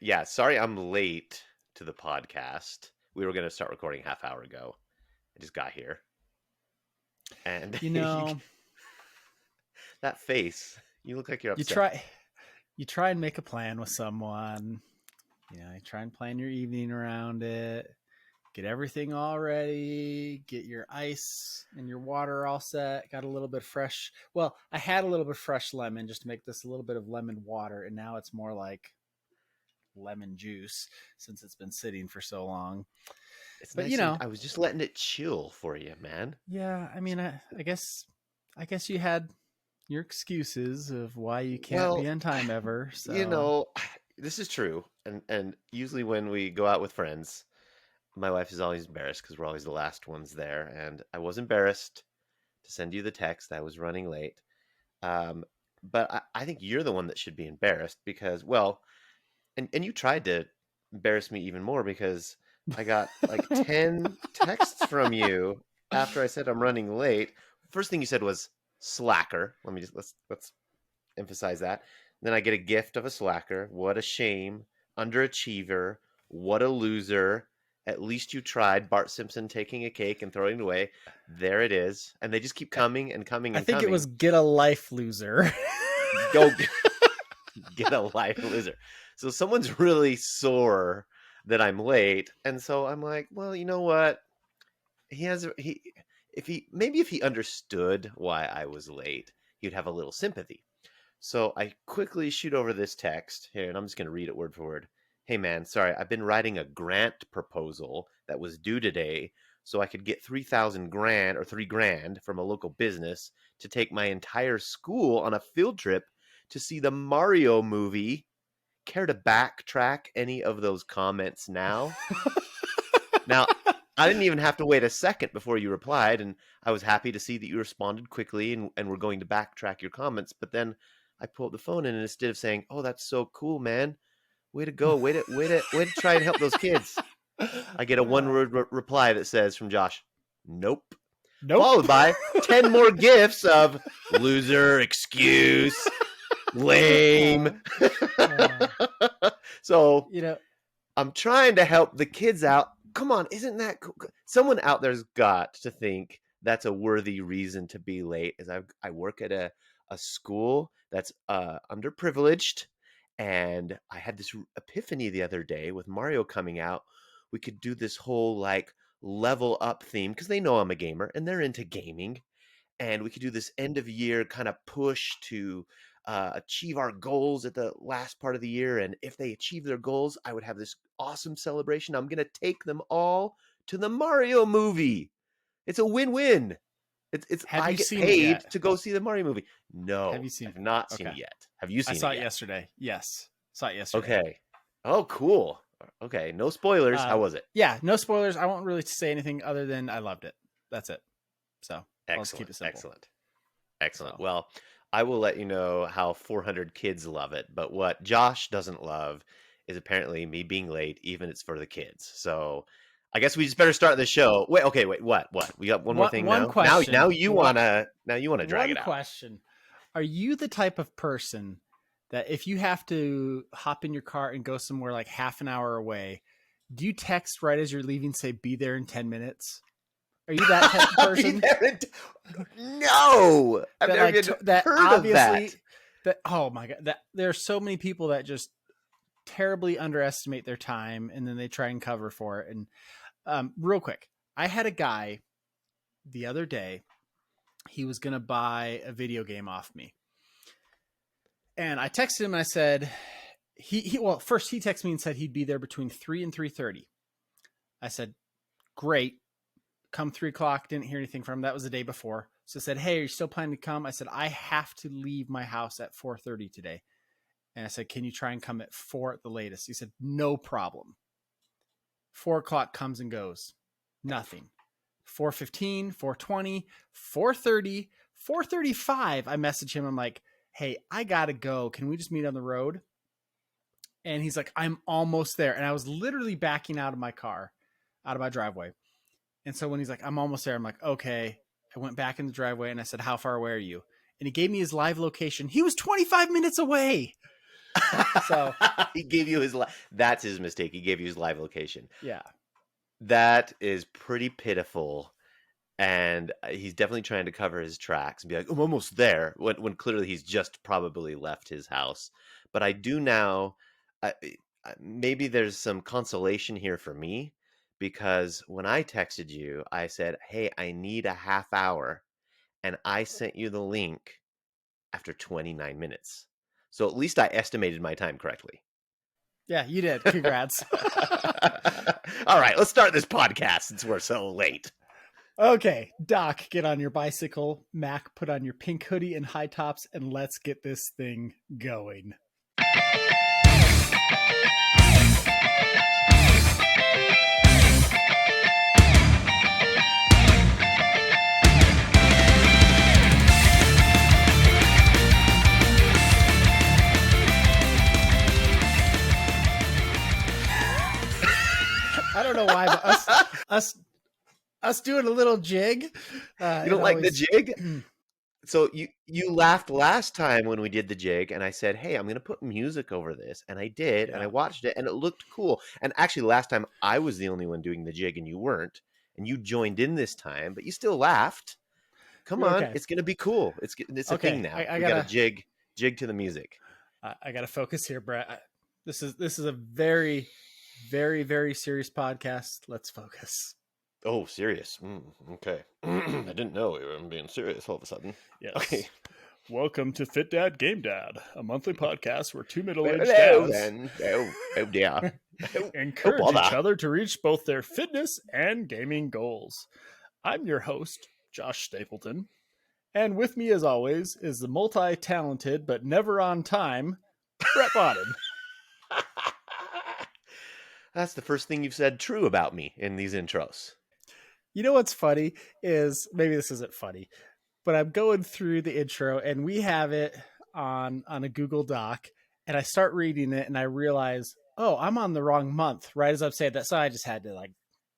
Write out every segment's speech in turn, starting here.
Yeah, sorry I'm late to the podcast. We were going to start recording half hour ago. I just got here. And You know, that face, you look like you're you upset. try you try and make a plan with someone. You try and plan your evening around it. Get everything all ready. Get your ice and your water all set. Got a little bit fresh. Well, I had a little bit fresh lemon just to make this a little bit of lemon water, and now it's more like lemon juice since it's been sitting for so long. It's But nice and I was just letting it chill for you, man. yeah. I mean, I guess you had your excuses of why you can't be Well, on time ever. you So know, this is true. And usually when we go out with friends, my wife is always embarrassed because we're always the last ones there. And I was embarrassed to send you the text. I was running late. Um, but I think you're the one that should be embarrassed because, well, and you tried to embarrass me even more because I got like 10 texts from you after I said I'm running late. First thing you said was slacker. Let's emphasize that. Then I get a gift of a slacker. What a shame. Underachiever. What a loser. At least you tried. Bart Simpson taking a cake and throwing it away. There it is. And they just keep coming and coming I and think it coming. was get a life loser. Go get a life, loser. So someone's really sore that I'm late, and so I'm like, well, you know what? He has he if he understood why I was late, he'd have a little sympathy. So I quickly shoot over this text here, and I'm just going to read it word for word. Hey man, sorry, I've been writing a grant proposal that was due today, so I could get 3,000 grand or 3 grand from a local business to take my entire school on a field trip to see the Mario movie. Care to backtrack any of those comments now? Now, I didn't even have to wait a second before you replied, and I was happy to see that you responded quickly and were going to backtrack your comments. But then I pulled the phone in, and instead of saying, "Oh, that's so cool, man. Way to go. Way to try and help those kids." I get a one-word reply that says from Josh, "Nope." Nope. Followed by 10 more gifts of loser, excuse, Uh, lame. uh, So you know, I'm trying to help the kids out. Come on, isn't that cool? Someone out there's got to think that's a worthy reason to be late. Is I work at a school that's underprivileged, and I had this epiphany the other day with Mario coming out. We could do this whole like level up theme because they know I'm a gamer and they're into gaming, and we could do this end of year kind of push to achieve our goals at the last part of the year. And if they achieve their goals, I would have this awesome celebration. I'm going to take them all to the Mario movie. It's a win-win. It's have I you get seen it paid yet? to go see the Mario movie. Have No, you seen I've it? not seen Okay. it yet. Have you I seen saw it it yet? yesterday. Yes. Saw it yesterday. Okay. Oh, cool. Okay, no spoilers. How Uh, was it? yeah, no spoilers. I won't really say anything other than I loved it. That's it. So I'll just keep Excellent. it simple. Excellent. Excellent. So Well, I will let you know how 400 kids love it, but what Josh doesn't love is apparently me being late, even it's for the kids. So I guess we just better start the show. Wait, okay, wait, what? What? We got one more thing one now? Now question. you wanna drag One it out. question. Are you the type of person that if you have to hop in your car and go somewhere like half an hour away, do you text right as you're leaving, say, be there in 10 minutes? Are you that type of I'll be person there no! I've that never like even that heard of that. obviously that oh my god that there are so many people that just terribly underestimate their time and then they try and cover for it. And real quick, I had a guy the other day. He was gonna buy a video game off me, and I texted him and I said well, first he texted me and said he'd be there between 3 and 3:30. I said, great. Come 3 o'clock, didn't hear anything from him. That was the day before. So I said, hey, are you still planning to come? I said, I have to leave my house at 4:30 today. And I said, can you try and come at 4 at the latest? He said, no problem. 4 o'clock comes and goes. Nothing. 4:15, 4:20, 4:30, 4:35. I message him. I'm like, hey, I gotta go. Can we just meet on the road? And he's like, I'm almost there. And I was literally backing out of my car, out of my driveway. And so when he's like, I'm almost there, I'm like, okay. I went back in the driveway and I said, how far away are you? And he gave me his live location. He was 25 minutes away. So He gave you his that's his mistake. He gave you his live location. yeah, That is pretty pitiful. And he's definitely trying to cover his tracks and be like, I'm almost there, when clearly he's just probably left his house. But I do now, maybe there's some consolation here for me, because when I texted you, I said, hey, I need a half hour. And I sent you the link after 29 minutes. So at least I estimated my time correctly. yeah, you did. Congrats. All right, let's start this podcast since we're so late. Okay, Doc, get on your bicycle. Mac, put on your pink hoodie and high tops, and let's get this thing going. I don't know why, but us doing a little jig. You don't like the jig? So you laughed last time when we did the jig, and I said, hey, I'm going to put music over this. And I did, and I watched it, and it looked cool. And actually, last time I was the only one doing the jig, and you weren't. And you joined in this time, but you still laughed. Come on, Okay. it's going to be cool. It's a Okay, thing now. I We got to jig to the music. I got to focus here, Brett. This is a very, very, very serious podcast. Let's focus. Oh, serious. Okay. I didn't know we were being serious all of a sudden. Yes. Okay. Welcome to Fit Dad Game Dad, a monthly podcast where two middle-aged Hello, dads then. Oh dear. encourage bother. each other to reach both their fitness and gaming goals. I'm your host, Josh Stapleton, and with me, as always, is the multi-talented but never on time, Brett Bodden. That's the first thing you've said true about me in these intros. You know what's funny is, maybe this isn't funny, but I'm going through the intro and we have it on a Google Doc, and I start reading it and I realize, oh, I'm on the wrong month right as I'm saying that. So I just had to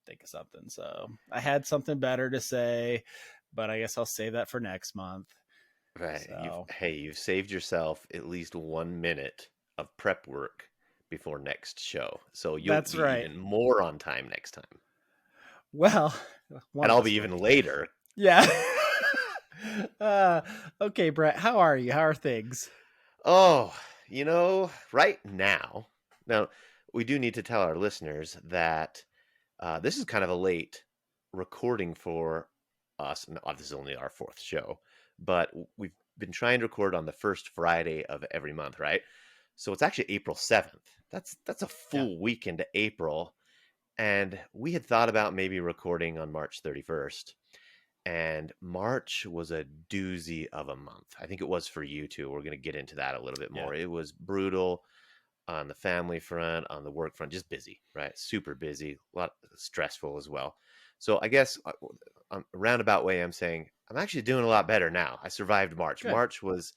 think of something. So I had something better to say, but I guess I'll save that for next month. Right. So. You've saved yourself at least 1 minute of prep work before next show. So you'll That's be right. even more on time next time. Well, and I'll be even later. Yeah. Okay, Brett, how are you? How are things? Oh, right now, we do need to tell our listeners that this is kind of a late recording for us. And this is only our fourth show, but we've been trying to record on the first Friday of every month, right? So it's actually April 7th. That's a full week into April. And we had thought about maybe recording on March 31st. And March was a doozy of a month. I think it was for you too. We're going to get into that a little bit more. It was brutal on the family front, on the work front, just busy, right? Super busy, a lot stressful as well. So I guess a roundabout way, I'm saying I'm actually doing a lot better now. I survived March. Good. March was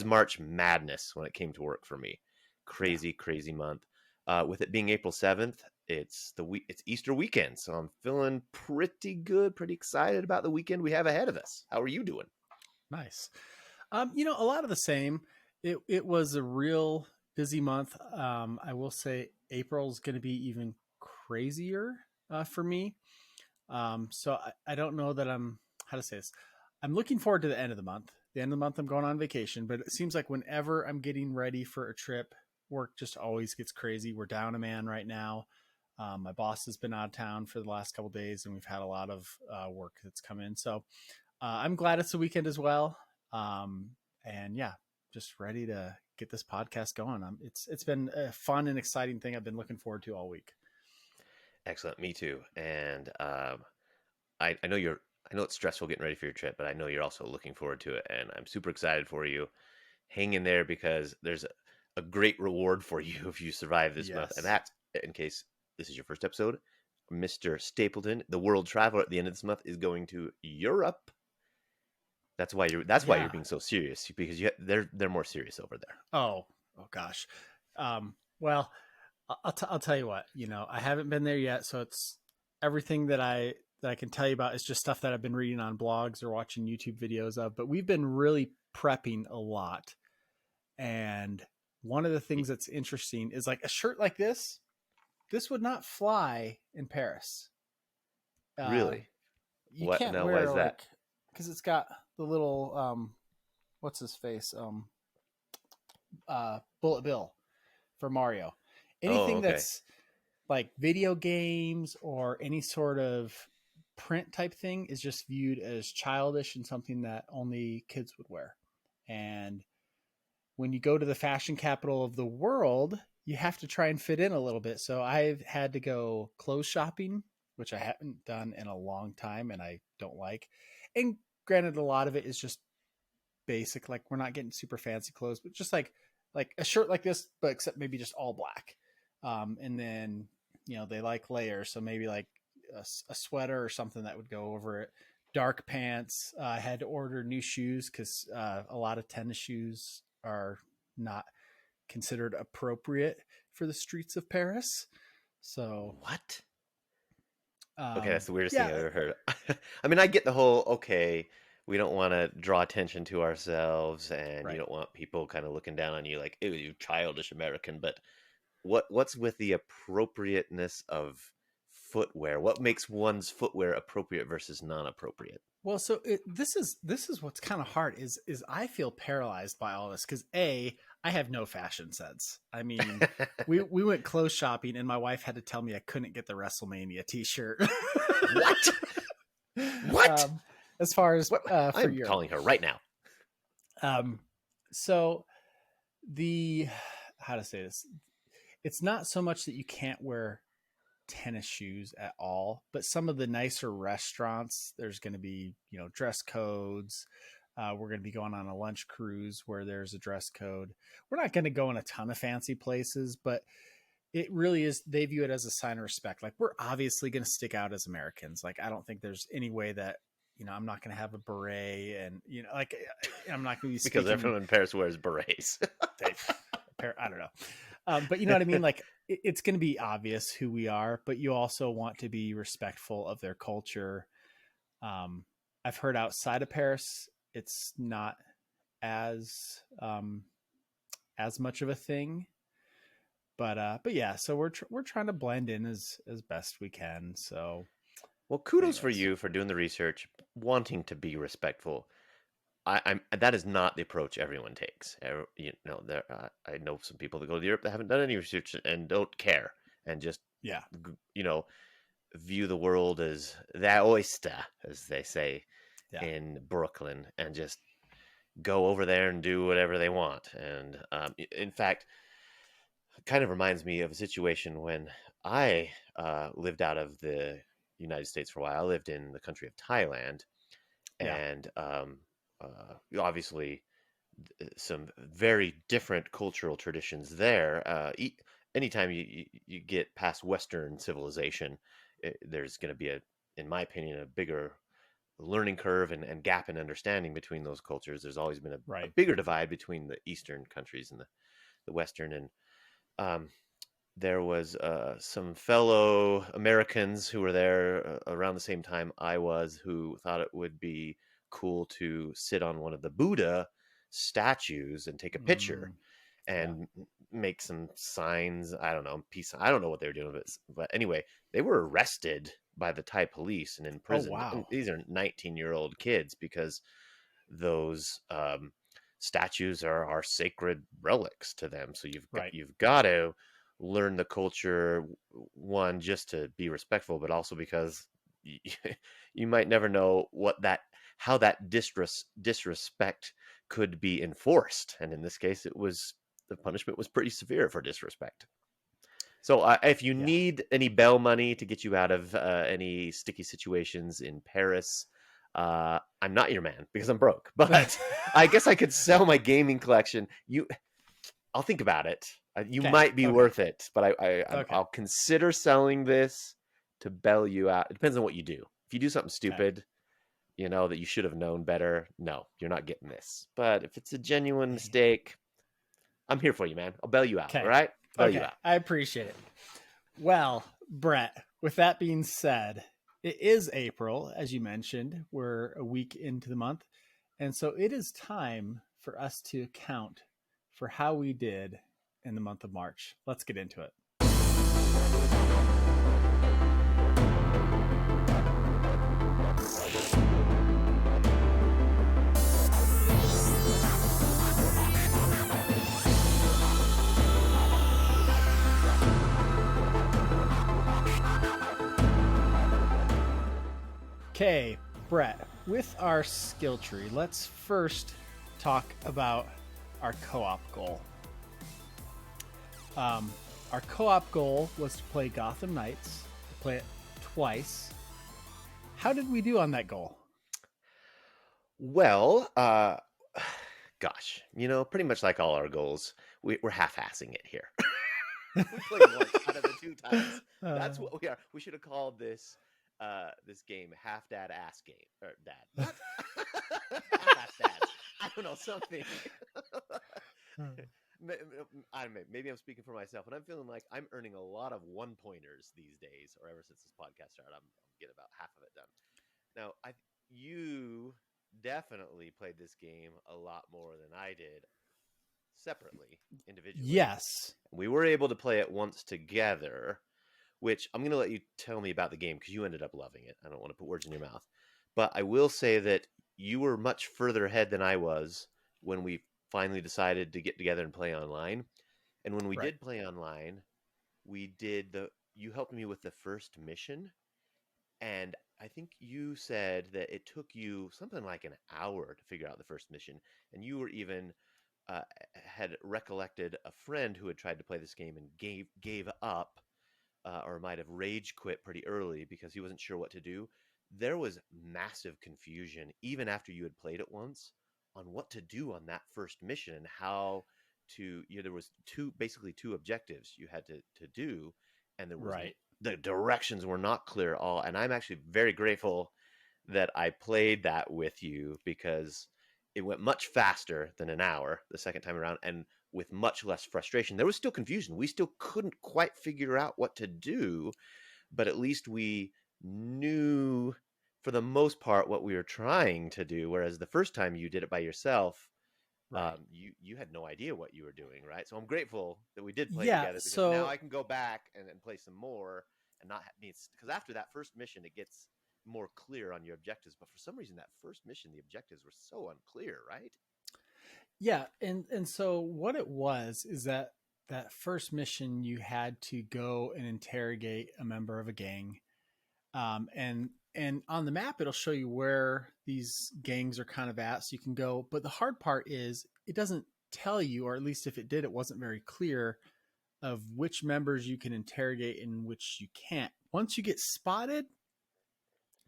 March madness when it came to work for me. Crazy month. With it being April 7th, it's Easter weekend, so I'm feeling pretty good, pretty excited about the weekend we have ahead of us. How are you doing? Nice. A lot of the same. It was a real busy month. I will say April's going to be even crazier for me. So I don't know that how to say this. I'm looking forward to the end of the month. The end of the month, I'm going on vacation, but it seems like whenever I'm getting ready for a trip, work just always gets crazy. We're down a man right now. My boss has been out of town for the last couple of days, and we've had a lot of work that's come in. So I'm glad it's the weekend as well. And yeah, just ready to get this podcast going. It's been a fun and exciting thing I've been looking forward to all week. Excellent. Me too. And I know it's stressful getting ready for your trip, but I know you're also looking forward to it. And I'm super excited for you. Hang in there, because there's a great reward for you if you survive this month. And that's, in case this is your first episode, Mr. Stapleton, the world traveler, at the end of this month is going to Europe. That's why you're being so serious, because they're more serious over there. Oh gosh. Well, I'll tell you what, I haven't been there yet. So it's everything that I can tell you about is just stuff that I've been reading on blogs or watching YouTube videos of, but we've been really prepping a lot. And one of the things that's interesting is like a shirt like this. This would not fly in Paris. Uh, Really? you What? can't No, why wear is that? like because it's got the little what's his face Bullet Bill for Mario. Oh, Anything okay. that's like video games or any sort of print type thing is just viewed as childish and something that only kids would wear. And when you go to the fashion capital of the world, you have to try and fit in a little bit. So I've had to go clothes shopping, which I haven't done in a long time and I don't like. And granted, a lot of it is just basic. Like we're not getting super fancy clothes, but just like a shirt like this, but except maybe just all black. And then, they like layers. So maybe like a sweater or something that would go over it. Dark pants. I had to order new shoes because a lot of tennis shoes are not considered appropriate for the streets of Paris. So, What? Okay, that's the weirdest thing yeah, I've ever heard. I mean, I get the whole, okay, we don't want to draw attention to ourselves and you right. don't want people kind of looking down on you like, ew, you childish American, but what's with the appropriateness of footwear? What makes one's footwear appropriate versus non-appropriate? Well, so this is what's kind of hard is I feel paralyzed by all this because I have no fashion sense. I mean, we went clothes shopping and my wife had to tell me I couldn't get the WrestleMania T-shirt. What? What? um, as far as What? for I'm Europe, calling her right now. so the how to say this, it's not so much that you can't wear tennis shoes at all, but some of the nicer restaurants, there's going to be, dress codes. We're going to be going on a lunch cruise where there's a dress code. We're not going to go in a ton of fancy places, but it really is, they view it as a sign of respect. Like we're obviously going to stick out as Americans. Like I don't think there's any way that, I'm not going to have a beret and, like I'm not going to be Because speaking. everyone in Paris wears berets. I don't know. But you know what I mean? Like it's going to be obvious who we are, but you also want to be respectful of their culture. I've heard outside of Paris, it's not as much of a thing, but yeah, so we're trying to blend in as best we can. So Well, kudos for anyways, you for doing the research, wanting to be respectful. I'm that is not the approach everyone takes. I know some people that go to Europe that haven't done any research and don't care and just yeah, you know view the world as the oyster, as they say yeah, in Brooklyn, and just go over there and do whatever they want. And in fact, it kind of reminds me of a situation when I lived out of the United States for a while. I lived in the country of Thailand, yeah, and obviously some very different cultural traditions there. Anytime you get past Western civilization, there's going to be in my opinion, a bigger learning curve and gap in understanding between those cultures. There's always been a right. bigger divide between the Eastern countries and the Western. And um, there was some fellow Americans who were there around the same time I was, who thought it would be cool to sit on one of the Buddha statues and take a picture Mm, yeah. and make some signs. I don't know, peace. I don't know what they were doing, but anyway, they were arrested by the Thai police and Oh imprisoned. And wow. these are 19-year-old kids because those statues are sacred relics to them. So Right. you've got to learn the culture, one, just to be respectful, but also because you, you might never know how that disrespect could be enforced. And in this case, the punishment was pretty severe for disrespect. So if you Yeah. need any bail money to get you out of any sticky situations in Paris, I'm not your man because I'm broke. But I guess I could sell my gaming collection. I'll think about it. You Okay. might be Okay. worth it, but Okay. I'll consider selling this to bail you out. It depends on what you do. If you do something Okay. stupid, that you should have known better, no, you're not getting this. But if it's a genuine mistake, I'm here for you, man. I'll bail you out. All Okay. right, bail you Okay. out. I appreciate it. Well, Brett, with that being said, it is April, as you mentioned. We're a week into the month. And so it is time for us to account for how we did in the month of March. Let's get into it. Okay, Brett, with our skill tree, let's first talk about our co-op goal. Our co-op goal was to play Gotham Knights, to play it twice. How did we do on that goal? Well, gosh, pretty much like all our goals, we're half-assing it here. We played once out of the 2 times. That's what we are. We should have called this game Half Dad Ass Game or Dad. What? Half-ass Dad. I don't know, something. I don't know, maybe I'm speaking for myself, and I'm feeling like I'm earning a lot of 1-pointers these days, or ever since this podcast started. I'm getting about half of it done. Now, you definitely played this game a lot more than I did separately, individually. Yes. We were able to play it once together, which I'm going to let you tell me about the game because you ended up loving it. I don't want to put words in your mouth. But I will say that you were much further ahead than I was when we finally decided to get together and play online. And when we did play online, you helped me with the first mission. And I think you said that it took you something like an hour to figure out the first mission. And you were even had recollected a friend who had tried to play this game and gave up or might have rage quit pretty early because he wasn't sure what to do. There was massive confusion even after you had played it once on what to do on that first mission and how to. There was basically two objectives you had to do, and there was the directions were not clear at all. And I'm actually very grateful that I played that with you because it went much faster than an hour the second time around, and with much less frustration. There was still confusion. We still couldn't quite figure out what to do, but at least we knew for the most part what we were trying to do. Whereas the first time you did it by yourself, you had no idea what you were doing, right? So I'm grateful that we did play together because now I can go back and play some more and not because after that first mission it gets more clear on your objectives. But for some reason that first mission the objectives were so unclear, right? Yeah, and so what it was is that first mission you had to go and interrogate a member of a gang, and on the map it'll show you where these gangs are kind of at, so you can go. But the hard part is it doesn't tell you, or at least if it did, it wasn't very clear of which members you can interrogate and which you can't. Once you get spotted,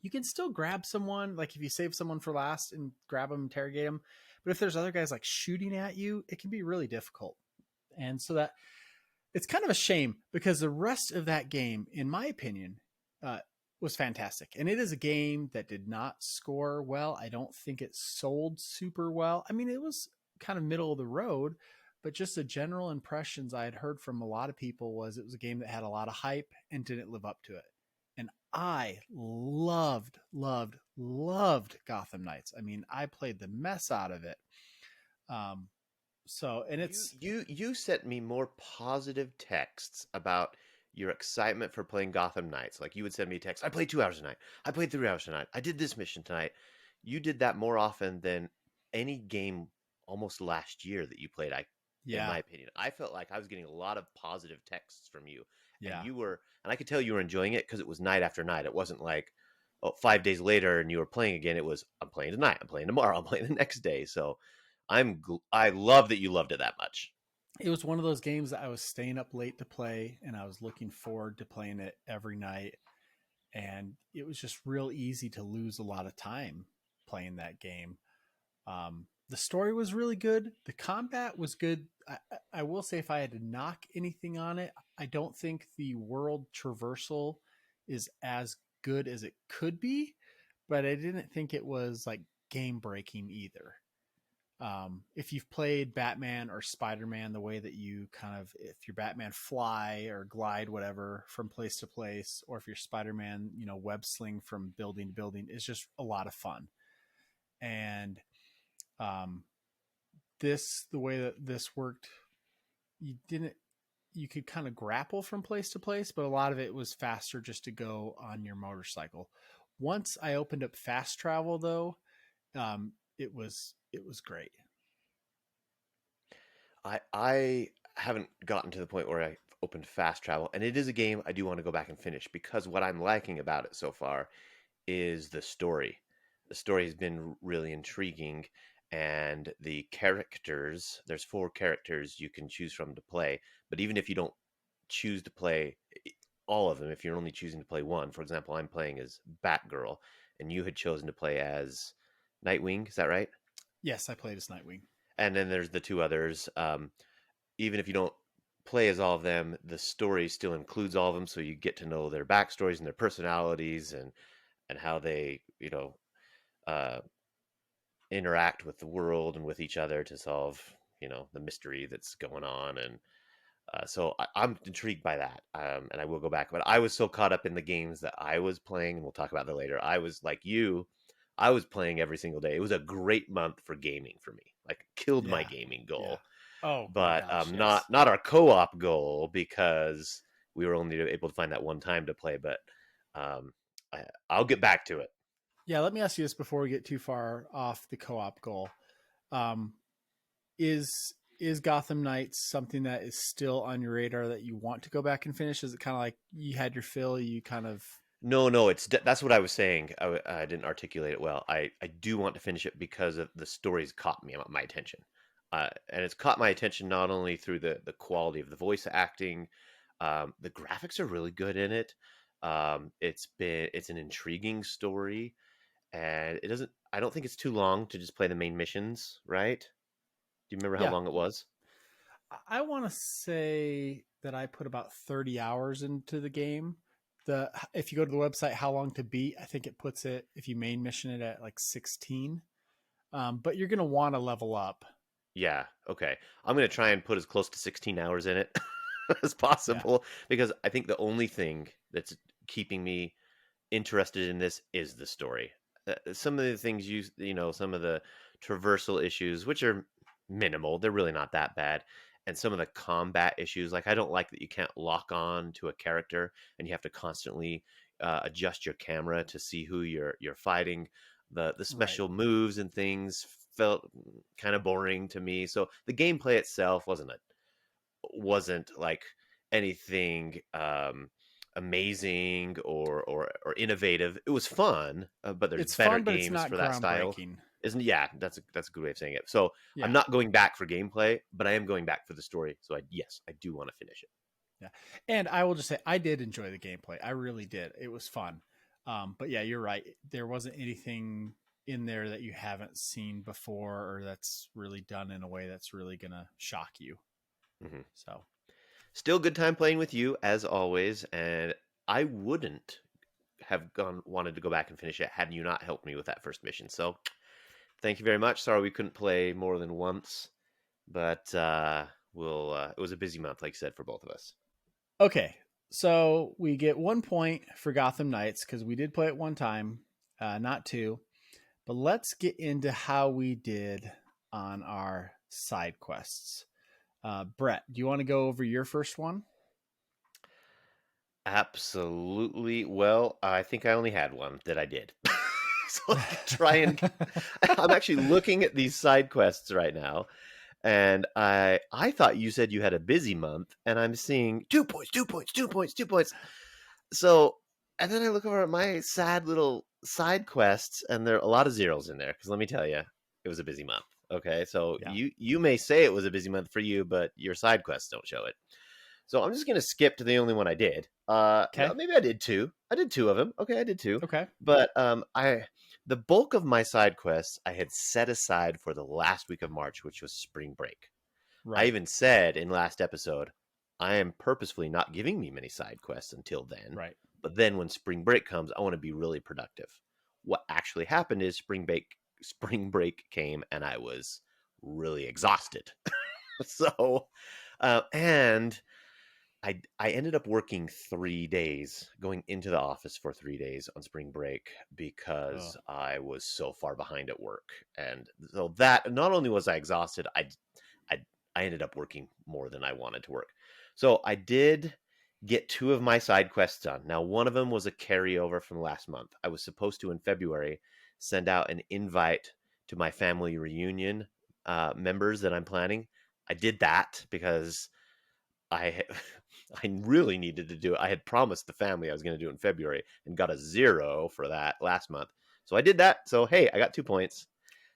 you can still grab someone, like if you save someone for last and grab them, interrogate them. But if there's other guys like shooting at you, it can be really difficult. And so that it's kind of a shame because the rest of that game, in my opinion, was fantastic. And it is a game that did not score well. I don't think it sold super well. I mean, it was kind of middle of the road, but just the general impressions I had heard from a lot of people was it was a game that had a lot of hype and didn't live up to it. And I loved Gotham Knights. I mean, I played the mess out of it. So, and it's you sent me more positive texts about your excitement for playing Gotham Knights. Like you would send me a text, I played 2 hours tonight. I played 3 hours tonight. I did this mission tonight. You did that more often than any game almost last year that you played. In my opinion, I felt like I was getting a lot of positive texts from you. And you were, and I could tell you were enjoying it because it was night after night. It wasn't like 5 days later and you were playing again. It was, I'm playing tonight, I'm playing tomorrow, I'm playing the next day. So I love that you loved it that much. It was one of those games that I was staying up late to play, and I was looking forward to playing it every night. And it was just real easy to lose a lot of time playing that game. The story was really good. The combat was good. I will say, if I had to knock anything on it, I don't think the world traversal is as good as it could be, but I didn't think it was like game breaking either. If you've played Batman or Spider-Man, the way that you kind of, if you're Batman, fly or glide, whatever, from place to place, or if you're Spider-Man, web sling from building to building, is just a lot of fun. And the way that this worked you didn't you could kind of grapple from place to place, but a lot of it was faster just to go on your motorcycle. Once I opened up fast travel, though, it was great. I haven't gotten to the point where I opened fast travel, and it is a game I do want to go back and finish because what I'm liking about it so far is the story. The story has been really intriguing, and the characters, there's four characters you can choose from to play, but even if you don't choose to play all of them, if you're only choosing to play one, for example, I'm playing as Batgirl, and you had chosen to play as Nightwing, is that right? Yes, I played as Nightwing. And then there's the two others. Even if you don't play as all of them, the story still includes all of them, so you get to know their backstories and their personalities and how they, uh, interact with the world and with each other to solve, the mystery that's going on. And so I'm intrigued by that, and I will go back. But I was so caught up in the games that I was playing, and we'll talk about that later. I was like you, I was playing every single day. It was a great month for gaming for me. Like killed my Yeah, gaming yeah. goal, Oh my but gosh, not yes. not our co-op goal because we were only able to find that one time to play. But um, I'll get back to it. Yeah, let me ask you this before we get too far off the co-op goal. Um, is Gotham Knights something that is still on your radar that you want to go back and finish? Is it kind of like you had your fill, you kind of No, that's what I was saying. I didn't articulate it well. I do want to finish it because of the stories caught my attention, and it's caught my attention not only through the quality of the voice acting, the graphics are really good in it. It's an intriguing story, and it doesn't. I don't think it's too long to just play the main missions. Right? Do you remember how yeah. long it was? I want to say that I put about 30 hours into the game. The If you go to the website how long to beat, I think it puts it if you main mission it at like 16. But you're going to want to level up. Yeah. Okay. I'm gonna try and put as close to 16 hours in it as Yeah. possible because I think the only thing that's keeping me interested in this is the story. Some of the things some of the traversal issues, which are minimal, they're really not that bad. And some of the combat issues, like I don't like that you can't lock on to a character and you have to constantly adjust your camera to see who you're fighting. The Right. special moves and things felt kind of boring to me. So the gameplay itself wasn't like anything amazing or innovative. It was fun, but there's It's better fun, but it's games not for that style. groundbreaking. Isn't Yeah, that's a good way of saying it. So I'm Yeah. not going back for gameplay, but I am going back for the story. So yes, I do want to finish it. Yeah. And I will just say I did enjoy the gameplay. I really did. It was fun. But yeah, you're right. There wasn't anything in there that you haven't seen before or that's really done in a way that's really going to shock you. Hmm. So, Still good time playing with you as always, and I wouldn't have gone wanted to go back and finish it had you not helped me with that first mission. So thank you very much. Sorry we couldn't play more than once, but we'll. It was a busy month, like I said, for both of us. okay. So we get 1 point for Gotham Knights because we did play it one time, not two. But let's get into how we did on our side quests. Brett, do you want to go over your first one? Absolutely. Well, I think I only had one that I did. So I can try and I'm actually looking at these side quests right now, and I thought you said you had a busy month, and I'm seeing 2 points, 2 points, 2 points, 2 points. So, and then I look over at my sad little side quests, and there are a lot of zeros in there. Because let me tell you, it was a busy month. Okay, so Yeah. you may say it was a busy month for you, but your side quests don't show it. So I'm just gonna skip to the only one I did. No, Okay. maybe I did two. I did two of them. Okay, I did two. Okay. But I the bulk of my side quests I had set aside for the last week of March, which was spring break. I Right. even said in last episode, I am purposefully not giving me many side quests until then. Right. But then when spring break comes, I want to be really productive. What actually happened is spring break came and I was really exhausted. So and I ended up working 3 days, going into the office for 3 days on spring break Oh, because I was so far behind at work, and so that not only was I exhausted, I I ended up working more than I wanted to work. So I did get two of my side quests done. Now, one of them was a carryover from last month. I was supposed to in February send out an invite to my family reunion members that I'm planning. I did that because I I really needed to do it. I had promised the family I was going to do it in February and got a 0 for that last month. So I did that. So hey, I got 2 points.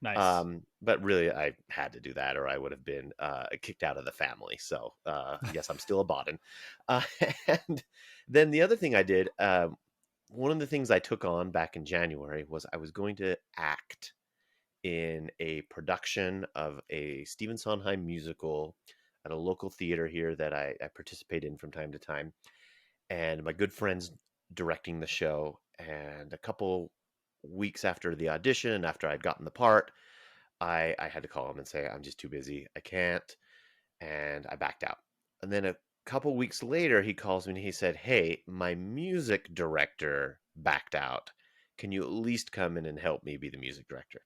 Nice. But really, I had to do that, or I would have been kicked out of the family. So yes, I'm still a Baden. Uh, and then the other thing I did, one of the things I took on back in January was I was going to act in a production of a Stephen Sondheim musical at a local theater here that I participate in from time to time. And my good friend's directing the show. And a couple weeks after the audition, after I'd gotten the part, I had to call him and say, I'm just too busy. I can't. And I backed out. And then a couple weeks later, he calls me and he said, hey, my music director backed out. Can you at least come in and help me be the music director?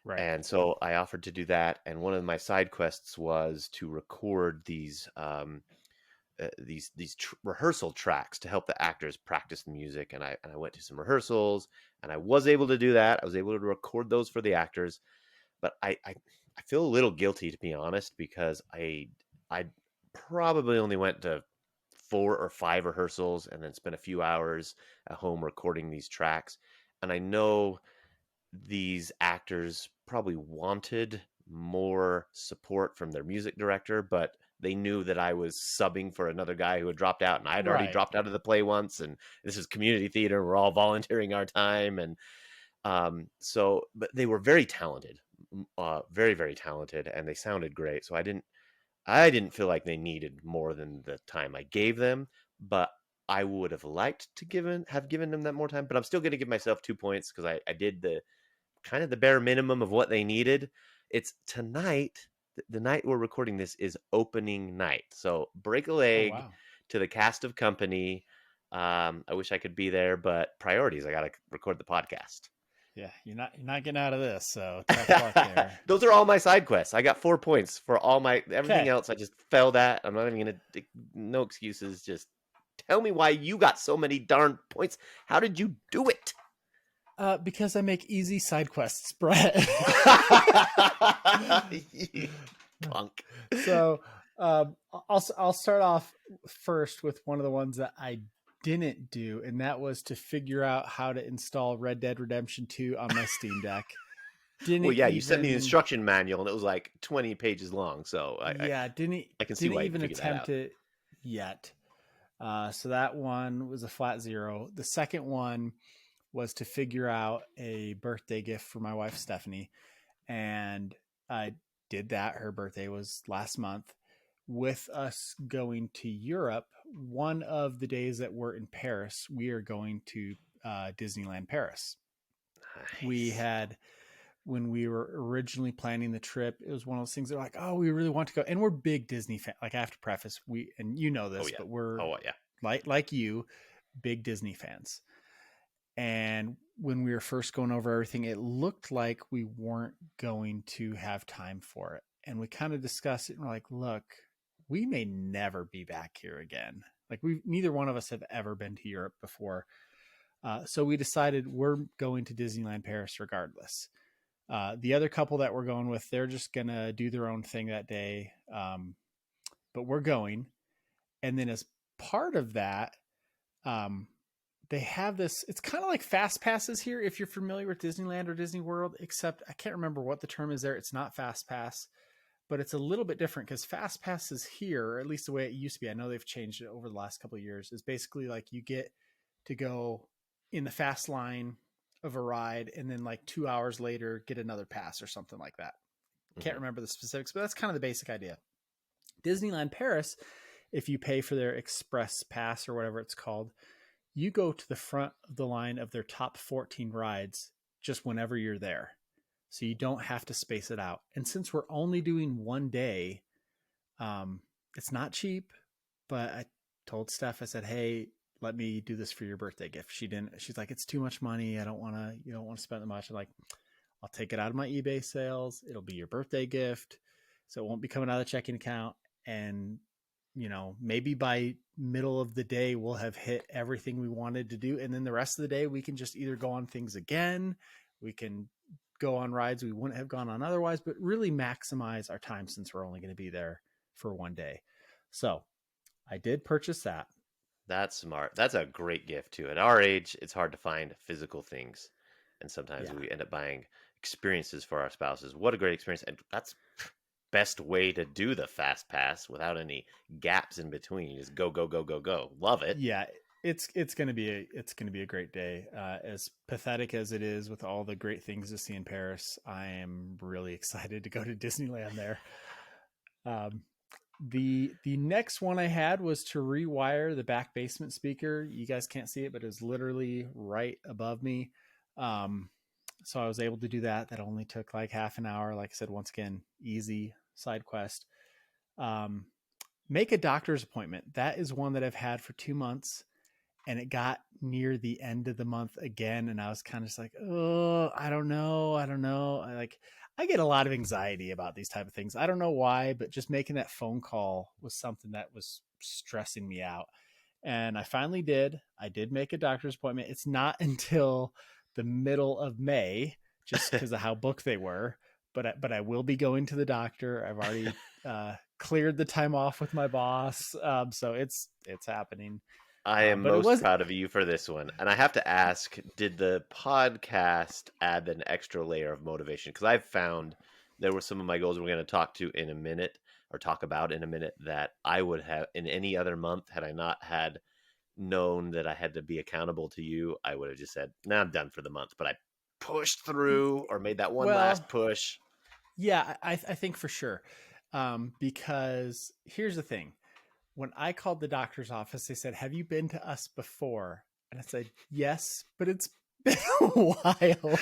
Right. And so I offered to do that. And one of my side quests was to record these rehearsal tracks to help the actors practice the music. And I went to some rehearsals, and I was able to do that. I was able to record those for the actors, but I feel a little guilty, to be honest, because I probably only went to 4 or 5 rehearsals and then spent a few hours at home recording these tracks. And I know these actors probably wanted more support from their music director, but they knew that I was subbing for another guy who had dropped out, and I had already Right. dropped out of the play once, and this is community theater. We're all volunteering our time. And so, but they were very talented, very, very talented, and they sounded great. So I didn't feel like they needed more than the time I gave them, but I would have liked to have given them that more time. But I'm still going to give myself 2 points because I did the kind of the bare minimum of what they needed. It's tonight. The night we're recording this is opening night. So break a Oh leg wow. to the cast of Company. I wish I could be there, but priorities. I got to record the podcast. Yeah, you're not getting out of this, so tough luck there. Those are all my side quests. I got 4 points for all my everything Okay. else. I just failed at. I'm not even gonna. No excuses. Just tell me why you got so many darn points. How did you do it? Because I make easy side quests, Brett. You punk. So I'll start off first with one of the ones that I didn't do, and that was to figure out how to install Red Dead Redemption 2 on my Steam Deck. Well, Didn't yeah, you sent me the even instruction manual, and it was like 20 pages long. So Yeah, I can see didn't why you even figured that attempt out. it yet. So that one was a flat 0. The second one was to figure out a birthday gift for my wife Stephanie, and I did that. Her birthday was last month. With us going to Europe, one of the days that we're in Paris, we are going to Disneyland Paris. We Nice. had When we were originally planning the trip, it was one of those things that are like, oh, we really want to go. And we're big Disney fans. Like I have to preface, and you know Oh this, yeah. but we're Oh yeah. like you, big Disney fans. And when we were first going over everything, it looked like we weren't going to have time for it. And we kind of discussed it and we're like, look, we may never be back here again. Like neither one of us have ever been to Europe before. So we decided we're going to Disneyland Paris regardless. The other couple that we're going with, they're just going to do their own thing that day. But we're going. And then as part of that, um, they have this, it's kind of like fast passes here. If you're familiar with Disneyland or Disney World, except I can't remember what the term is there. It's not fast pass, but it's a little bit different because fast passes here, or at least the way it used to be, I know they've changed it over the last couple of years, is basically like you get to go in the fast line of a ride and then like 2 hours later get another pass or something like that. Can't Hmm. remember the specifics, but that's kind of the basic idea. Disneyland Paris, if you pay for their express pass or whatever it's called, you go to the front of the line of their top 14 rides just whenever you're there. So you don't have to space it out. And since we're only doing one day, it's not cheap, but I told Steph, I said, hey, let me do this for your birthday gift. She's like, it's too much money. You don't want to spend that much. I'm like, I'll take it out of my eBay sales. It'll be your birthday gift. So it won't be coming out of the checking account. And, maybe by middle of the day, we'll have hit everything we wanted to do. And then the rest of the day, we can just either go on things again. We can go on rides we wouldn't have gone on otherwise, but really maximize our time since we're only going to be there for one day. So I did purchase that. That's smart. That's a great gift too. At our age, it's hard to find physical things, and sometimes Yeah. we end up buying experiences for our spouses. What a great experience! And that's best way to do the fast pass without any gaps in between. Just go, go, go, go, go. Love it. Yeah. It's going to be a great day. As pathetic as it is with all the great things to see in Paris, I am really excited to go to Disneyland there. Um, the next one I had was to rewire the back basement speaker. You guys can't see it, but it was literally right above me. So I was able to do that. That only took like half an hour. Like I said, once again, easy side quest. Make a doctor's appointment. That is one that I've had for 2 months, and it got near the end of the month again. And I was kind of just like, oh, I don't know. I get a lot of anxiety about these type of things. I don't know why, but just making that phone call was something that was stressing me out. And I finally did. I did make a doctor's appointment. It's not until the middle of May, just because of how booked they were. But I will be going to the doctor. I've already cleared the time off with my boss, so it's happening. I am But it most was proud of you for this one. And I have to ask, did the podcast add an extra layer of motivation? Because I've found there were some of my goals we're going to talk about in a minute that I would have in any other month had I not had known that I had to be accountable to you. I would have just said, "Nah, I'm done for the month." But I pushed through or made that one well, last push. yeah, I think for sure, because here's the thing: when I called the doctor's office, they said, "Have you been to us before?" And I said, "Yes, but it's been a while."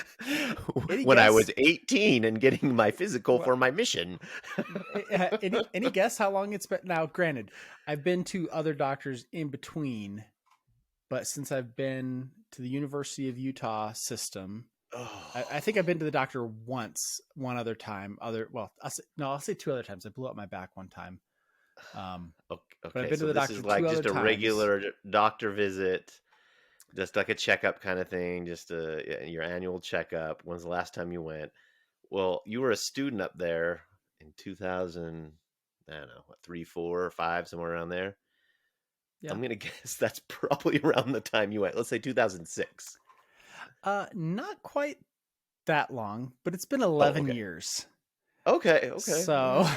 Any When I guess? was 18 and getting my physical What? for my mission. Any guess how long it's been? Now, granted, I've been to other doctors in between, but since I've been to the University of Utah system, I think I've been to the doctor once, one other time. I'll say two other times. I blew up my back one time. But I've Okay, been to so the this doctor is two like other just a times. regular doctor visit, just like a checkup kind of thing, just your annual checkup. When's the last time you went? Well, you were a student up there in 2000, I don't know, what, 3, 4, or 5, somewhere around there. Yeah. I'm gonna guess that's probably around the time you went. Let's say 2006. Not quite that long, but it's been Oh, 11 okay. years. Okay, okay. So,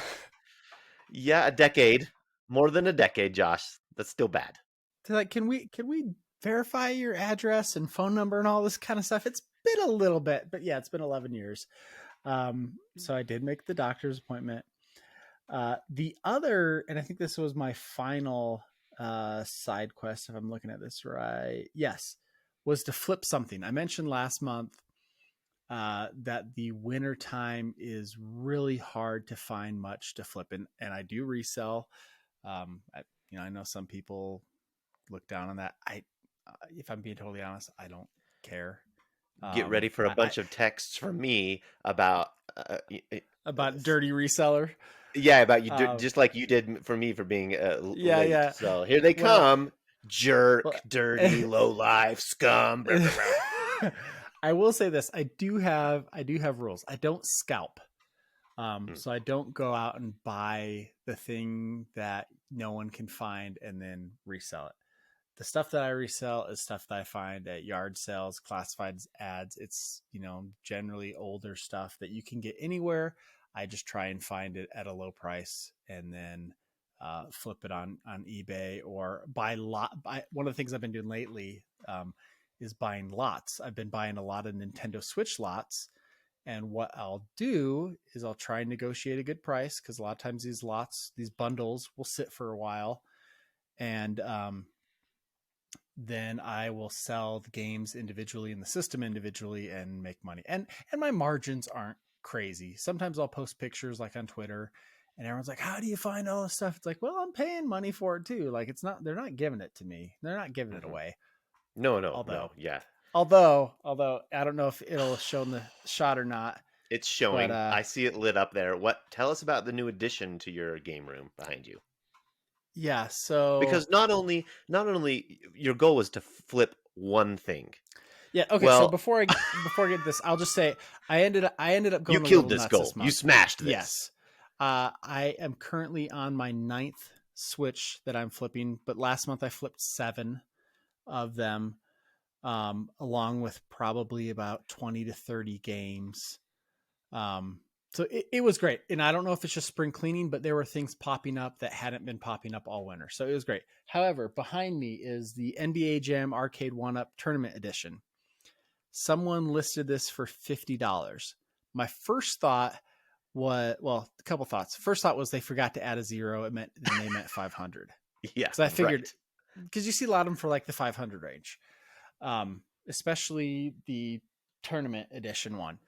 Yeah, a decade. More than a decade, Josh. That's still bad. like, can we verify your address and phone number and all this kind of stuff? It's been a little bit, but yeah, it's been 11 years. So I did make the doctor's appointment. The other, and I think this was my final side quest, if I'm looking at this right. Yes, was to flip something. I mentioned last month that the winter time is really hard to find much to flip, and I do resell. I know some people look down on that. If I'm being totally honest, I don't care. Get ready for a I bunch of texts from me about about dirty reseller. yeah, about you Um, just like you did for me for being yeah, late. yeah. So here they Well, come, jerk, well dirty, low life, scum. Blah, blah, blah. I will say this: I do have rules. I don't scalp. Mm. So I don't go out and buy the thing that no one can find and then resell it. The stuff that I resell is stuff that I find at yard sales, classified as ads. It's, generally older stuff that you can get anywhere. I just try and find it at a low price and then flip it on eBay or buy lot. One of the things I've been doing lately is buying lots. I've been buying a lot of Nintendo Switch lots. And what I'll do is I'll try and negotiate a good price because a lot of times these bundles will sit for a while. And then I will sell the games individually and the system individually and make money. And my margins aren't crazy. Sometimes I'll post pictures like on Twitter and everyone's like, "How do you find all this stuff?" It's like, "Well, I'm paying money for it too." Like they're not giving it to me. They're not giving it Hmm. away. No, no, Although no. Yeah. although I don't know if it'll show in the shot or not. It's But showing. I see it lit up there. Tell us about the new addition to your game room behind you. yeah, so Because not only your goal was to flip one thing. yeah, okay. So Well, before I get this, I'll just say I ended up you going a killed little this nuts goal. this You month. smashed this. Yes, I am currently on my ninth Switch that I'm flipping, but last month I flipped 7 of them, along with probably about 20 to 30 games. So it was great. And I don't know if it's just spring cleaning, but there were things popping up that hadn't been popping up all winter. So it was great. However, behind me is the NBA Jam Arcade 1-Up Tournament Edition. Someone listed this for $50. My first thought was, well, a couple thoughts. First thought was they forgot to add a zero. They meant 500. Yeah, Because I figured, right. because you see a lot of them for like the 500 range, especially the tournament edition one.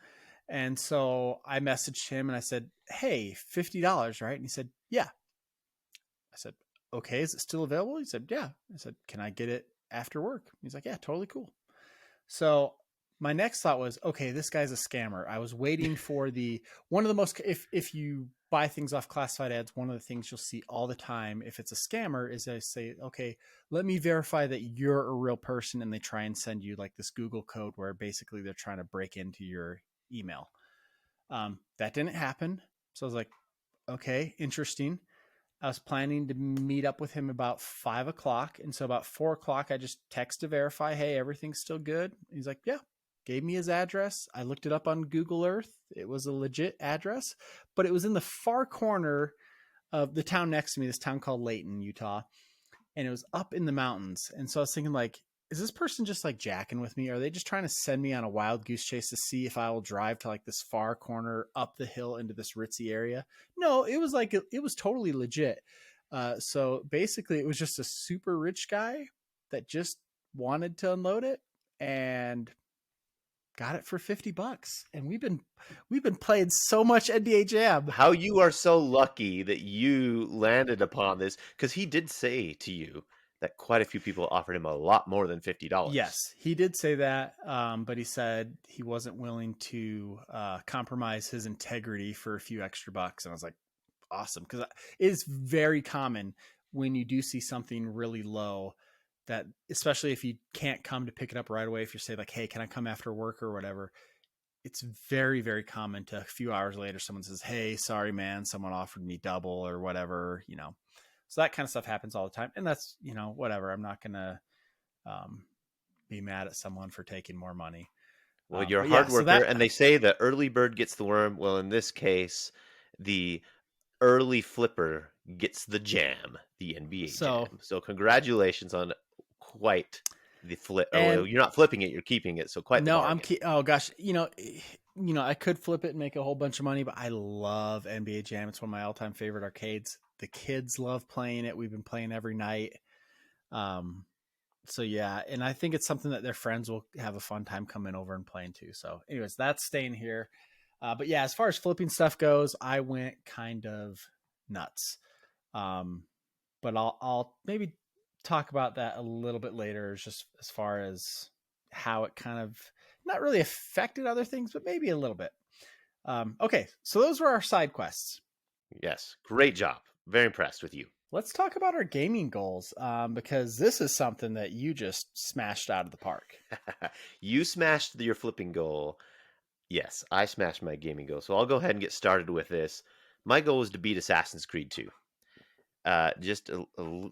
And so I messaged him and I said, "Hey, $50, right?" And he said, "Yeah." I said, "Okay, is it still available?" He said, "Yeah." I said, "Can I get it after work?" He's like, "Yeah, totally cool." So my next thought was, okay, this guy's a scammer. I was waiting for the one of the most, if you buy things off classified ads, one of the things you'll see all the time if it's a scammer is they say, okay, let me verify that you're a real person, and they try and send you like this Google code where basically they're trying to break into your email. That didn't happen. So I was like, okay, interesting. I was planning to meet up with him about 5 o'clock. And so about 4 o'clock, I just text to verify, hey, everything's still good. He's like, yeah, gave me his address. I looked it up on Google Earth. It was a legit address, but it was in the far corner of the town next to me, this town called Layton, Utah. And it was up in the mountains. And so I was thinking, like, is this person just like jacking with me? Are they just trying to send me on a wild goose chase to see if I will drive to like this far corner up the hill into this ritzy area? No, it was like, it was totally legit. So basically, it was just a super rich guy that just wanted to unload it and got it for $50. And we've been playing so much NBA Jam. How you are so lucky that you landed upon this, because he did say to you that quite a few people offered him a lot more than $50. Yes, he did say that, but he said he wasn't willing to compromise his integrity for a few extra bucks. And I was like, awesome, because it is very common when you do see something really low that, especially if you can't come to pick it up right away, if you say like, hey, can I come after work or whatever, it's very, very common to a few hours later, someone says, hey, sorry, man, someone offered me double or whatever, you know. So that kind of stuff happens all the time. And that's, you know, whatever. I'm not going to um, be mad at someone for taking more money. Well, you're a But yeah, hard so worker, that, and they say the early bird gets the worm. Well, in this case, the early flipper gets the jam, the NBA so, Jam. So congratulations on quite the flip. Oh, well, and you're not flipping it; you're keeping it. So quite the no, bargain. oh gosh, I could flip it and make a whole bunch of money, but I love NBA Jam. It's one of my all-time favorite arcades. The kids love playing it. We've been playing every night. Um, so yeah, and I think it's something that their friends will have a fun time coming over and playing too. So anyways, that's staying here. But yeah, as far as flipping stuff goes, I went kind of nuts. Um, but I'll maybe talk about that a little bit later, just as far as how it kind of not really affected other things, but maybe a little bit. Okay, so those were our side quests. Yes, great job. Very impressed with you. Let's talk about our gaming goals, because this is something that you just smashed out of the park. You smashed your flipping goal. Yes, I smashed my gaming goal. So I'll go ahead and get started with this. My goal was to beat Assassin's Creed 2. Just a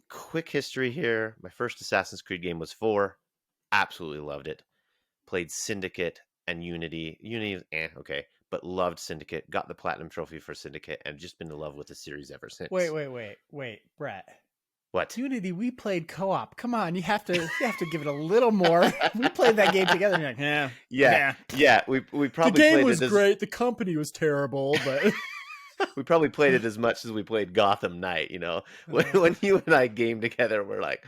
quick history here. My first Assassin's Creed game was 4. Absolutely loved it. Played Syndicate and Unity. Unity was okay, but loved Syndicate. Got the Platinum Trophy for Syndicate and just been in love with the series ever since. Wait, Brett. What? Unity, we played co-op. Come on, you have to give it a little more. We played that game together. And you're like, yeah. We probably the game played was it great. The company was terrible, but we probably played it as much as we played Gotham Knight. You know, when you and I game together, we're like,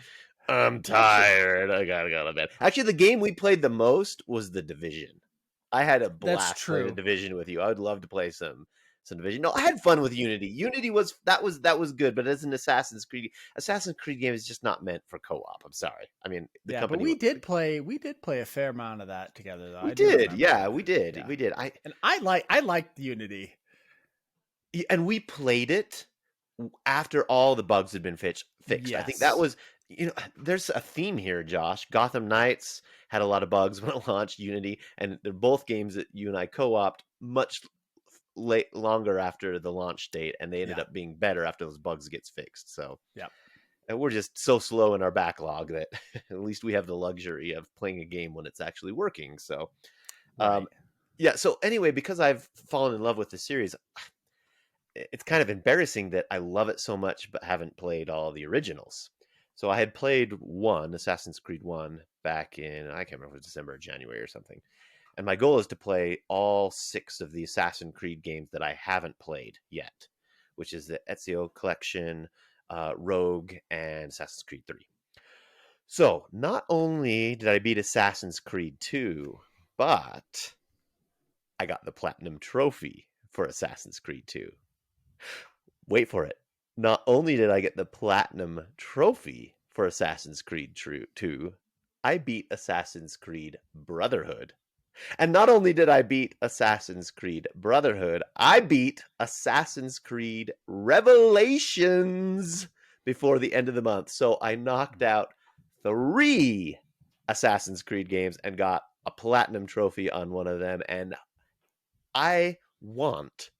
I'm tired. I gotta go to bed. Actually, the game we played the most was The Division. I had a that's blast playing The true. Division with you. I would love to play some some division. No, I had fun with Unity. Unity was good, but as an Assassin's Creed game is just not meant for co-op. I'm sorry. I mean, the Yeah, but company we did play a fair amount of that together though. we I do did, remember. yeah, we did, Yeah. we did. And I liked Unity. And we played it after all the bugs had been fixed. I think that Yes. was, there's a theme here, Josh. Gotham Knights had a lot of bugs when it launched Unity, and they're both games that you and I co-opted much longer after the launch date, and they ended Yeah. up being better after those bugs gets fixed. So, Yeah. and we're just so slow in our backlog that at least we have the luxury of playing a game when it's actually working. So, um, Right. yeah. So anyway, because I've fallen in love with the series, it's kind of embarrassing that I love it so much but haven't played all the originals. So I had played Assassin's Creed 1 back in, I can't remember if it was December or January or something. And my goal is to play all 6 of the Assassin's Creed games that I haven't played yet, which is the Ezio Collection, Rogue, and Assassin's Creed 3. So not only did I beat Assassin's Creed 2, but I got the Platinum Trophy for Assassin's Creed 2. Wait for it. Not only did I get the Platinum Trophy for Assassin's Creed 2, I beat Assassin's Creed Brotherhood. And not only did I beat Assassin's Creed Brotherhood, I beat Assassin's Creed Revelations before the end of the month. So I knocked out 3 Assassin's Creed games and got a platinum trophy on one of them. And I want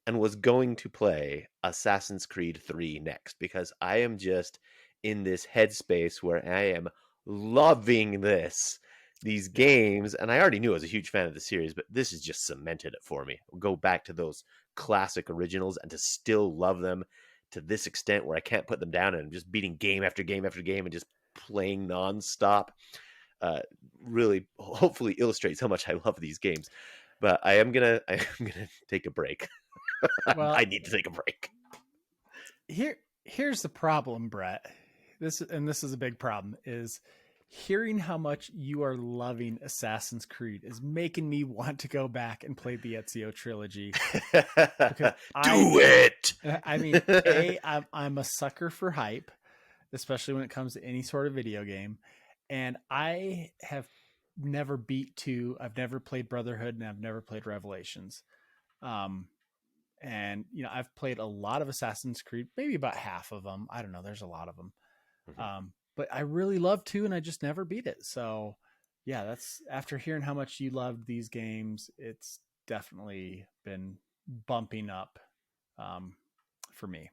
and was going to play Assassin's Creed 3 next because I am just in this headspace where I am loving these games, and I already knew I was a huge fan of the series, but this has just cemented it for me. I'll go back to those classic originals and to still love them to this extent where I can't put them down and I'm just beating game after game after game and just playing nonstop. Really, hopefully, illustrates how much I love these games. But I'm gonna take a break. Well, I need to take a break. here's the problem, Brett. This is a big problem is hearing how much you are loving Assassin's Creed is making me want to go back and play the Ezio trilogy because Do it. I mean, I'm a sucker for hype, especially when it comes to any sort of video game, and I have never beat 2. I've never played Brotherhood, and I've never played Revelations. Um, and I've played a lot of Assassin's Creed, maybe about half of them. I don't know. There's a lot of them. But I really love 2 and I just never beat it. So yeah, that's after hearing how much you loved these games, it's definitely been bumping up for me.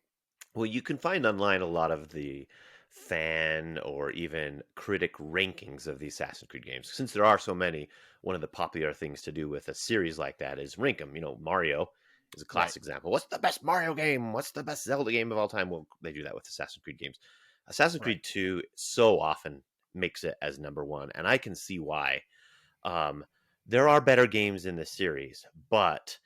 Well, you can find online a lot of the fan or even critic rankings of the Assassin's Creed games. Since there are so many, one of the popular things to do with a series like that is rank them. Mario is a classic example. What's the best Mario game? What's the best Zelda game of all time? Well, they do that with Assassin's Creed games. Assassin's Creed 2 so often makes it as number 1, and I can see why. There are better games in the series, but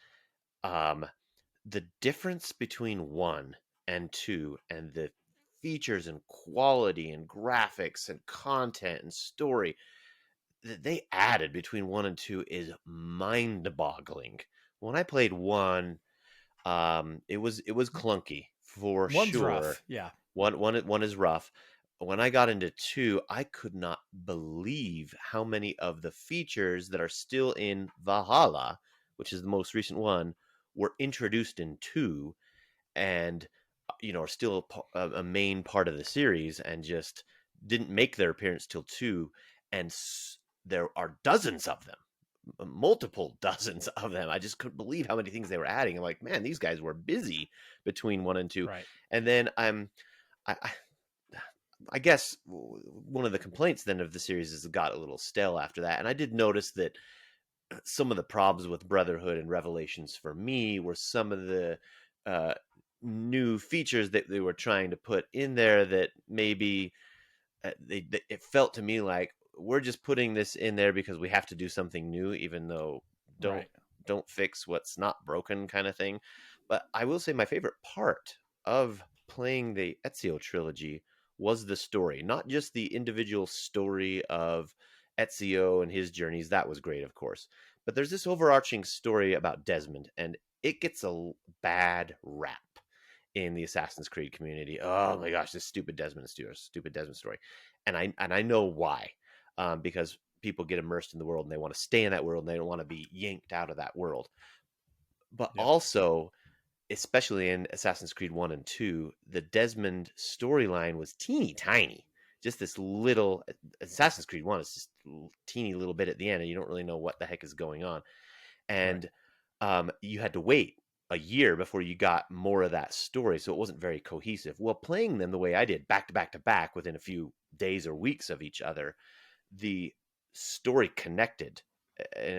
the difference between 1 and 2 and the features and quality and graphics and content and story that they added between 1 and 2 is mind-boggling. When I played 1, it was clunky for One's sure. rough. Yeah. One is rough. When I got into 2, I could not believe how many of the features that are still in Valhalla, which is the most recent one, were introduced in 2 and are still a main part of the series and just didn't make their appearance till 2. And there are dozens of them, multiple dozens of them. I just couldn't believe how many things they were adding. I'm like, man, these guys were busy between 1 and 2. Right. And then I guess one of the complaints then of the series is it got a little stale after that. And I did notice that some of the problems with Brotherhood and Revelations for me were some of the new features that they were trying to put in there that maybe it felt to me like we're just putting this in there because we have to do something new, even though don't fix what's not broken kind of thing. But I will say my favorite part of playing the Ezio trilogy was the story, not just the individual story of Ezio and his journeys. That was great, of course. But there's this overarching story about Desmond, and it gets a bad rap in the Assassin's Creed community. Oh my gosh, this stupid Desmond story, and I know why, because people get immersed in the world and they want to stay in that world and they don't want to be yanked out of that world. But Yep. also, especially in Assassin's Creed 1 and 2, the Desmond storyline was teeny tiny. Just this little Assassin's Creed 1 is just teeny little bit at the end, and you don't really know what the heck is going on. Right. And you had to wait a year before you got more of that story, so it wasn't very cohesive. Well, playing them the way I did, back to back to back, within a few days or weeks of each other, the story connected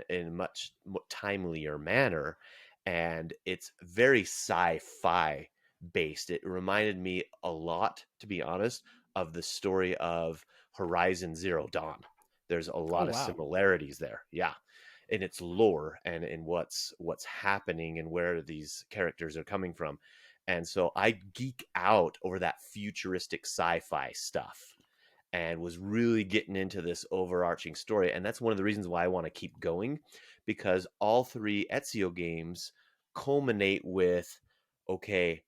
in a much more timelier manner, and it's very sci-fi based. It reminded me a lot, to be honest, of the story of Horizon Zero Dawn. There's a Oh lot of wow. similarities there, yeah, in its lore and in what's happening and where these characters are coming from. And so I geek out over that futuristic sci-fi stuff and was really getting into this overarching story. And that's one of the reasons why I want to keep going, because all three Ezio games culminate with, okay,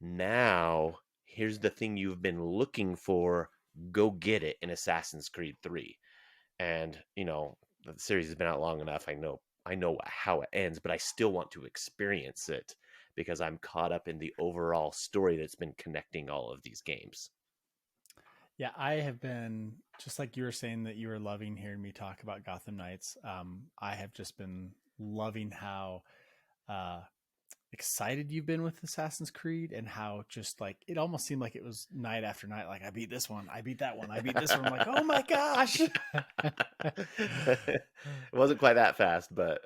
now here's the thing you've been looking for. Go get it in Assassin's Creed 3. And, the series has been out long enough. I know how it ends, but I still want to experience it because I'm caught up in the overall story that's been connecting all of these games. Yeah, I have been just like you were saying that you were loving hearing me talk about Gotham Knights. I have just been loving how uh, excited you've been with Assassin's Creed and how just like it almost seemed like it was night after night. Like I beat this one, I beat that one, I beat this one. I'm like, oh my gosh. It wasn't quite that fast, but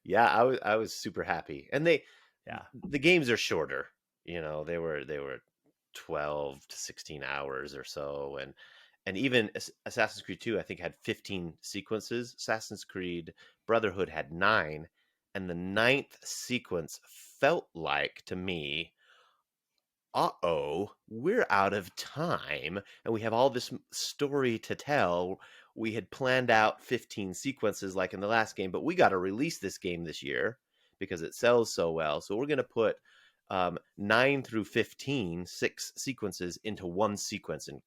yeah, I was super happy. And Yeah. the games are shorter. They were 12 to 16 hours or so, and even Assassin's Creed 2 I think had 15 sequences. Assassin's Creed Brotherhood had 9, and the ninth sequence felt like to me, uh-oh, we're out of time and we have all this story to tell. We had planned out 15 sequences like in the last game, but we got to release this game this year because it sells so well. So we're going to put 9 through 15, 6 sequences into one sequence and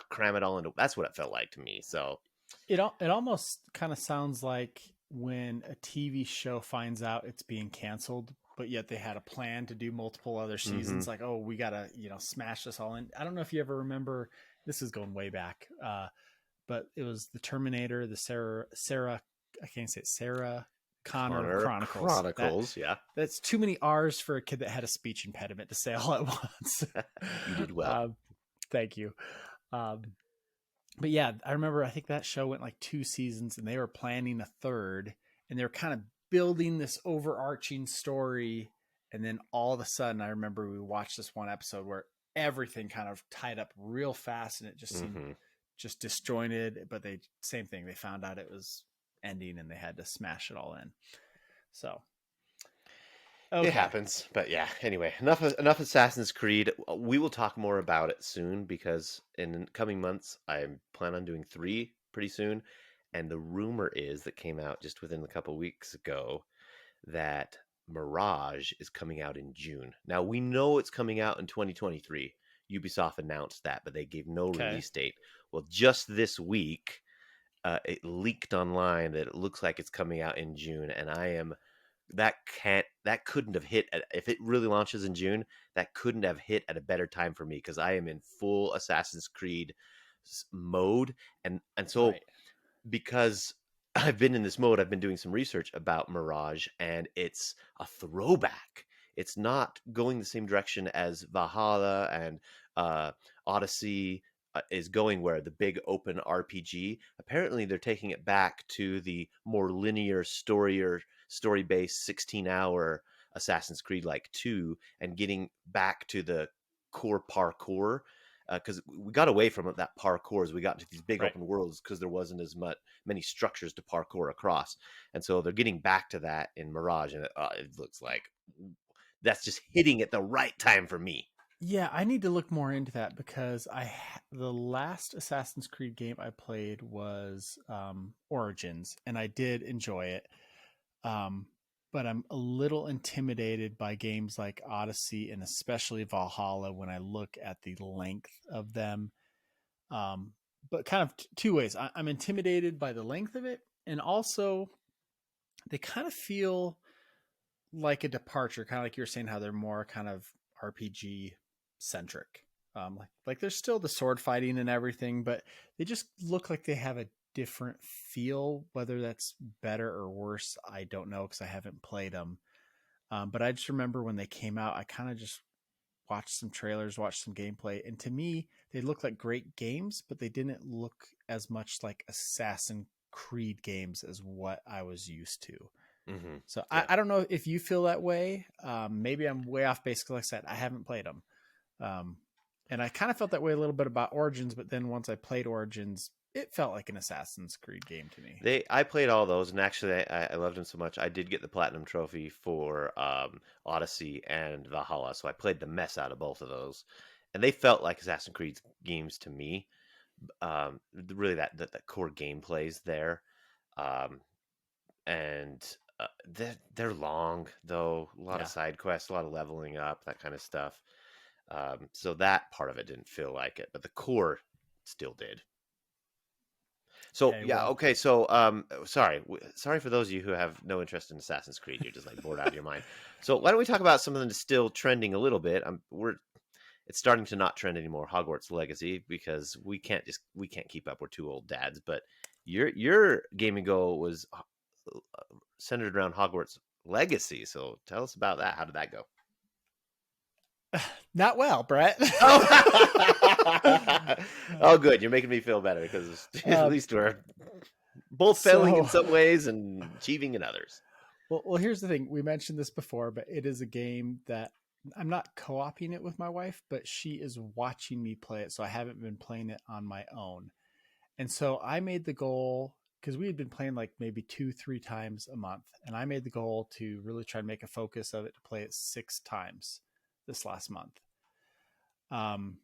cram it all into. That's what it felt like to me. So, It almost kind of sounds like when a TV show finds out it's being canceled, but yet they had a plan to do multiple other mm-hmm, seasons. Like, oh, we gotta smash this all in. I don't know if you ever remember. This is going way back, but it was the Terminator, the Sarah. I can't say it, Sarah Connor Connor Chronicles. Chronicles. Yeah, That's too many R's for a kid that had a speech impediment to say all at once. you did well. um, Thank you. Um, but yeah, I remember I think that show went like 2 seasons and they were planning a third and they were kind of building this overarching story. And then all of a sudden, I remember we watched this one episode where everything kind of tied up real fast and it just seemed Mm-hmm. just disjointed. But same thing, they found out it was ending and they had to smash it all in. So, It okay. happens, but yeah. Anyway, enough Assassin's Creed. We will talk more about it soon because in coming months I plan on doing 3 pretty soon, and the rumor is that came out just within a couple weeks ago that Mirage is coming out in June. Now we know it's coming out in 2023. Ubisoft announced that, but they gave no Okay. release date. Well, just this week, it leaked online that it looks like it's coming out in June, and I am that couldn't have hit if it really launches in June. That couldn't have hit at a better time for me because I am in full Assassin's Creed mode, and so Right. because I've been in this mode, I've been doing some research about Mirage, and it's a throwback. It's not going the same direction as Valhalla and uh, Odyssey is going, where the big open RPG. Apparently, they're taking it back to the more linear story based 16-hour Assassin's Creed like 2, and getting back to the core parkour, because we got away from that parkour as we got into these big Right. open worlds because there wasn't as many structures to parkour across, and so they're getting back to that in Mirage, and it looks like that's just hitting at the right time for me. Yeah, I need to look more into that because the last Assassin's Creed game I played was Origins, and I did enjoy it. Um, but I'm a little intimidated by games like Odyssey and especially Valhalla when I look at the length of them. Um, but kind of two ways. I'm intimidated by the length of it, and also they kind of feel like a departure, kind of like you were saying, how they're more kind of RPG centric. Like there's still the sword fighting and everything, but they just look like they have a different feel. Whether that's better or worse, I don't know because I haven't played them. But I just remember when they came out, I kind of just watched some trailers, watched some gameplay, and to me, they looked like great games, but they didn't look as much like Assassin's Creed games as what I was used to. Hmm. So Yeah. I don't know if you feel that way. Maybe I'm way off base. Like I said, I haven't played them. Um, and I kind of felt that way a little bit about Origins, but then once I played Origins, it felt like an Assassin's Creed game to me. I played all those, and actually, I loved them so much. I did get the platinum trophy for Odyssey and Valhalla, so I played the mess out of both of those, and they felt like Assassin's Creed games to me. Really, that core gameplay's there, um, and they're long though. A lot of Yeah. side quests, a lot of leveling up, that kind of stuff. So that part of it didn't feel like it, but the core still did. So Okay. yeah, Well, okay. So sorry for those of you who have no interest in Assassin's Creed. You're just like bored out of your mind. So why don't we talk about something that's still trending a little bit? It's starting to not trend anymore. Hogwarts Legacy, because we can't keep up. We're two old dads. But your gaming goal was centered around Hogwarts Legacy. So tell us about that. How did that go? not well, Brett. Oh, oh, good. You're making me feel better because at um, least we're both failing in so, some ways and achieving in others. well, here's the thing. We mentioned this before, but it is a game that I'm not co-oping it with my wife, but she is watching me play it. So I haven't been playing it on my own. And so I made the goal because we had been playing like maybe 2-3 times a month. And I made the goal to really try and make a focus of it to play it 6 times this last month. Um,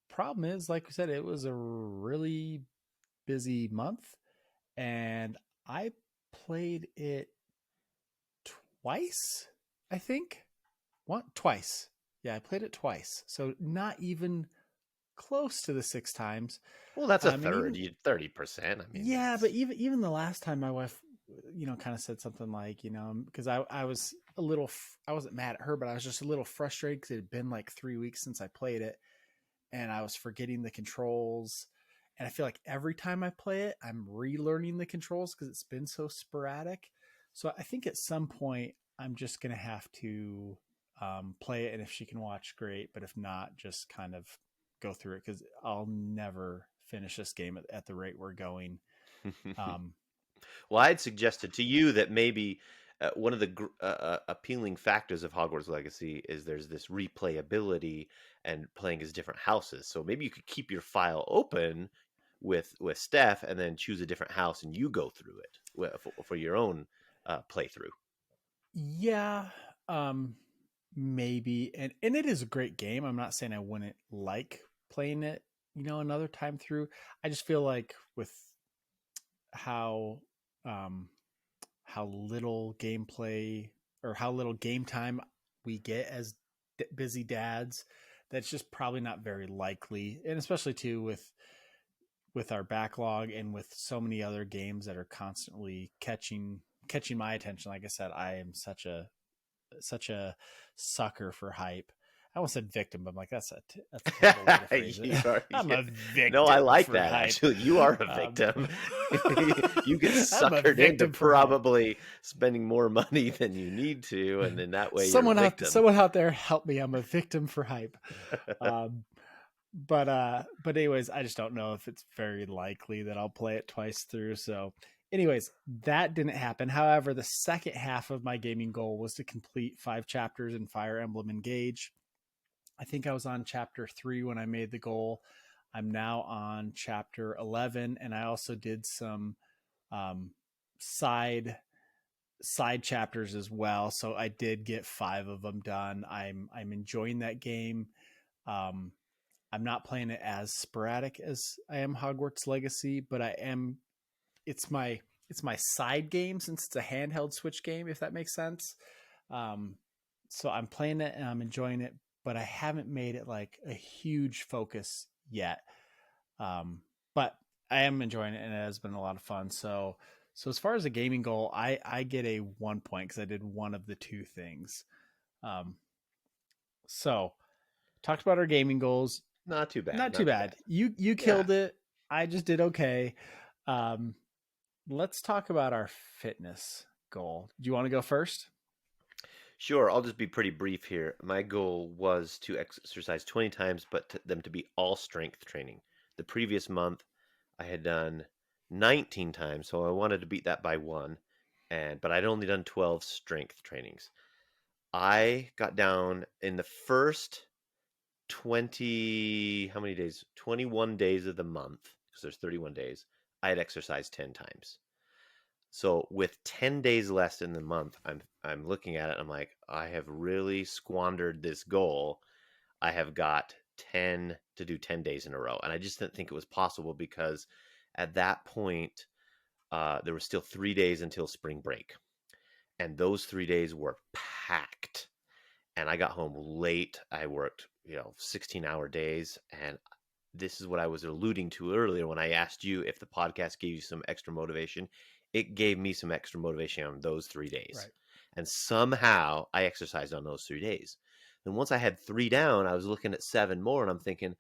Problem is, like we said, it was a really busy month and I played it twice, I think. Twice. Yeah, I played it twice. So not even close to the 6 times. Well, that's a And third. even 30%. I mean, yeah, but that's even the last time my wife, kind of said something like, because I was a little, I wasn't mad at her, but I was just a little frustrated because it had been like 3 weeks since I played it, and I was forgetting the controls. And I feel like every time I play it, I'm relearning the controls because it's been so sporadic. So I think at some point I'm just gonna have to play it, and if she can watch, great. But if not, just kind of go through it because I'll never finish this game at the rate we're going. Um, well, I'd suggested to you that maybe one of the appealing factors of Hogwarts Legacy is there's this replayability and playing as different houses. So maybe you could keep your file open with Steph and then choose a different house and you go through it for your own playthrough. yeah, um, maybe, and it is a great game. I'm not saying I wouldn't like playing it, another time through. I just feel like with how um how little gameplay or how little game time we get as busy dads, that's just probably not very likely, and especially too with our backlog and with so many other games that are constantly catching my attention. Like I said, I am such a sucker for hype. I almost said victim, but I'm like, that's a terrible way to phrase it. I'm Yeah. a No, I victim like for that. hype. Actually, you are a Um, victim. You get I'm a suckered into victim for hype. probably spending more money than you need to, and then that way you're a victim. Someone out there help me. I'm a victim for hype. Um, but anyways, I just don't know if it's very likely that I'll play it twice through. So anyways, that didn't happen. However, the second half of my gaming goal was to complete 5 chapters in Fire Emblem Engage. I think I was on chapter 3 when I made the goal. I'm now on chapter 11, and I also did some um, side side chapters as well. So I did get 5 of them done. I'm enjoying that game. Um, I'm not playing it as sporadic as I am Hogwarts Legacy, but I am. It's my it's my side game since it's a handheld Switch game, if that makes sense. Um, so I'm playing it and I'm enjoying it, but I haven't made it like a huge focus yet. But I am enjoying it and it has been a lot of fun. So as far as a gaming goal, I get a 1 point because I did one of the two things. Um, so talked about our gaming goals. Not too bad. Not too Not too bad. bad. You Yeah. killed it. I just did okay. Um, let's talk about our fitness goal. Do you want to go first? Sure, I'll just be pretty brief here. My goal was to exercise 20 times, but them to be all strength training. The previous month, I had done 19 times, so I wanted to beat that by one, but I'd only done 12 strength trainings. I got down in the first 20, how many days? 21 days of the month, because there's 31 days. I had exercised 10 times. So with 10 days left in the month, I'm looking at it. I'm like, I have really squandered this goal. I have got 10 to do 10 days in a row. And I just didn't think it was possible because at that point, there was still 3 days until spring break. And those 3 days were packed. And I got home late. I worked, 16-hour days. And this is what I was alluding to earlier when I asked you if the podcast gave you some extra motivation. It gave me some extra motivation on those 3 days. Right. And somehow I exercised on those 3 days. And once I had three down, I was looking at seven more and I'm thinking,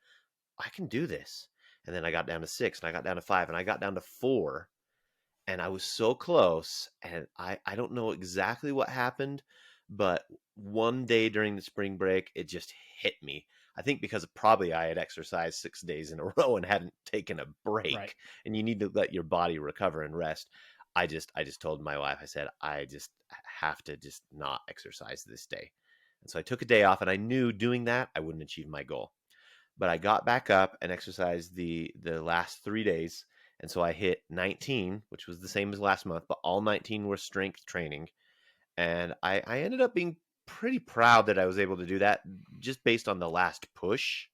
I can do this. And then I got down to six and I got down to five and I got down to four. And I was so close. And I don't know exactly what happened, but one day during the spring break, it just hit me. I think because probably I had exercised 6 days in a row and hadn't taken a break, Right. and you need to let your body recover and rest. I just told my wife, I said, I just have to just not exercise this day. And so I took a day off and I knew doing that I wouldn't achieve my goal. But I got back up and exercised the last 3 days. And so I hit 19, which was the same as last month, but all 19 were strength training. And I ended up being pretty proud that I was able to do that just based on the last push.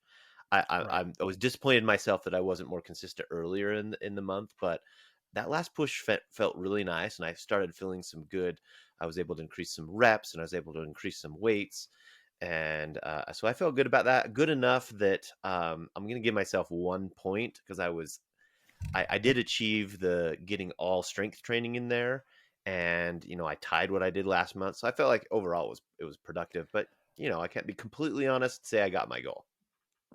Right. I was disappointed in myself that I wasn't more consistent earlier in the month, but that last push felt really nice, and I started feeling some good. I was able to increase some reps, and I was able to increase some weights, and so I felt good about that. Good enough that I'm going to give myself 1 point because I did achieve the getting all strength training in there, and I tied what I did last month, so I felt like overall it was productive. But I can't be completely honest and say I got my goal.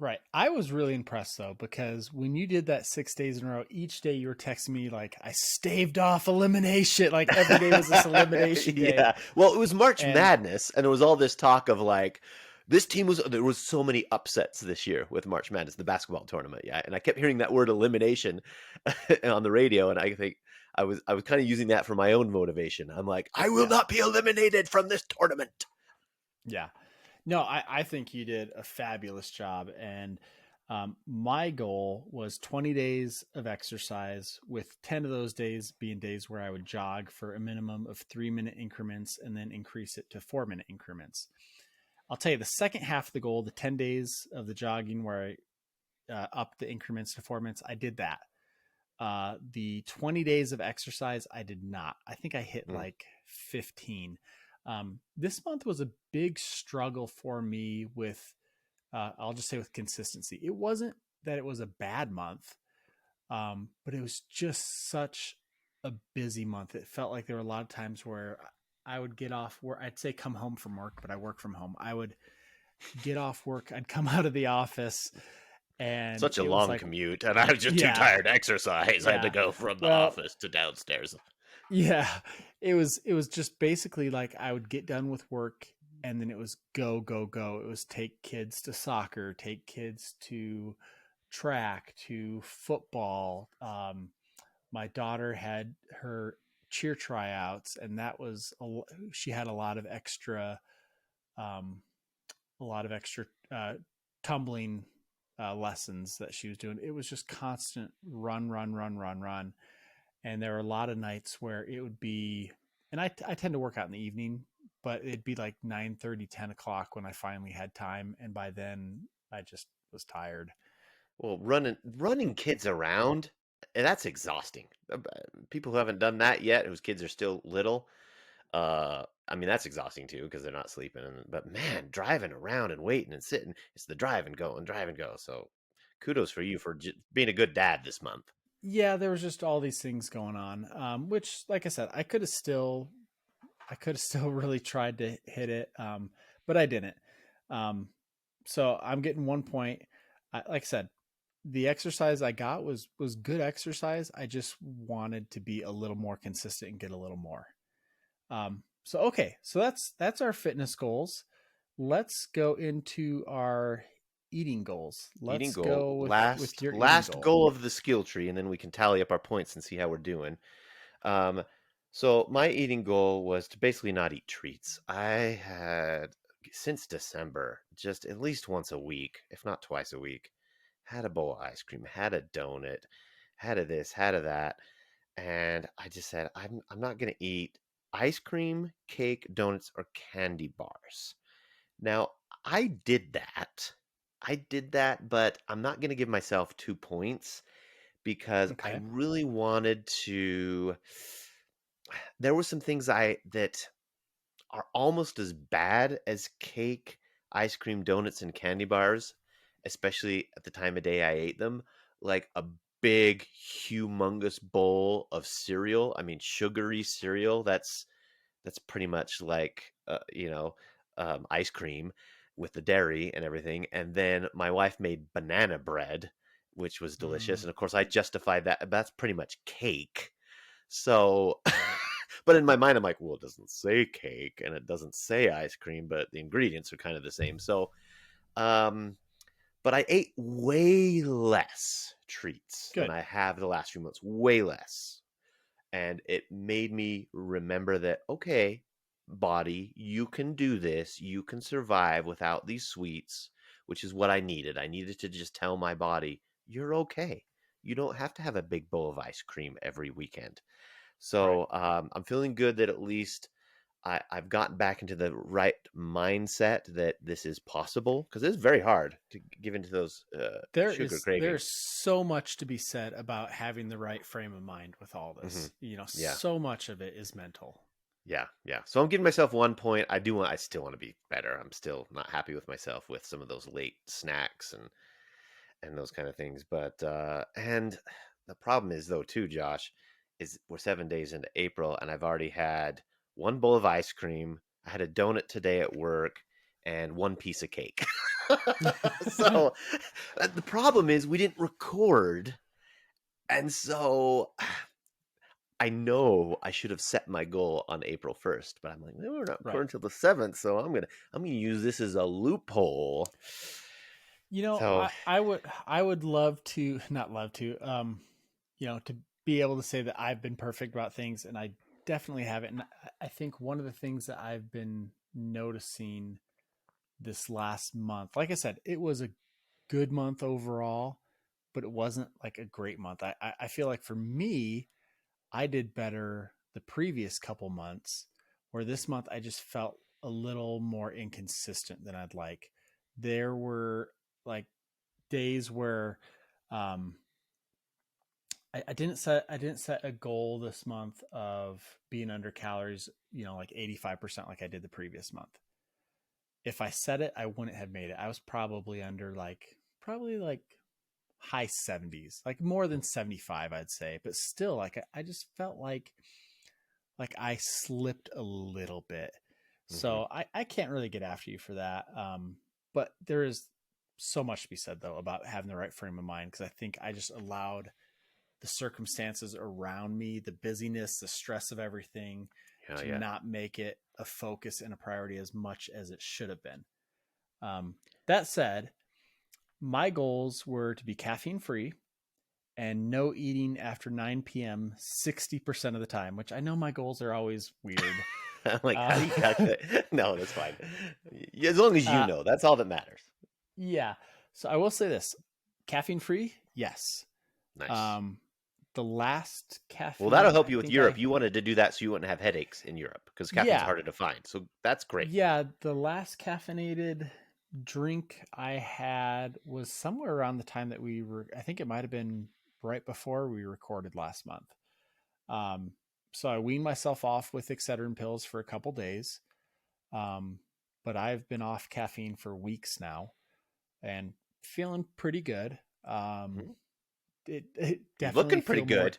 Right. I was really impressed though, because when you did that 6 days in a row, each day you were texting me like, I staved off elimination. Like every day was this elimination day. Yeah. Well, it was March And Madness, and there was all this talk of like there was so many upsets this year with March Madness, the basketball tournament. Yeah, and I kept hearing that word elimination on the radio, and I think I was kind of using that for my own motivation. I'm like, I will yeah, not be eliminated from this tournament. yeah. No, I think you did a fabulous job. And my goal was 20 days of exercise, with 10 of those days being days where I would jog for a minimum of 3 minute increments and then increase it to 4 minute increments. I'll tell you the second half of the goal, the 10 days of the jogging where I upped the increments to 4 minutes, I did that. The 20 days of exercise, I did not. I think I hit Mm. like 15. This month was a big struggle for me with, I'll just say with consistency. It wasn't that it was a bad month, but it was just such a busy month. It felt like there were a lot of times where I would get off work. I'd say come home from work, but I work from home. I would get off work. I'd come out of the office and Such a it was long like, commute, and I was just too yeah, tired to exercise. I had to yeah. go from the Well, office to downstairs. yeah, it was just basically like I would get done with work and then it was go go go. It was take kids to soccer, take kids to track, to football. My daughter had her cheer tryouts, and that was she had um, a lot of extra tumbling lessons that she was doing. It was just constant run, run, run, run, run. And there were a lot of nights where it would be, and I tend to work out in the evening, but it'd be like 9:30, 10 o'clock when I finally had time. And by then I just was tired. Well, running kids around, that's exhausting. people who haven't done that yet, whose kids are still little, I mean, that's exhausting too because they're not sleeping. But man, driving around and waiting and sitting, it's the drive and go and drive and go. So kudos for you for being a good dad this month. Yeah, there was just all these things going on, which, like I said, I could have still really tried to hit it, but I didn't. Um, so I'm getting 1 point. Like I said, the exercise I got was good exercise. I just wanted to be a little more consistent and get a little more. So okay, so that's our fitness goals. Let's go into our eating goals. Eating Let's goal, go with last your eating last goal. goal of the skill tree, and then we can tally up our points and see how we're doing. Um, so my eating goal was to basically not eat treats. I had since December, just at least once a week, if not twice a week, had a bowl of ice cream, had a donut, had a this, had a that, and I just said I'm not gonna eat ice cream, cake, donuts, or candy bars. Now I did that. I did that, but I'm not gonna give myself 2 points because I Okay. really wanted to. There were some things I that are almost as bad as cake, ice cream, donuts, and candy bars, especially at the time of day I ate them, like a big, humongous bowl of cereal. I mean, sugary cereal. That's pretty much like ice cream with the dairy and everything. And then my wife made banana bread, which was delicious. Mm, And of course, I justified that. That's pretty much cake. So, right. but in my mind, I'm like, well, it doesn't say cake and it doesn't say ice cream, but the ingredients are kind of the same. So, um, but I ate way less treats than Good. I have the last few months, way less. And it made me remember that, okay, body, you can do this. You can survive without these sweets, which is what I needed. I needed to just tell my body, you're okay. You don't have to have a big bowl of ice cream every weekend. Right. So I'm feeling good that at least I've gotten back into the right mindset that this is possible because it's very hard to give into those sugar There's cravings. so much to be said about having the right frame of mind with all Hmm. this. Yeah, So much of it is mental. yeah, yeah. So I'm giving myself 1 point. I still want to be better. I'm still not happy with myself with some of those late snacks and those kind of things. But and the problem is though too, Josh, is we're 7 days into April and I've already had one bowl of ice cream. I had a donut today at work and one piece of cake. So the problem is we didn't record, and so I know I should have set my goal on April 1st, but I'm like, no, we're not Right. recording until the 7th, so I'm gonna use this as a loophole. So I would love to not love to to be able to say that I've been perfect about things, and I definitely haven't. And I think one of the things that I've been noticing this last month, like I said, it was a good month overall, but it wasn't like a great month. I feel like for me, I did better the previous couple months, where this month I just felt a little more inconsistent than I'd like. There were like days where um, I didn't set a goal this month of being under calories, like 85% like I did the previous month. If I set it, I wouldn't have made it. I was probably under probably like high 70s, like more than 75, I'd say, but still like I just felt like I slipped a little bit. mhm, So I can't really get after you for that. But there is so much to be said though about having the right frame of mind, because I think I just allowed the circumstances around me, the busyness, the stress of everything, yeah, to yeah. not make it a focus and a priority as much as it should have been. That said, my goals were to be caffeine free and no eating after 9 p.m. 60% of the time, which I know my goals are always weird. I'm like, how Uh, do you calculate? No, that's fine. As long as you uh, know, that's all that matters. yeah. So I will say this: caffeine free, yes. Nice. Um, the last Well, that'll caffeine help I you with think Europe. I, You wanted to do that so you wouldn't have headaches in Europe because caffeine's yeah, harder to find. So that's great. yeah, the last caffeinated drink I had was somewhere around the time that we were. I think it might have been right before we recorded last month. Um, so I weaned myself off with Excedrin pills for a couple days. Um, but I've been off caffeine for weeks now and feeling pretty good. Um, Mhm. it You're definitely looking pretty feel more. good.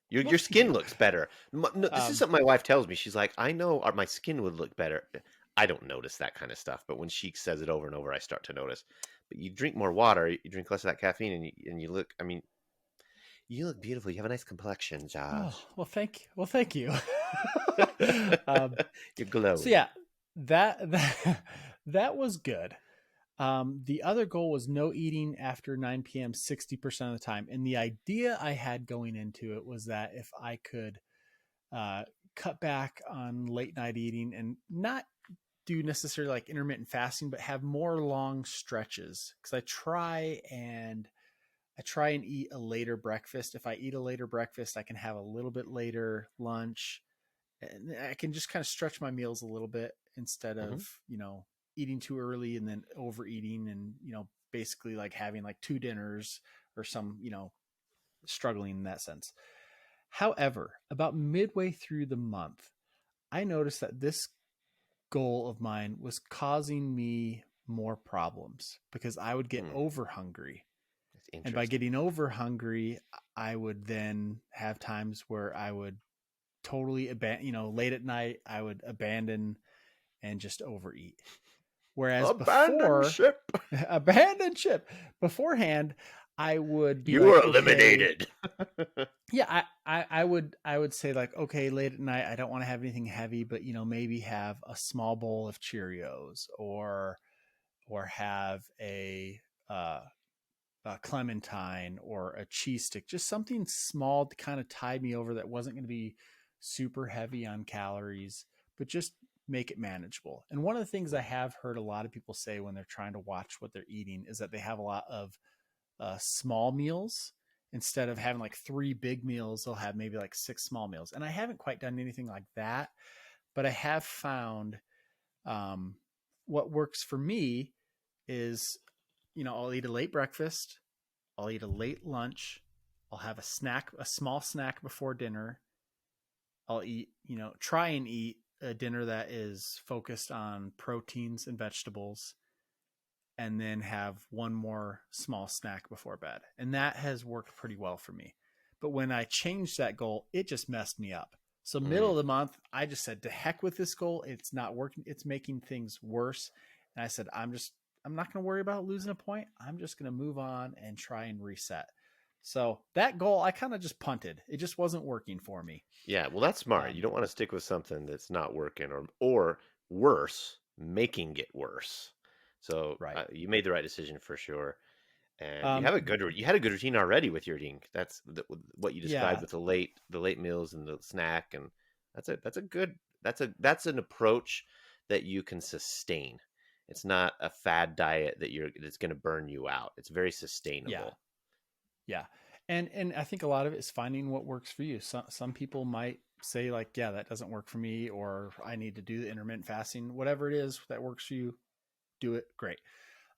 Your Well, thank skin you. looks better. No, this is Um, something my wife tells me. She's like, I know my skin would look better. I don't notice that kind of stuff, but when she says it over and over, I start to notice. But you drink more water, you drink less of that caffeine, and you look. I mean, you look beautiful. You have a nice complexion, oh, Josh. well, thank you. Well, thank you. um, You're so glowing. yeah, that that was good. The other goal was no eating after 9 p.m. 60% of the time. And the idea I had going into it was that if I could uh, cut back on late night eating and not do necessarily like intermittent fasting, but have more long stretches. Because I try and eat a later breakfast. If I eat a later breakfast, I can have a little bit later lunch, and I can just kind of stretch my meals a little bit instead Hmm. of, eating too early and then overeating and, basically like having like two dinners or some, struggling in that sense. However, about midway through the month, I noticed that this goal of mine was causing me more problems because I would get Hmm. over hungry. That's And by interesting. getting over hungry, I would then have times where I would totally abandon, late at night, I would abandon and just overeat. Whereas Abandon before, ship. abandon ship, beforehand, I would be You like, were okay, eliminated. yeah, I would say like, okay, late at night, I don't want to have anything heavy, but maybe have a small bowl of Cheerios or have uh, a clementine or a cheese stick, just something small to kind of tide me over that wasn't going to be super heavy on calories, but just make it manageable. And one of the things I have heard a lot of people say when they're trying to watch what they're eating is that they have a lot of small meals. Instead of having like three big meals, they'll have maybe like six small meals. And I haven't quite done anything like that, but I have found um, what works for me is, I'll eat a late breakfast, I'll eat a late lunch, I'll have a small snack before dinner. I'll eat, try and eat a dinner that is focused on proteins and vegetables, and then have one more small snack before bed. And that has worked pretty well for me. But when I changed that goal, it just messed me up. So middle Mm. of the month, I just said, to heck with this goal. It's not working. It's making things worse. And I said, I'm not going to worry about losing a point. I'm just going to move on and try and reset. So that goal, I kind of just punted. It just wasn't working for me. Yeah, well, that's smart. You Um, don't want to stick with something that's not working, or worse, making it worse. So right. you made the right decision for sure, and you Um, have a you had a good routine already with your eating. That's what you described yeah. with the late meals and the snack, and that's a good that's an approach that you can sustain. It's not a fad diet that's going to burn you out. It's very Yeah. sustainable. Yeah. And I think a lot of it is finding what works for you. Some people might say like, yeah, that doesn't work for me, or I need to do the intermittent fasting, whatever it is that works for you, do it. Great.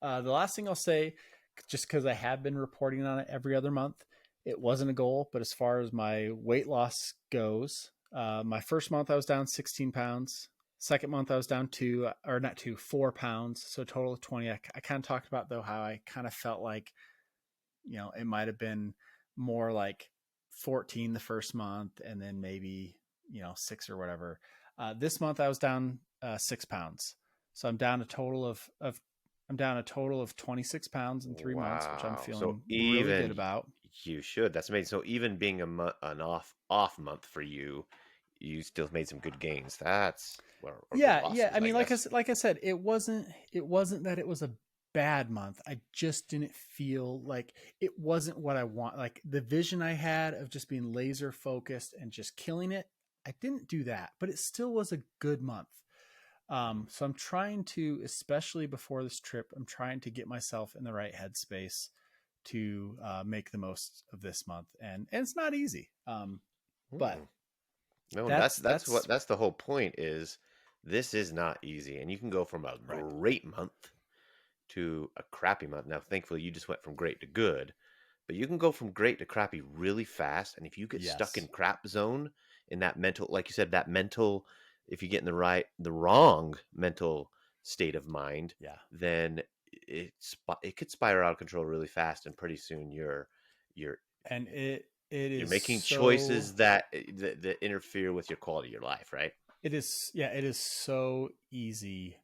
The last thing I'll say, just because I have been reporting on it every other month, it wasn't a goal, but as far as my weight loss goes, my first month I was down 16 pounds. Second month I was down or not 4 pounds. So total of 20. I kind of talked about though how I kind of felt like, it might have been more like 14 the first month and then maybe, six or whatever. This month I was down 6 pounds. So I'm down a total of 26 pounds in 3 months, which I'm Wow. So feeling really good even about. you should. That's amazing. So even being an off month for you, you still made some good gains. That's or good Yeah, yeah. losses, I I mean, guess. like I said, it wasn't that it was a bad month. I just didn't feel like it wasn't what I want. Like the vision I had of just being laser focused and just killing it, I didn't do that, but it still was a good month. Mm. So I'm trying to, especially before this trip, I'm trying to get myself in the right headspace to make the most of this month, and it's not easy. But Mm. No, that's that's the whole point is this is not easy, and you can go from a right. great month to a crappy month. Now, thankfully, you just went from great to good, but you can go from great to crappy really fast. And if you get stuck in Yes. crap zone, in that mental, like you said, that mental, if you get in the wrong mental state of mind, Yeah. then it could spiral out of control really fast, and pretty soon you're And it you're is making so choices that interfere with your quality of your life, right? it is so easy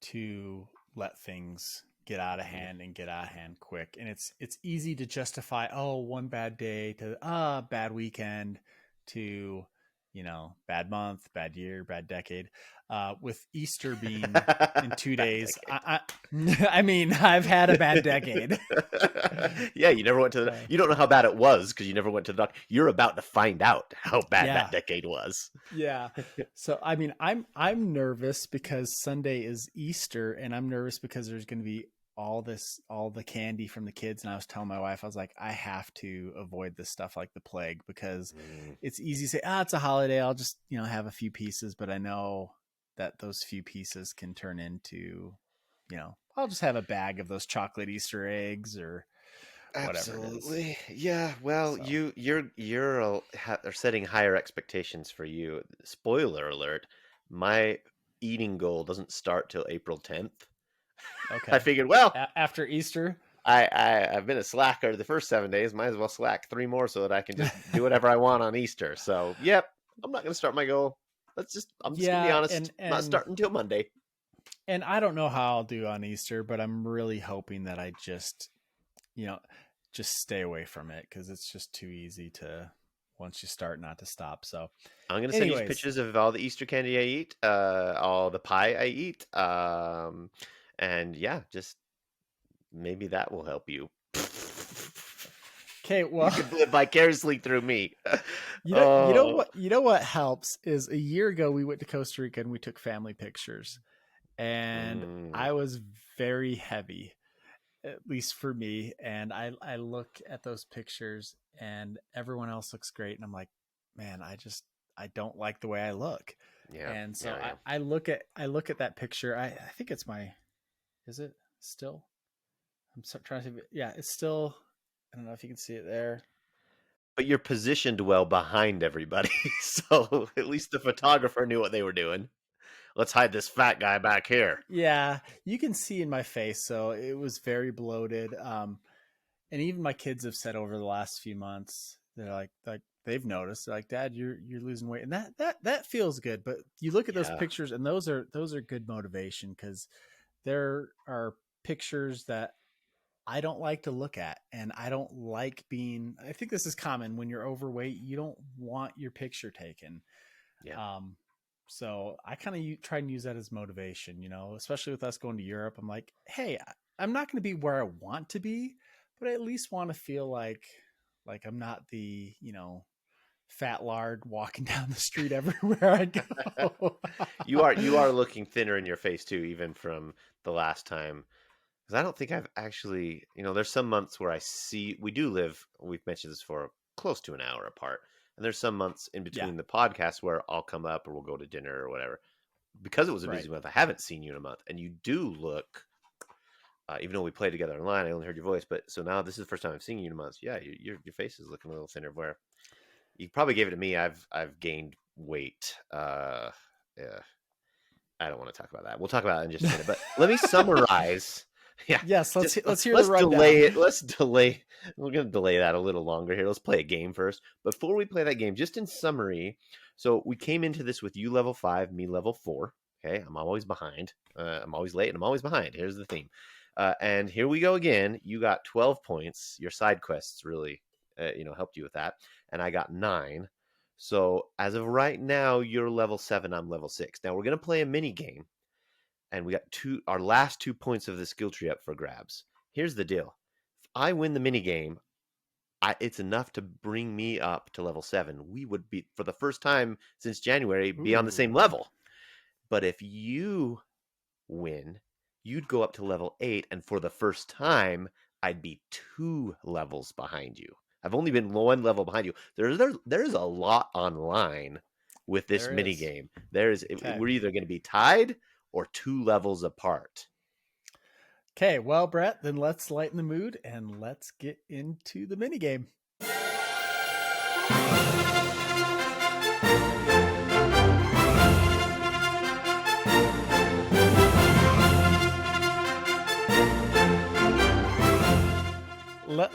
to let things get out of Mhm. hand and get out of hand quick. And it's easy to justify, oh, one bad day to bad weekend to, bad month, bad year, bad decade. With Easter being in two Bad days, decade. I mean, I've had a bad decade. Yeah, you never went to So you don't know how bad it was because you never went to the doctor. You're about to find out how bad that yeah, decade was. yeah. So I mean, I'm nervous because Sunday is Easter, and I'm nervous because there's going to be all the candy from the kids. And I was telling my wife, I was like, I have to avoid this stuff like the plague, because Mm. it's easy to say, it's a holiday, I'll just have a few pieces. But I know that those few pieces can turn into, I'll just have a bag of those chocolate Easter eggs or whatever it is. Absolutely. Yeah, well, So are setting higher expectations for you. Spoiler alert, my eating goal doesn't start till April 10th. I okay, figured, well, after Easter. I've been a slacker the first 7 days. Might as well slack three more so that I can just do whatever I want on Easter. So, yep, I'm not going to start my goal. I'm just going to be Yeah, honest. I'm not starting until Monday. and I don't know how I'll do on Easter, but I'm really hoping that I you know, just stay away from it, because it's just too easy to, once you start, not to stop. So, I'm going to send you anyways, pictures of all the Easter candy I eat, all the pie I eat, and yeah, just maybe that will help you. okay. You Well, can live vicariously through me. you know Oh, what, what helps is a year ago we went to Costa Rica and we took family pictures, and mm, I was very heavy, at least for me. And I look at those pictures and everyone else looks great, and I'm like, man, I don't like the way I look. yeah, And so yeah, yeah. I look at that picture. I think it's my, is it still? Trying to, yeah, it's still, I don't know if you can see it there. But you're positioned well behind everybody, so at least the photographer knew what they were doing. Let's hide this fat guy back here. Yeah, you can see in my face. So it was very bloated. And even my kids have said over the last few months, they're like they've noticed. They're like, Dad, you're losing weight, and that feels good. But you look at those Yeah, pictures, and those are good motivation, because there are pictures that I don't like to look at, and I don't like being. I think this is common when you're overweight. You don't want your picture taken. yeah. Um, so I kind of try and use that as motivation, especially with us going to Europe. I'm like, hey, I'm not going to be where I want to be, but I at least want to feel like I'm not the, fat lard walking down the street everywhere I go. You are looking thinner in your face too, even from the last time. Because I don't think I've actually, there's some months where we do live, we've mentioned this for close to an hour apart. And there's some months in Yeah, between the podcasts where I'll come up or we'll go to dinner or whatever. Because it was a right. busy month, I haven't seen you in a month. And you do look, even though we played together online, I only heard your voice. But so now this is the first time I've seen you in a month. Yeah, your face is looking a little thinner. Where you probably gave it to me. I've gained weight. Yeah, I don't want to talk about that. We'll talk about it in just a minute. But let me summarize. Yeah, Yes, just let's hear the let's rundown. delay it. Let's delay. We're gonna delay that a little longer here. Let's play a game first. Before we play that game, just in summary. So we came into this with you level 5, me level 4. Okay, I'm always behind. I'm always late, and I'm always behind. Here's the theme. And here we go again. You got 12 points. Your side quests really, helped you with that, and I got 9. So as of right now, you're level 7. I'm level 6. Now we're gonna play a mini game, and we got our last 2 points of the skill tree up for grabs. Here's the deal: if I win the mini game, it's enough to bring me up to level 7. We would be, for the first time since January, be on the Ooh, same level. But if you win, you'd go up to level 8, and for the first time, I'd be 2 levels behind you. I've only been 1 level behind you. There's a lot online with this there mini is. game. Okay. We're either going to be tied or 2 levels apart. Okay, well, Brett, then let's lighten the mood and let's get into the mini game.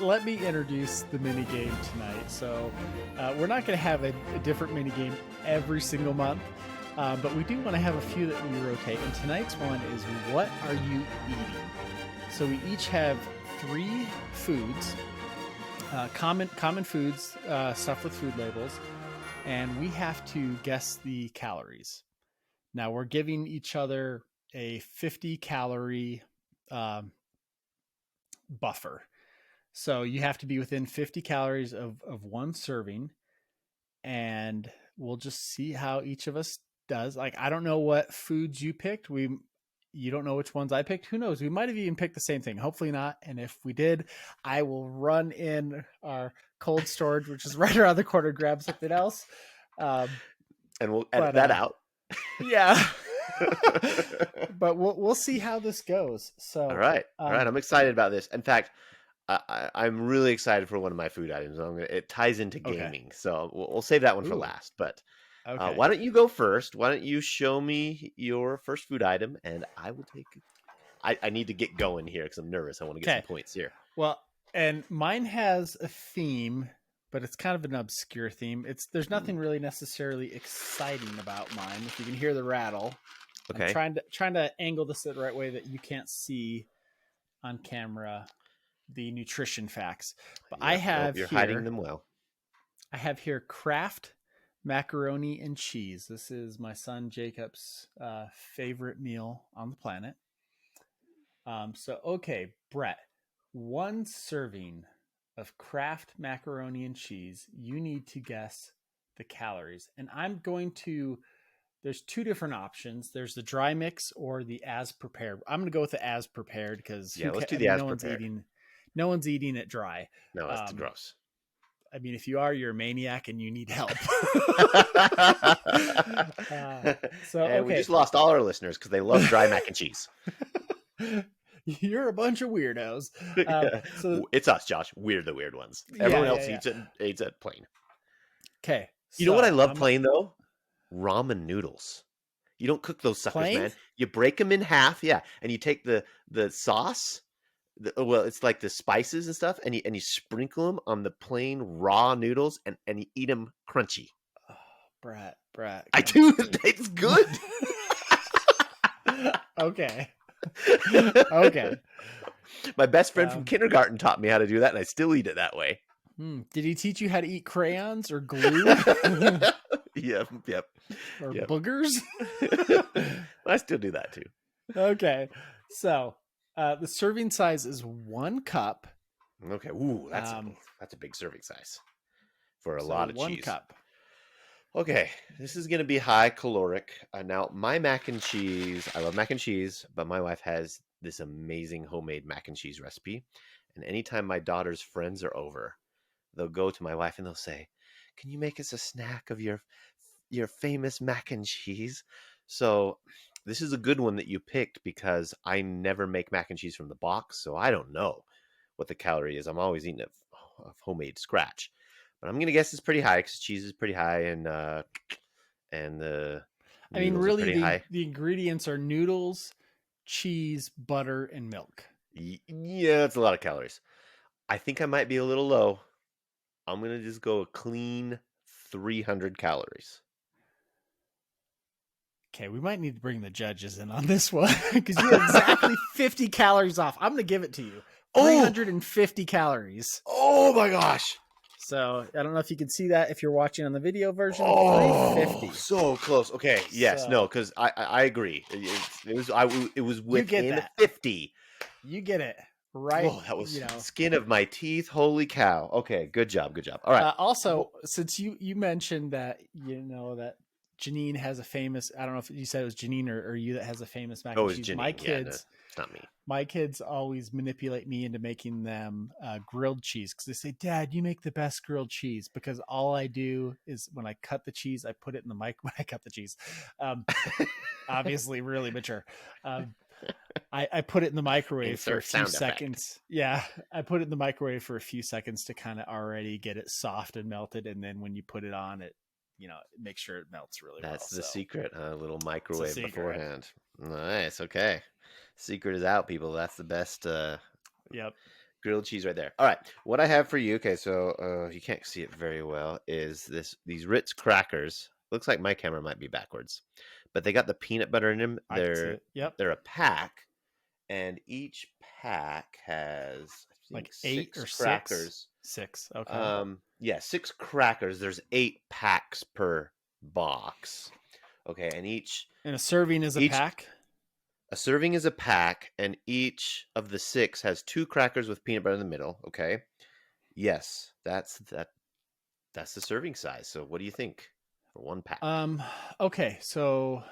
Let me introduce the mini game tonight. So, we're not going to have a different mini game every single month, but we do want to have a few that we rotate. And tonight's one is, what are you eating? So we each have 3 foods, common foods, stuff with food labels, and we have to guess the calories. Now we're giving each other a 50 calorie buffer. So you have to be within 50 calories of one serving, and we'll just see how each of us does. Like, I don't know what foods you picked. You don't know which ones I picked. Who knows? We might have even picked the same thing. Hopefully not. And if we did, I will run in our cold storage, which is right around the corner, grab something else. And we'll edit that out. Yeah. But we'll see how this goes. So all right. I'm excited about this. In fact, I'm really excited for one of my food items. It ties into gaming, okay. So we'll save that one for last. But okay. Why don't you go first? Why don't you show me your first food item, and I will take it. I need to get going here because I'm nervous. I want to get some points here. Well, and mine has a theme, but it's kind of an obscure theme. There's nothing really necessarily exciting about mine. If you can hear the rattle, okay. I'm trying to angle this the right way that you can't see on camera the nutrition facts. But I have you're hiding them well. I have here Kraft macaroni and cheese. This is my son Jacob's favorite meal on the planet. So okay, Brett, 1 serving of Kraft macaroni and cheese. You need to guess the calories, and I'm going to. There's 2 different options. There's the dry mix or the as prepared. I'm going to go with the as prepared because let's do the as prepared. No one's eating it dry. No, that's too gross. I mean, if you are, you're a maniac and you need help. We just lost all our listeners because they love dry mac and cheese. You're a bunch of weirdos. So it's us, Josh. We're the weird ones. Everyone else eats it plain. Okay. You know what I love plain though? Ramen noodles. You don't cook those suckers, plain? Man. You break them in half, and you take the sauce. It's like the spices and stuff, and you sprinkle them on the plain raw noodles, and you eat them crunchy. Oh, Brett, I do. It's good. Okay. My best friend from kindergarten taught me how to do that, and I still eat it that way. Did he teach you how to eat crayons or glue? Yep. Or boogers? I still do that too. Okay, so. The serving size is 1 cup. Okay. Ooh, that's a big serving size for a lot of 1 cheese. 1 cup. Okay, this is going to be high caloric. Now, my mac and cheese, I love mac and cheese, but my wife has this amazing homemade mac and cheese recipe. And anytime my daughter's friends are over, they'll go to my wife and they'll say, "Can you make us a snack of your famous mac and cheese?" So this is a good one that you picked because I never make mac and cheese from the box, so I don't know what the calorie is. I'm always eating it of homemade scratch, but I'm going to guess it's pretty high because cheese is pretty high, and the I mean, really, the ingredients are noodles, cheese, butter, and milk. Yeah, that's a lot of calories. I think I might be a little low. I'm going to just go a clean 300 calories. Okay, we might need to bring the judges in on this one because you're exactly 50 calories off. I'm going to give it to you. 350 calories. Oh my gosh. So I don't know if you can see that if you're watching on the video version. 350. So close. Okay. Yes. No. Because I agree. It was within 50. You get it right. Oh, that was skin of my teeth. Holy cow. Okay. Good job. All right. Also, since you mentioned that that Janine has a famous, I don't know if you said it was Janine or you that has a famous mac and cheese. Janine. My kids, it's not me. My kids always manipulate me into making them grilled cheese because they say, "Dad, you make the best grilled cheese." Because all I do is when I cut the cheese, I put it in the mic when I cut the cheese. Obviously, really mature. I put it in the microwave for a Insert few sound effect. seconds. Yeah, I put it in the microwave for a few seconds to kind of already get it soft and melted, and then when you put it on, it make sure it melts really well. That's the So secret, huh? A little it's a microwave secret. beforehand. Nice. Okay. Secret is out, people. That's the best Yep. grilled cheese right there. All right. What I have for you, okay, so you can't see it very well, is these Ritz crackers. Looks like my camera might be backwards, but they got the peanut butter in them. I can see it. Yep. They're a pack, and each pack has I think Like 8 or 6. crackers. 6. Okay. Yeah, 6 crackers. There's 8 packs per box. Okay, and And a serving is a each pack. a serving is a pack, and each of the 6 has 2 crackers with peanut butter in the middle. Okay, yes, that's the serving size. So, what do you think for one pack? Okay, so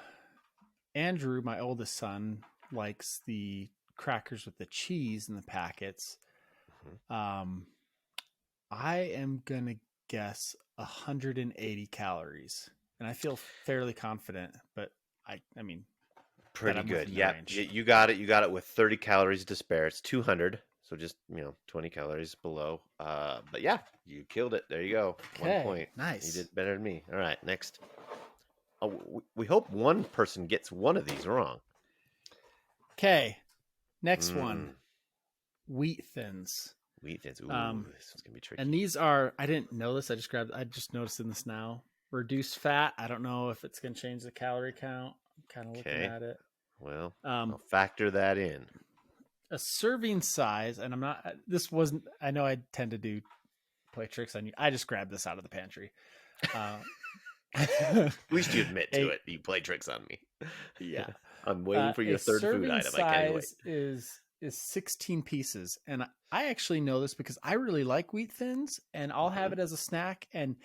Andrew, my oldest son, likes the crackers with the cheese in the packets. Mhm. I am gonna guess 180 calories, and I feel fairly confident, but I mean that Pretty I'm good. within the Yeah, range. you got it. You got it with 30 calories to spare. It's 200, so just 20 calories below. But yeah, you killed it. There you go. 1 Okay, point. You nice. did better than me. All right, next. Oh, we hope one person gets one of these wrong. Okay, next one, wheat thins. Wheat thins. Ooh, this one's gonna be tricky. And these are, I didn't know this. I just noticed in this now. Reduced fat. I don't know if it's gonna change the calorie count. I'm kind of looking at it. Well, I'll factor that in. A serving size, and I'm not. This wasn't. I know I tend to play tricks on you. I just grabbed this out of the pantry. At least you admit to it. You play tricks on me. Yeah. I'm waiting for your third food item. I can't wait. Is 16 pieces, and I actually know this because I really like wheat thins, and I'll have it as a snack. And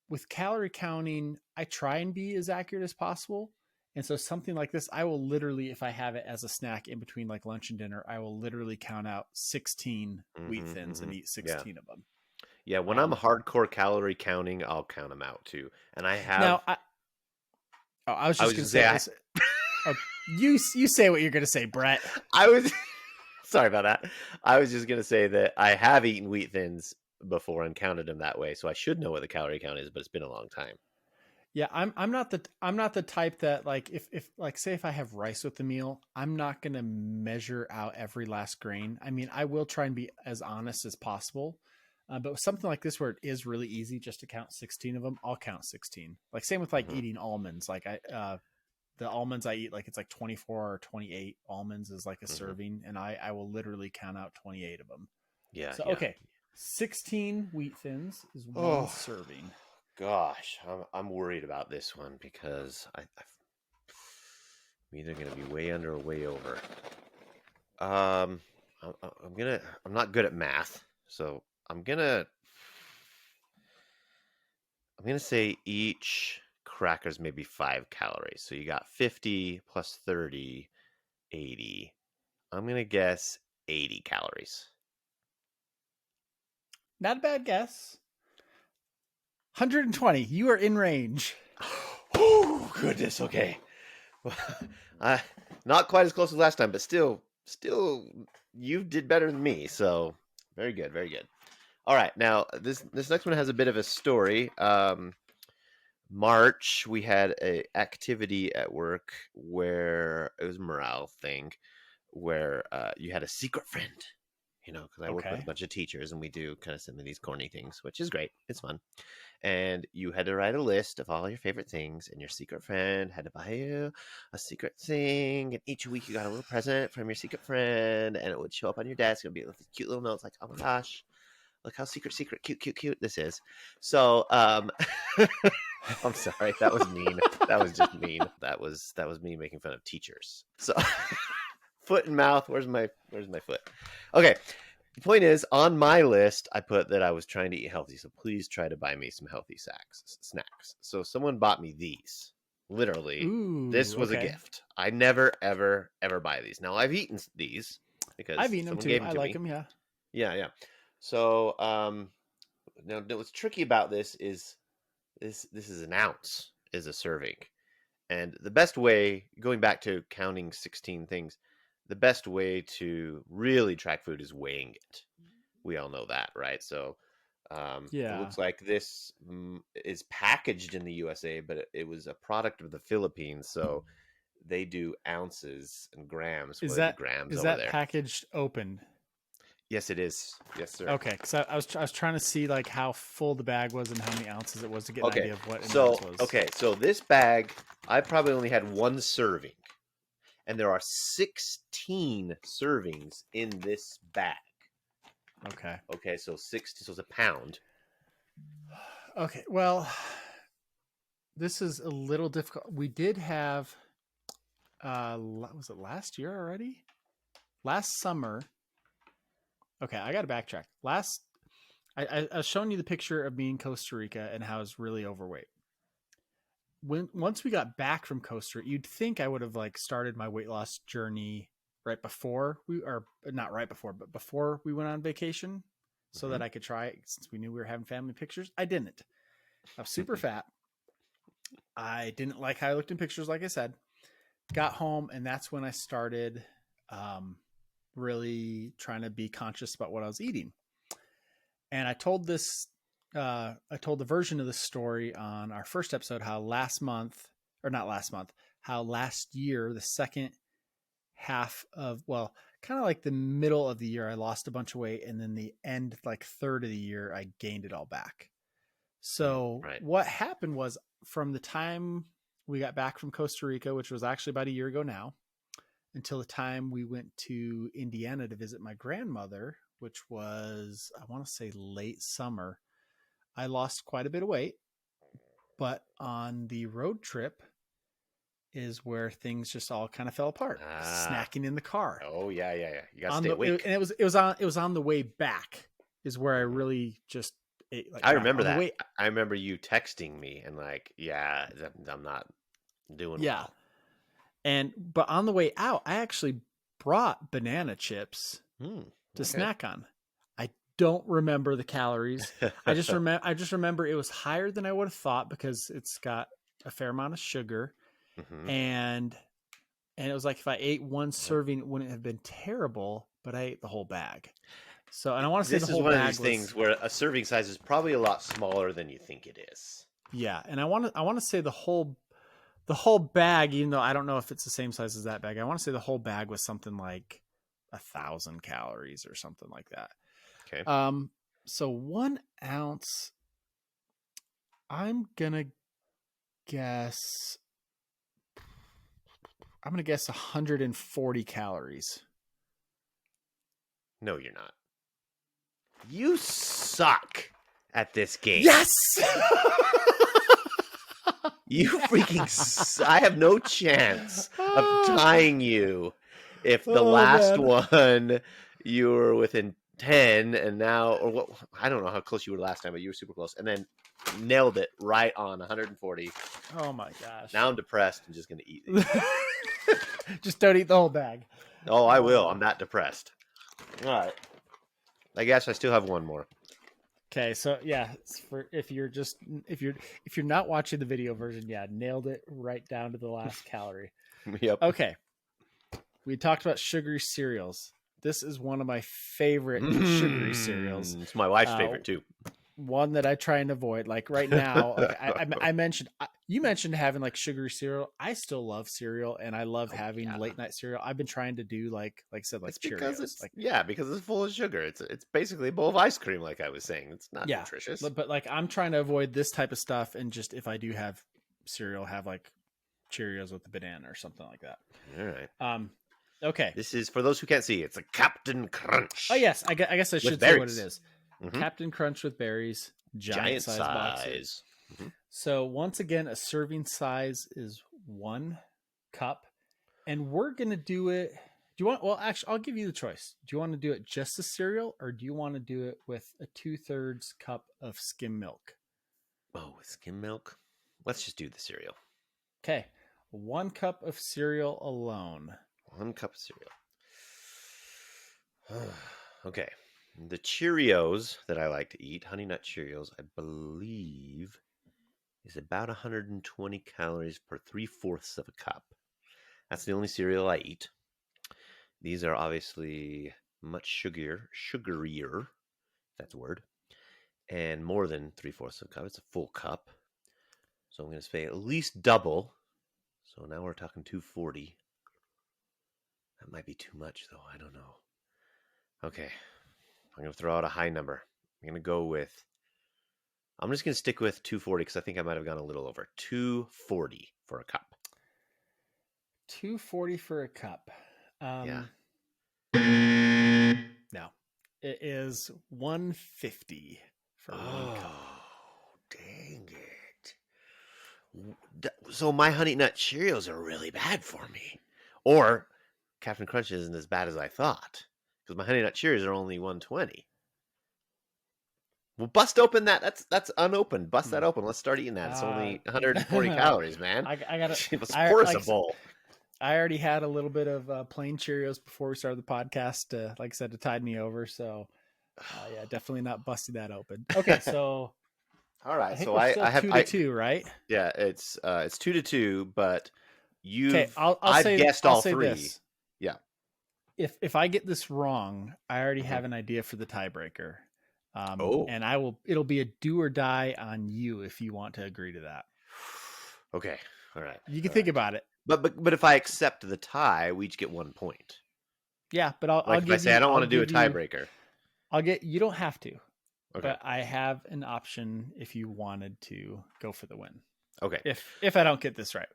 with calorie counting, I try and be as accurate as possible. And so something like this, I will literally, if I have it as a snack in between like lunch and dinner, I will literally count out 16 wheat thins and eat 16 of them. Yeah, when I'm hardcore calorie counting, I'll count them out too. And I have now. I was just going to say, you say what you're going to say, Brett. I was sorry about that. I was just going to say that I have eaten wheat thins before and counted them that way, so I should know what the calorie count is, but it's been a long time. Yeah, I'm not the type that like if like say if I have rice with the meal, I'm not gonna measure out every last grain. I mean, I will try and be as honest as possible, but with something like this where it is really easy just to count 16 of them, I'll count 16. Like same with like eating almonds. Like the almonds I eat, like it's like 24 or 28 almonds is like a serving, and I will literally count out 28 of them. Yeah. So yeah. okay, 16 wheat thins is one serving. Gosh, I'm worried about this one because I'm either going to be way under or way over. I'm not good at math, so I'm gonna say each cracker's maybe 5 calories. So you got 50 plus 30, 80. I'm gonna guess 80 calories. Not a bad guess. 120. You are in range. Oh, goodness. Okay. Not quite as close as last time, but still, you did better than me. So very good, very good. All right. Now this next one has a bit of a story. March, we had a activity at work where it was a morale thing, where you had a secret friend. Because I work with a bunch of teachers and we do kind of some of these corny things, which is great. It's fun. And you had to write a list of all your favorite things, and your secret friend had to buy you a secret thing. And each week you got a little present from your secret friend, and it would show up on your desk. It would be cute little notes like, "Oh my gosh, look how secret, cute this is." So, I'm sorry, that was mean. That was just mean. That was me making fun of teachers. So. Foot and mouth. Where's my foot? Okay. The point is, on my list, I put that I was trying to eat healthy. So please try to buy me some healthy snacks. So someone bought me these. Literally, this was a gift. I never, ever, ever buy these. Now I've eaten these because I've eaten them too. I like them. Yeah. Yeah. So now what's tricky about this is this is an ounce is a serving. And the best way, going back to counting 16 things, the best way to really track food is weighing it. We all know that, right? So it Yeah. looks like this is packaged in the USA, but it was a product of the Philippines. So they do ounces and grams. Is Well, they do that grams is over that there. packaged open? Yes, it is. Yes, sir. Okay, because I was trying to see like how full the bag was and how many ounces it was to get an Okay. idea of what an So, ounce was. okay. So this bag, I probably only had one serving, and there are 16 servings in this bag. Okay. Okay. So 60, so it's a pound. Okay. Well, this is a little difficult. We did have was it last year already? Last summer. Okay, I got to backtrack. I was showing you the picture of me in Costa Rica and how I was really overweight. Once we got back from Costa Rica, you'd think I would have like started my weight loss journey right before we or not right before, but before we went on vacation so that I could try it since we knew we were having family pictures. I didn't. I was super fat. I didn't like how I looked in pictures, like I said. Got home, and that's when I started really trying to be conscious about what I was eating. And I told the version of the story on our first episode how how last year, the second half of, well, kind of like the middle of the year, I lost a bunch of weight, and then the end, like third of the year, I gained it all back. So Right. what happened was from the time we got back from Costa Rica, which was actually about a year ago now, until the time we went to Indiana to visit my grandmother, which was, I want to say, late summer, I lost quite a bit of weight. But on the road trip is where things just all kind of fell apart. Snacking in the car. Oh yeah. You gotta On stay the awake. and it was on the way back is where I really just ate like I crap. remember On the that. way, I remember you texting me and like, yeah, I'm not doing yeah. well. But on the way out, I actually brought banana chips to Okay. snack on. I don't remember the calories. I just remember it was higher than I would have thought because it's got a fair amount of sugar, and it was like if I ate one serving, it wouldn't have been terrible, but I ate the whole bag. So, and I want to say the This is whole one of bag these was, things where a serving size is probably a lot smaller than you think it is. yeah, and I want to say the whole bag, even though I don't know if it's the same size as that bag, I want to say the whole bag was something like 1,000 calories or something like that. Okay. So 1 ounce, I'm gonna guess 140 calories. No, you're not. You suck at this game. Yes. You freaking I have no chance of tying you if the last one you were within 10 and now, or what, I don't know how close you were last time, but you were super close and then nailed it right on 140. Oh my gosh. Now I'm depressed and just going to eat it. Just don't eat the whole bag. Oh, I will. I'm not depressed. All right. I guess I still have one more. Okay, so yeah, if you're not watching the video version, yeah, nailed it right down to the last calorie. Yep. Okay. We talked about sugary cereals. This is one of my favorite sugary cereals. It's my wife's favorite too. One that I try and avoid. Like right now, like I mentioned, you mentioned having like sugary cereal. I still love cereal, and I love having late night cereal. I've been trying to do like I said, like Cheerios. Because it's full of sugar. It's basically a bowl of ice cream, like I was saying. It's not nutritious. But like I'm trying to avoid this type of stuff, and just if I do have cereal, have like Cheerios with the banana or something like that. All right. Okay. This is for those who can't see. It's a Captain Crunch. Oh yes, I guess I should say what it is. Captain Crunch with berries, giant size boxes. So once again, a serving size is 1 cup, and we're gonna do it. Do you want? Well, actually, I'll give you the choice. Do you want to do it just the cereal, or do you want to do it with a 2/3 cup of skim milk? Oh, with skim milk. Let's just do the cereal. Okay, 1 cup of cereal alone. 1 cup of cereal. Okay. The Cheerios that I like to eat, Honey Nut Cheerios, I believe is about 120 calories per 3/4 of a cup. That's the only cereal I eat. These are obviously much sugarier, if that's a word, and more than 3/4 of a cup. It's a full cup. So I'm going to say at least double. So now we're talking 240. That might be too much, though. I don't know. Okay. I'm going to throw out a high number. I'm going to go with, I'm just going to stick with 240 because I think I might have gone a little over. 240 for a cup. 240 for a cup. Yeah. No, it is 150 for one cup. Dang it. So my Honey Nut Cheerios are really bad for me. Or Captain Crunch isn't as bad as I thought. Because my Honey Nut Cheerios are only 120. Well, bust open that. That's unopened. Bust that open. Let's start eating that. It's only 140 calories, man. I gotta. Let's pour us a like, bowl. I already had a little bit of plain Cheerios before we started the podcast. Like I said, to tide me over. So, yeah, definitely not busting that open. Okay, so all right. I think So we're still I have 2-2, right? Yeah, it's 2-2, but I've guessed all three. This. Yeah. If I get this wrong, I already have an idea for the tiebreaker. And it'll be a do or die on you if you want to agree to that. Okay. All right. You can think about it. But if I accept the tie, we each get 1 point. Yeah, but I'll give if I say I don't want to do a tiebreaker. You don't have to. Okay. But I have an option if you wanted to go for the win. Okay. If I don't get this right.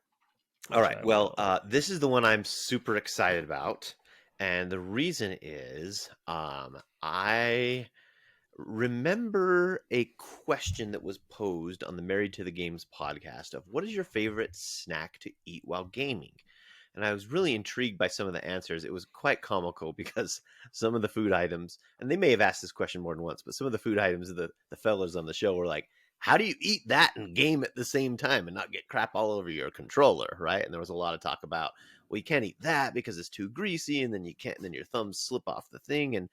All right. Well, this is the one I'm super excited about. And the reason is I remember a question that was posed on the Married to the Games podcast of what is your favorite snack to eat while gaming? And I was really intrigued by some of the answers. It was quite comical because some of the food items, and they may have asked this question more than once, but some of the food items of the fellas on the show were like, how do you eat that and game at the same time and not get crap all over your controller, right? And there was a lot of talk about, well, you can't eat that because it's too greasy, and then you can't, and then your thumbs slip off the thing. And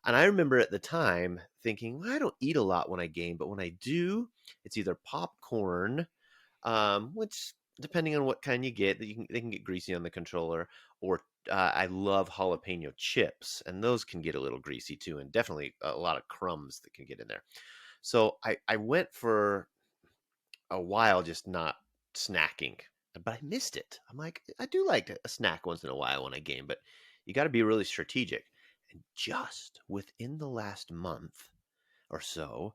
I remember at the time thinking, well, I don't eat a lot when I game, but when I do, it's either popcorn, which depending on what kind you get, they can get greasy on the controller, or I love jalapeno chips, and those can get a little greasy too, and definitely a lot of crumbs that can get in there. So I went for a while just not snacking, but I missed it. I'm like, I do like a snack once in a while when I game, but you got to be really strategic. And just within the last month or so,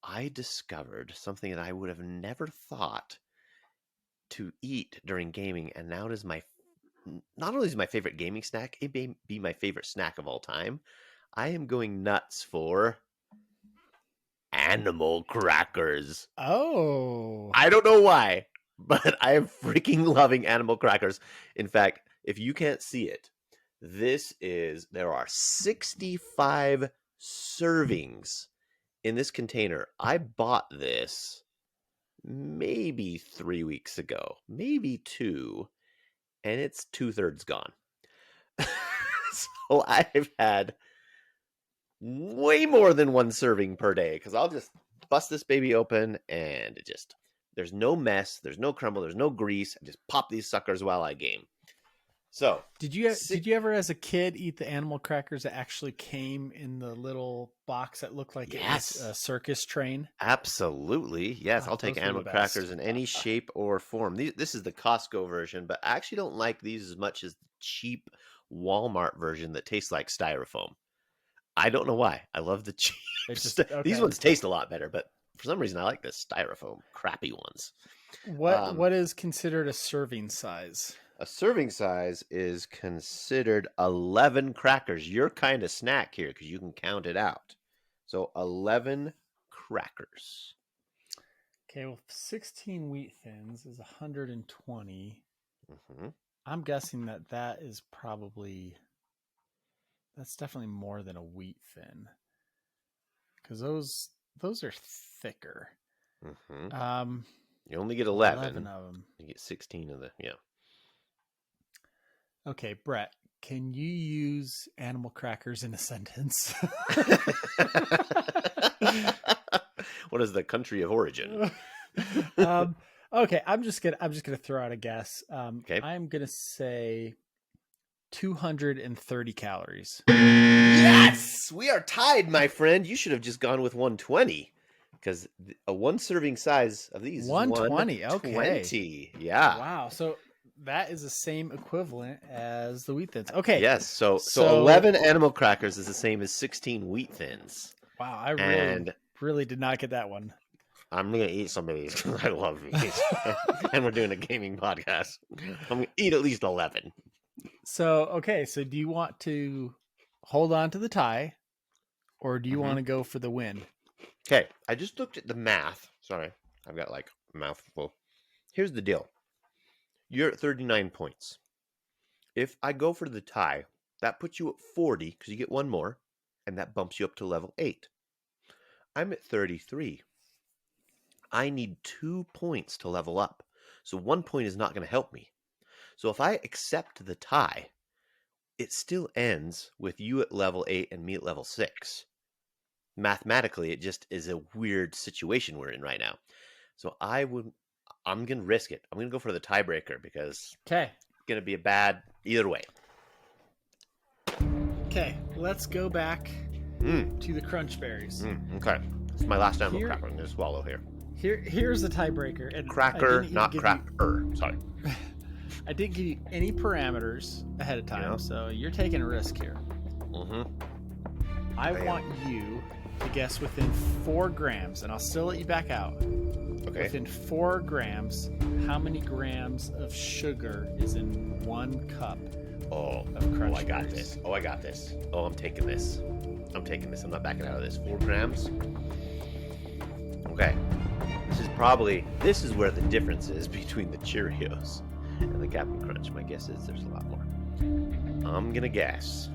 I discovered something that I would have never thought to eat during gaming, and now it is not only is my favorite gaming snack, it may be my favorite snack of all time. I am going nuts for animal crackers. Oh. I don't know why, but I am freaking loving animal crackers. In fact, if you can't see it, there are 65 servings in this container. I bought this maybe 3 weeks ago, maybe 2, and it's 2/3 gone. So I've had way more than 1 serving per day because I'll just bust this baby open and there's no mess, there's no crumble, there's no grease. I just pop these suckers while I game. So did you ever as a kid eat the animal crackers that actually came in the little box that looked like it was a circus train? Absolutely. Yes, I'll take animal crackers in any shape or form. This is the Costco version, but I actually don't like these as much as the cheap Walmart version that tastes like styrofoam. I don't know why. I love the cheap. These ones taste a lot better, but for some reason I like the styrofoam crappy ones. What is considered a serving size? A serving size is considered 11 crackers. Your kind of snack here because you can count it out. So 11 crackers. Okay, well, 16 wheat thins is 120. Mm-hmm. I'm guessing that is that's definitely more than a wheat thin because those are thicker. Mm-hmm. You only get 11 of them. You get 16 of the Okay, Brett, can you use animal crackers in a sentence? What is the country of origin? um, okay, I'm just gonna throw out a guess. Okay. I'm gonna say 230 calories. Yes, we are tied, my friend. You should have just gone with 120 because a one serving size of these is 120. Okay. 120. Yeah. Wow. So that is the same equivalent as the wheat thins. Okay. Yes. So So 11 animal crackers is the same as 16 wheat thins. wow, I And really did not get that one. I'm gonna eat some of these because I love these, and we're doing a gaming podcast. I'm gonna eat at least 11. So okay, so do you want to hold on to the tie, or do you want to go for the win? Okay, I just looked at the math. Sorry, I've got like a mouthful. Here's the deal. You're at 39 points. If I go for the tie, that puts you at 40 because you get one more, and that bumps you up to level 8. I'm at 33. I need 2 points to level up. So 1 point is not going to help me. So if I accept the tie, it still ends with you at level 8 and me at level 6. Mathematically, it just is a weird situation we're in right now. So I'm going to risk it. I'm going to go for the tiebreaker because Okay. it's going to be a bad either way. Okay, let's go back to the crunch berries. Okay. It's my last animal cracker I'm going to swallow here. Here's the tiebreaker. And Cracker, not cracker. Sorry. I didn't give you any parameters ahead of time, so you're taking a risk here. I want you to guess within 4 grams, and I'll still let you back out. Okay. Within 4 grams, how many grams of sugar is in 1 cup of crunch I got berries? this. I got this. I'm taking this. I'm not backing out of this. 4 grams. Okay. This is where the difference is between the Cheerios and the Captain Crunch. My guess is there's a lot more. I'm going to guess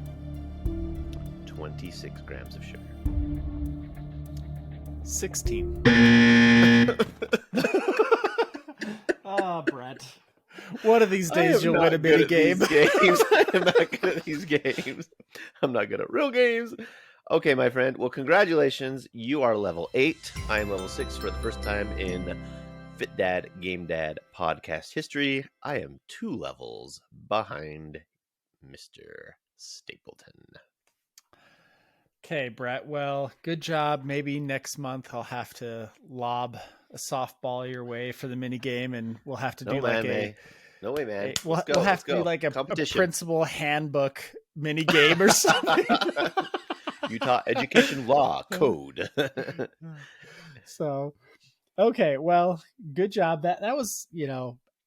26 grams of sugar. 16. Brett. One of these days you'll win a mini game. I am not good at these games. I'm not good at real games. Okay, my friend. Well, congratulations. You are level 8. I am level 6 for the first time in Fit Dad, Game Dad podcast history. I am 2 levels behind Mr. Stapleton. Okay, Brett. Well, good job. Maybe next month I'll have to lob a softball your way for the mini game, and we'll have to do No way, man. We'll have to do like a principal handbook mini game or something. Utah Education Law Code. So, okay, well, good job. That was,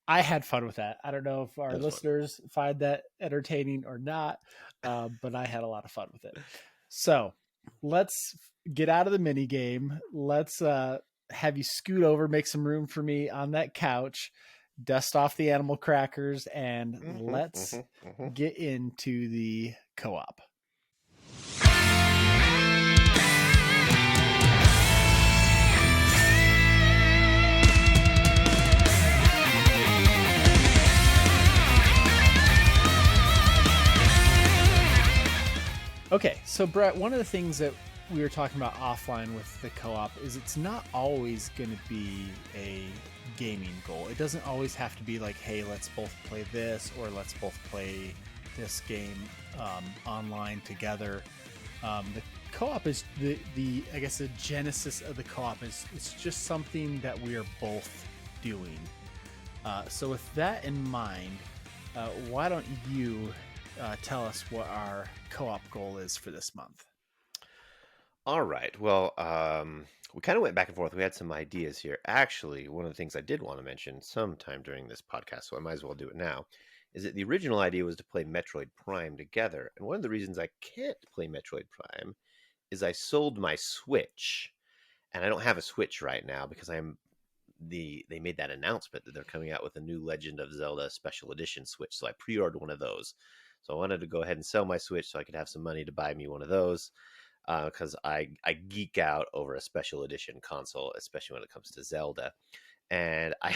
I had fun with that. I don't know if our listeners find that entertaining or not, but I had a lot of fun with it. So let's get out of the mini game. Let's have you scoot over, make some room for me on that couch, dust off the animal crackers, and let's get into the co-op. Okay, so Brett, one of the things that we were talking about offline with the co-op is it's not always going to be a gaming goal. It doesn't always have to be like, hey, let's both play this, or let's both play this game online together. The co-op is the I guess the genesis of the co-op is it's just something that we are both doing. So with that in mind, why don't you tell us what our co-op goal is for this month? All right. Well, we kind of went back and forth. We had some ideas here. Actually, one of the things I did want to mention sometime during this podcast, so I might as well do it now, is that the original idea was to play Metroid Prime together. And one of the reasons I can't play Metroid Prime is I sold my Switch, and I don't have a Switch right now because they made that announcement that they're coming out with a new Legend of Zelda Special Edition Switch. So I pre-ordered one of those. So I wanted to go ahead and sell my Switch so I could have some money to buy me one of those, because I geek out over a special edition console, especially when it comes to Zelda. And I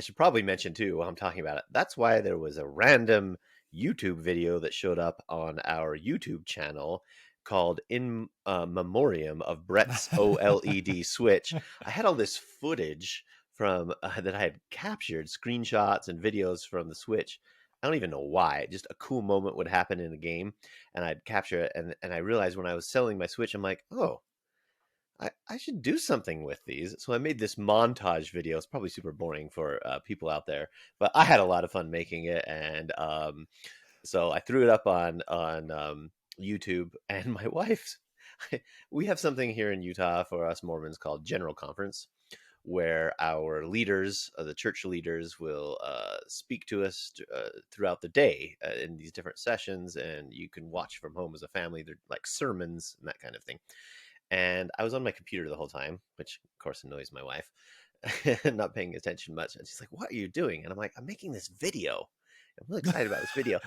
should probably mention too, while I'm talking about it, that's why there was a random YouTube video that showed up on our YouTube channel called In Memoriam of Brett's OLED Switch. I had all this footage from that I had captured, screenshots and videos from the Switch. I don't even know why. Just a cool moment would happen in the game, and I'd capture it. And I realized when I was selling my Switch, I'm like, oh, I should do something with these. So I made this montage video. It's probably super boring for people out there, but I had a lot of fun making it, and so I threw it up on YouTube. And my wife's, we have something here in Utah for us Mormons called General Conference, where our leaders, the church leaders, will speak to us throughout the day in these different sessions, and you can watch from home as a family. They're like sermons and that kind of thing. And I was on my computer the whole time, which of course annoys my wife, not paying attention much. And she's like, "What are you doing?" And I'm like, "I'm making this video. I'm really excited about this video."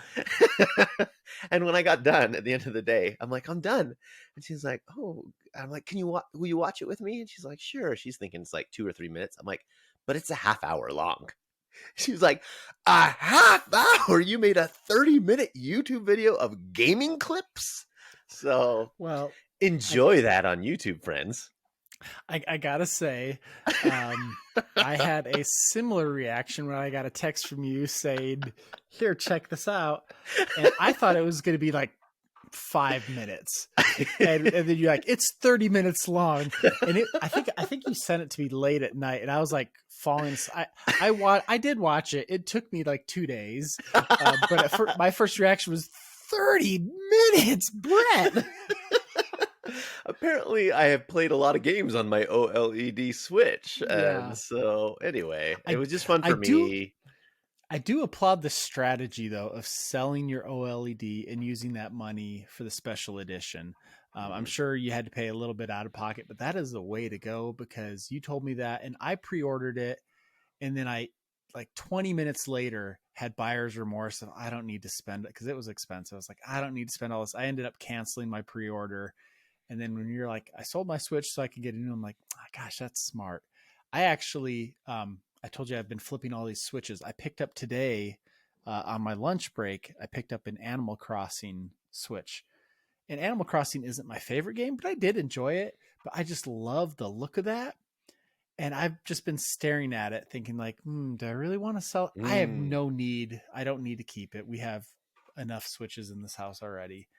And when I got done at the end of the day, I'm like, "I'm done." And she's like, "Oh," I'm like, will you watch it with me?" And she's like, "Sure." She's thinking it's like 2 or 3 minutes. I'm like, "But it's a half hour long." She's like, "A half hour? You made a 30-minute YouTube video of gaming clips?" So Well, enjoy that on YouTube, friends. I gotta say, I had a similar reaction when I got a text from you saying, "Here, check this out," and I thought it was going to be like 5 minutes, and then you're like, "It's 30 minutes long," and I think you sent it to me late at night, and I was like falling. I did watch it. It took me like 2 days, but my first reaction was 30 minutes, Brett. Apparently, I have played a lot of games on my OLED Switch, Yeah, and so anyway, it I was just fun I for do me. I do applaud the strategy though of selling your OLED and using that money for the special edition. I'm Mhm. sure you had to pay a little bit out of pocket, but that is the way to go because you told me that and I pre-ordered it and then I like 20 minutes later had buyer's remorse of I don't need to spend it because it was expensive. I was like, I don't need to spend all this. I ended up canceling my pre-order. And then when you're like, I sold my Switch so I could get a new, I'm like, oh, gosh, that's smart. I actually, I told you I've been flipping all these Switches. I picked up today on my lunch break, I picked up an Animal Crossing Switch. And Animal Crossing isn't my favorite game, but I did enjoy it. But I just love the look of that. And I've just been staring at it thinking like, do I really want to sell? I have Mm. no need. I don't need to keep it. We have enough Switches in this house already.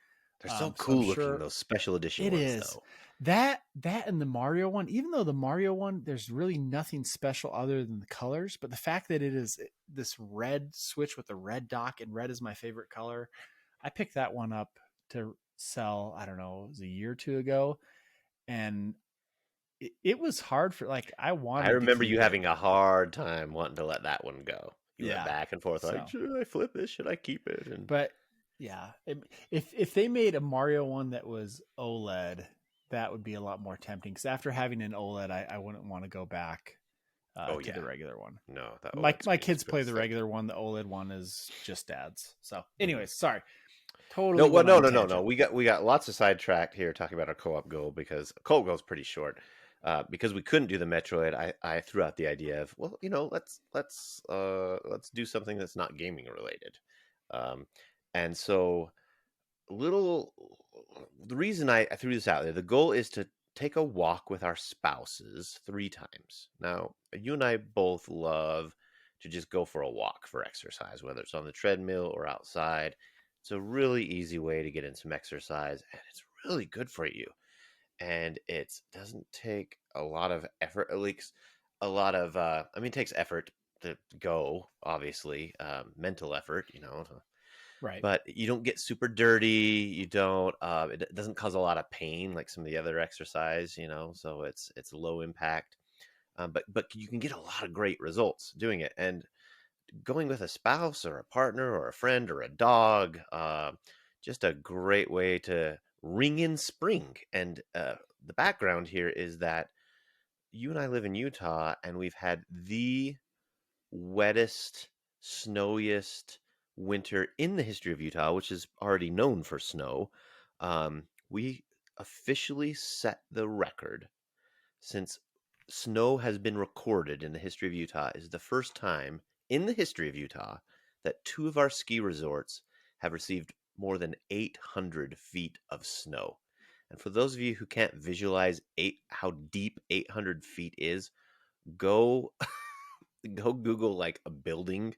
They're so So I'm cool looking, sure those special edition it ones, is. though. That and the Mario one, even though the Mario one, there's really nothing special other than the colors, but the fact that it is this red Switch with the red dock and red is my favorite color. I picked that one up to sell, I don't know, it was a year or two ago. And it was hard for like I I wanted to remember you keep it. having a hard time wanting to let that one go. You went Yeah. back and forth like, So should I flip this? Should I keep it? And but yeah, if they made a Mario one that was OLED, that would be a lot more tempting. Because after having an OLED, I wouldn't want to go back oh to yeah, the regular one. no, that My OLED my screen is kids pretty play the thick. regular one. The OLED one is just dad's. So, Mhm. anyways, sorry, No, totally well, went on no, a no, no, no. tangent. We got lots of sidetracked here talking about our co-op goal because co-op goal is pretty short. Because we couldn't do the Metroid, I threw out the idea of well, let's do something that's not gaming related. Um, and so little the reason I threw this out there, the goal is to take a walk with our spouses 3 times. Now, you and I both love to just go for a walk for exercise, whether it's on the treadmill or outside. It's a really easy way to get in some exercise, and it's really good for you. And it doesn't take a lot of effort, at least a lot of, I mean, it takes effort to go, obviously, mental effort, Right. but you don't get super dirty. You don't. It doesn't cause a lot of pain like some of the other exercise. So it's low impact. But you can get a lot of great results doing it. And going with a spouse or a partner or a friend or a dog, just a great way to ring in spring. And the background here is that you and I live in Utah, and we've had the wettest, snowiest winter in the history of Utah, which is already known for snow. We officially set the record since snow has been recorded in the history of Utah. Is the first time in the history of Utah that two of our ski resorts have received more than 800 feet of snow. And for those of you who can't visualize how deep 800 feet is, go go Google like a building.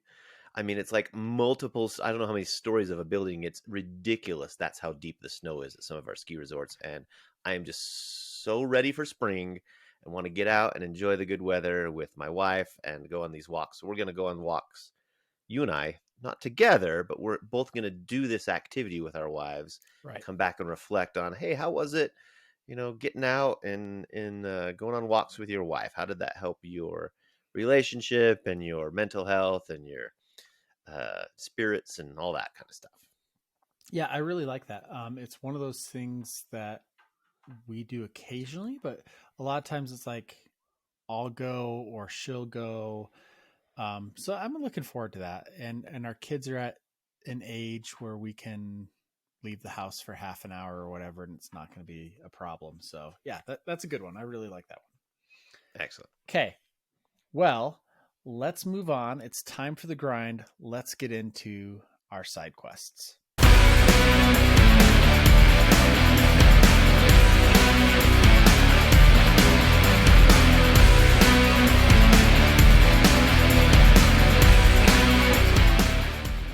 I mean, it's like multiple. I don't know how many stories of a building. It's ridiculous. That's how deep the snow is at some of our ski resorts. And I am just so ready for spring and want to get out and enjoy the good weather with my wife and go on these walks. So we're going to go on walks, you and I, not together, but we're both going to do this activity with our wives and Right. come back and reflect on, hey, how was it? Getting out and going on walks with your wife. How did that help your relationship and your mental health and your spirits and all that kind of stuff? Yeah, I really like that. It's one of those things that we do occasionally, but a lot of times it's like I'll go or she'll go. So I'm looking forward to that. And our kids are at an age where we can leave the house for half an hour or whatever, and it's not going to be a problem. So yeah, that's a good one. I really like that one. Excellent. Okay. Well, let's move on. It's time for the grind. Let's get into our side quests.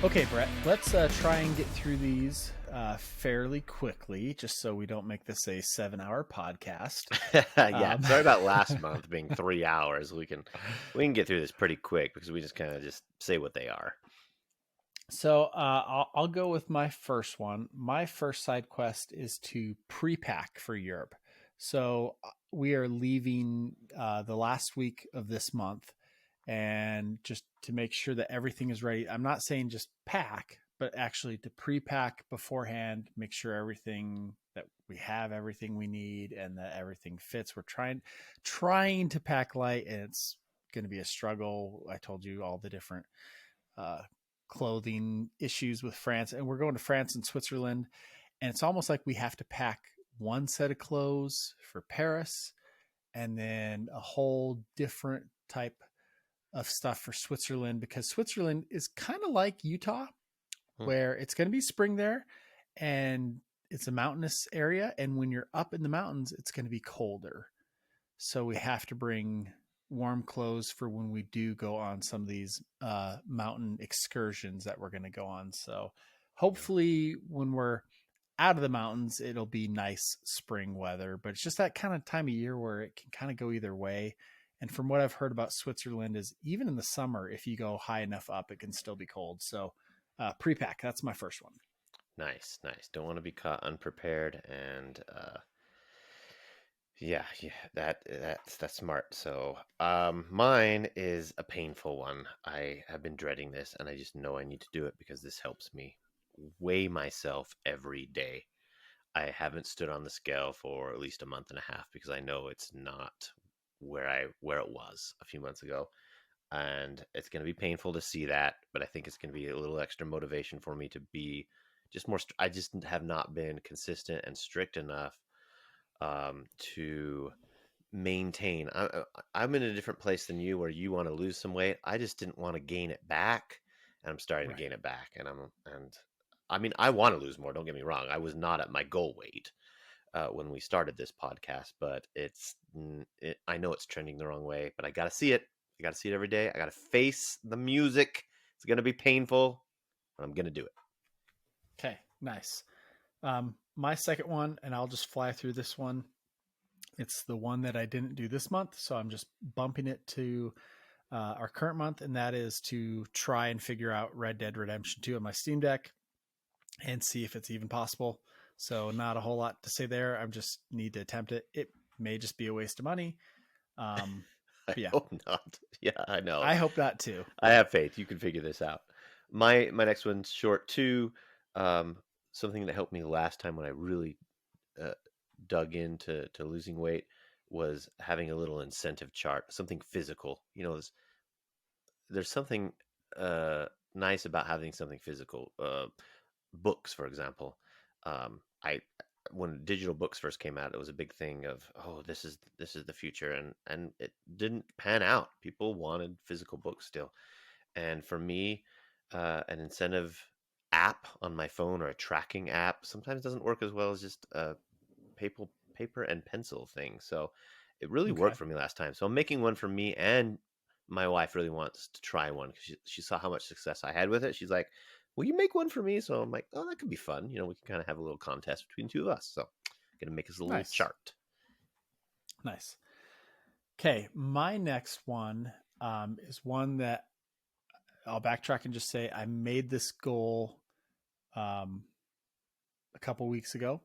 Okay, Brett, let's try and get through these fairly quickly, just so we don't make this a 7-hour podcast. Yeah, sorry about last month being 3 hours. We can get through this pretty quick because we just kind of just say what they are. So I'll go with my first one. My first side quest is to pre-pack for Europe. So we are leaving the last week of this month, and just to make sure that everything is ready. I'm not saying just pack, but actually to pre-pack beforehand, make sure everything that we have, everything we need, and that everything fits. We're trying to pack light, and it's going to be a struggle. I told you all the different uh, clothing issues with France, and we're going to France and Switzerland, and it's almost like we have to pack one set of clothes for Paris and then a whole different type of stuff for Switzerland, because Switzerland is kind of like Utah, where it's going to be spring there and it's a mountainous area, and when you're up in the mountains it's going to be colder, so we have to bring warm clothes for when we do go on some of these mountain excursions that we're going to go on. So hopefully when we're out of the mountains, it'll be nice spring weather, but it's just that kind of time of year where it can kind of go either way. And from what I've heard about Switzerland is even in the summer, if you go high enough up, it can still be cold. So pre-pack, that's my first one. Nice. Don't want to be caught unprepared, and yeah, that's smart. So, mine is a painful one. I have been dreading this, and I just know I need to do it because this helps me weigh myself every day. I haven't stood on the scale for at least a month and a half because I know it's not where it was a few months ago, and it's going to be painful to see that. But I think it's going to be a little extra motivation for me to be just more. I just have not been consistent and strict enough to maintain. I'm in a different place than you, where you want to lose some weight. I just didn't want to gain it back, and I'm starting to Right. gain it back. And I mean, I want to lose more. Don't get me wrong. I was not at my goal weight when we started this podcast, but I know it's trending the wrong way. But I got to see it. I got to see it every day. I got to face the music. It's gonna be painful, but I'm gonna do it. Okay, nice. My second one, and I'll just fly through this one. It's the one that I didn't do this month, so I'm just bumping it to our current month, and that is to try and figure out Red Dead Redemption 2 on my Steam Deck and see if it's even possible. So not a whole lot to say there. I just need to attempt it. It may just be a waste of money. I Yeah, hope not. Yeah, I know. I hope not too. I have faith. You can figure this out. My next one's short too. Um, Something that helped me last time when I really uh, dug into losing weight was having a little incentive chart, something physical. There's something nice about having something physical. Books, for example. I When digital books first came out, it was a big thing of, oh, this is the future, and it didn't pan out. People wanted physical books still, and for me, an incentive app on my phone or a tracking app sometimes doesn't work as well as just paper and pencil thing. So it really Okay. worked for me last time. So I'm making one for me, and my wife really wants to try one because she saw how much success I had with it. She's like, "Will you make one for me?" So I'm like, "Oh, that could be fun. We can kind of have a little contest between two of us." So gonna make us a little Nice. chart. Nice. Okay. My next one is one that I'll backtrack and just say I made this goal um, a couple weeks ago,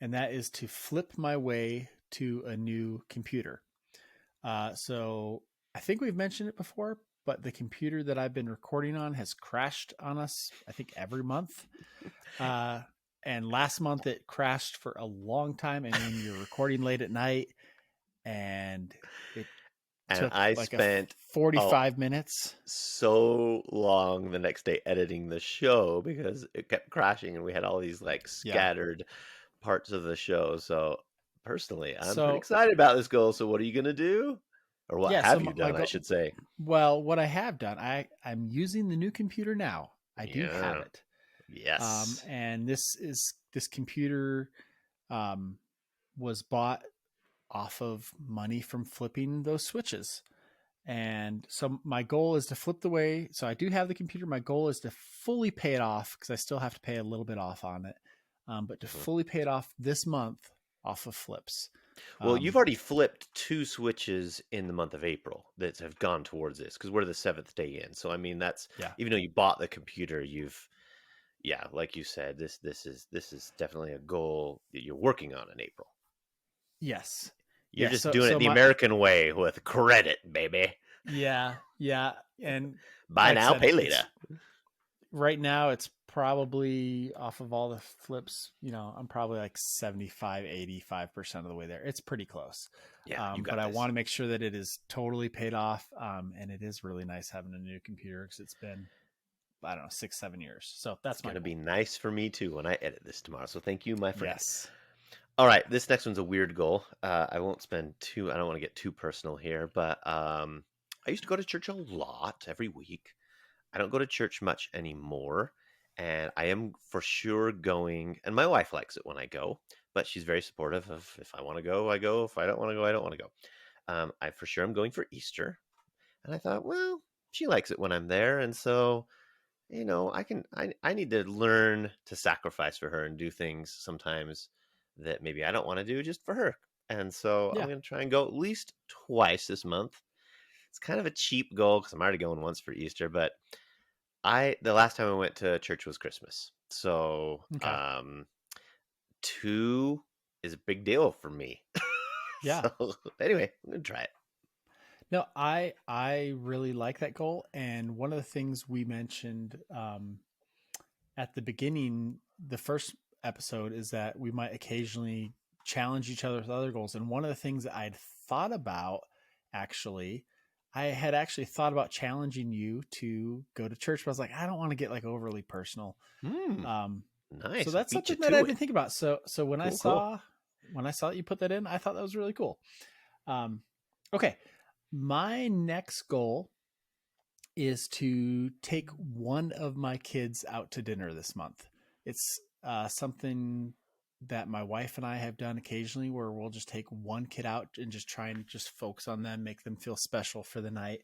and that is to flip my way to a new computer. So I think we've mentioned it before, but the computer that I've been recording on has crashed on us, I think, every month. Uh, and last month it crashed for a long time. And when you're recording late at night, and it And took I like a spent 45 minutes. so long the next day editing the show because it kept crashing and we had all these like Yeah. scattered parts of the show. So personally, I'm pretty So, excited about this goal. So what are you going to do? Or what yeah. So have you my done, I goal, should say? well, what I have done, I'm using the new computer now. I do have Yeah. it. Yes. And this computer um, was bought off of money from flipping those switches. And so my goal is to flip the way. So I do have the computer. My goal is to fully pay it off because I still have to pay a little bit off on it. But to Mhm. fully pay it off this month off of flips. Well, you've Um, already flipped two switches in the month of April that have gone towards this because we're the seventh day in. So I mean, that's yeah. even though you bought the computer, yeah, like you said, this is definitely a goal that you're working on in April. Yes. You're Yeah. just So doing it so the my American way with credit, baby. yeah. And Buy like I now, said, pay later. it's right now it's probably off of all the flips, I'm probably like 75-85% of the way there. It's pretty close. Yeah, you But got I this. want to make sure that it is totally paid off. And it is really nice having a new computer because it's been, I don't know, 6-7 years. So It's that's my gonna goal. be nice for me too when I edit this tomorrow. So thank you, my friend. Yes. All right, this next one's a weird goal. I won't spend too. I don't want to get too personal here, but I used to go to church a lot every week. I don't go to church much anymore, and I am for sure going. And my wife likes it when I go, but she's very supportive of if I want to go, I go. If I don't want to go, I don't want to go. I for sure am going for Easter, and I thought, well, she likes it when I'm there, and so I need to learn to sacrifice for her and do things sometimes that maybe I don't want to do just for her. And so I'm Yeah. going to try and go at least twice this month. It's kind of a cheap goal because I'm already going once for Easter, but the last time I went to church was Christmas. So Okay. two is a big deal for me. Yeah. So anyway, I'm going to try it. No, I really like that goal. And one of the things we mentioned at the beginning, the first episode, is that we might occasionally challenge each other with other goals. And one of the things that I'd thought about actually, I had actually thought about challenging you to go to church, but I was like, I don't want to get like overly personal. Hmm. Um, so Nice. I that's beat you something that I to didn't it. think about. So when I Cool, cool. saw that you put that in, I thought that was really cool. Um, okay, my next goal is to take one of my kids out to dinner this month. It's something that my wife and I have done occasionally where we'll just take one kid out and just try and just focus on them, make them feel special for the night.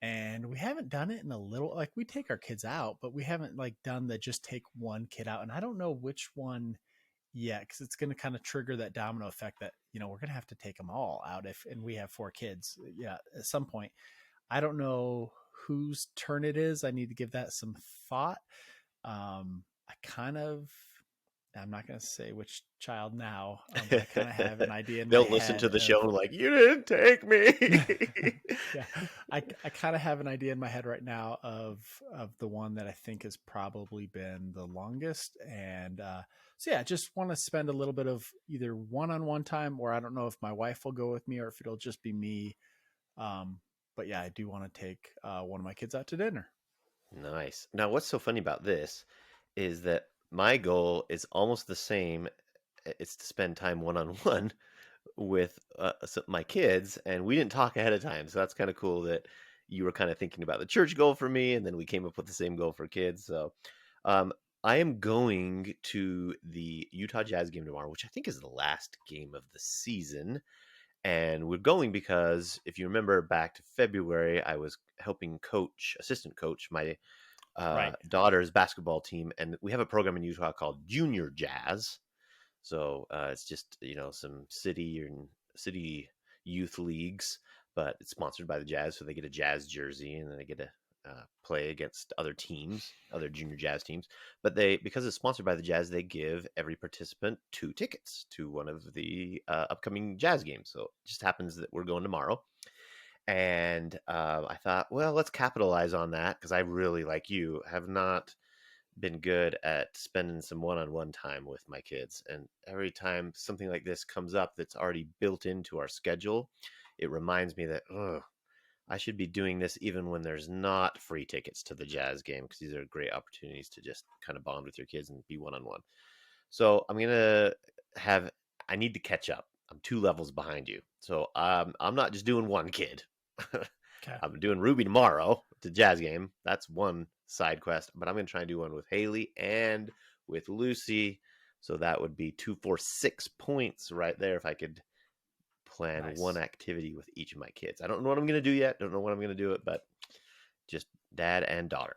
And we haven't done it in a little, like we take our kids out, but we haven't like done the just take one kid out. And I don't know which one yet because it's going to kind of trigger that domino effect that, we're going to have to take them all out and we have 4 kids. Yeah. At some point, I don't know whose turn it is. I need to give that some thought. I kind of, I'm not going to say which child now, but I kind of have an idea in my They'll listen head to the of, show and like, you didn't take me. yeah, I kind of have an idea in my head right now of the one that I think has probably been the longest. And so yeah, just want to spend a little bit of either one-on-one time, or I don't know if my wife will go with me or if it'll just be me. Um, but yeah, I do want to take one of my kids out to dinner. Nice. Now, what's so funny about this is that my goal is almost the same. It's to spend time one on one with my kids, and we didn't talk ahead of time. So that's kind of cool that you were kind of thinking about the church goal for me, and then we came up with the same goal for kids. So, um, I am going to the Utah Jazz game tomorrow, which I think is the last game of the season. And we're going because if you remember back to February, I was helping assistant coach my Right. daughter's basketball team. And we have a program in Utah called Junior Jazz. So it's just, some city youth leagues, but it's sponsored by the Jazz. So they get a Jazz jersey and then they get to play against other teams, other junior Jazz teams. But because it's sponsored by the Jazz, they give every participant 2 tickets to one of the upcoming Jazz games. So it just happens that we're going tomorrow. And I thought, well, let's capitalize on that because I really, like you, have not been good at spending some one-on-one time with my kids. And every time something like this comes up that's already built into our schedule, it reminds me that, I should be doing this even when there's not free tickets to the Jazz game because these are great opportunities to just kind of bond with your kids and be one-on-one. So I need to catch up. I'm 2 levels behind you. So I'm not just doing one kid. Okay. I'm doing Ruby tomorrow, the Jazz game. That's one side quest, but I'm going to try and do one with Haley and with Lucy. So that would be 2, 4, 6 points right there if I could plan Nice. one activity with each of my kids. I don't know what I'm going to do yet. Don't know when I'm going to do it, but just dad and daughter.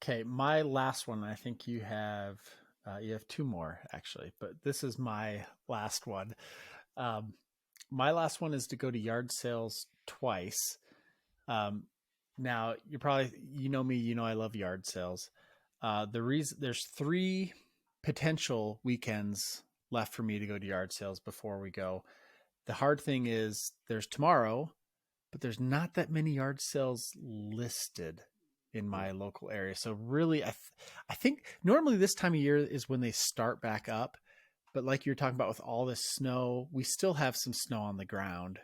Okay, my last one. I think you have 2 more actually, but this is my last one. My last one is to go to yard sales twice. Now you know me, I love yard sales. There's 3 potential weekends left for me to go to yard sales before we go. The hard thing is there's tomorrow, but there's not that many yard sales listed in my local area. So really, I think normally this time of year is when they start back up. But like you're talking about with all this snow, we still have some snow on the ground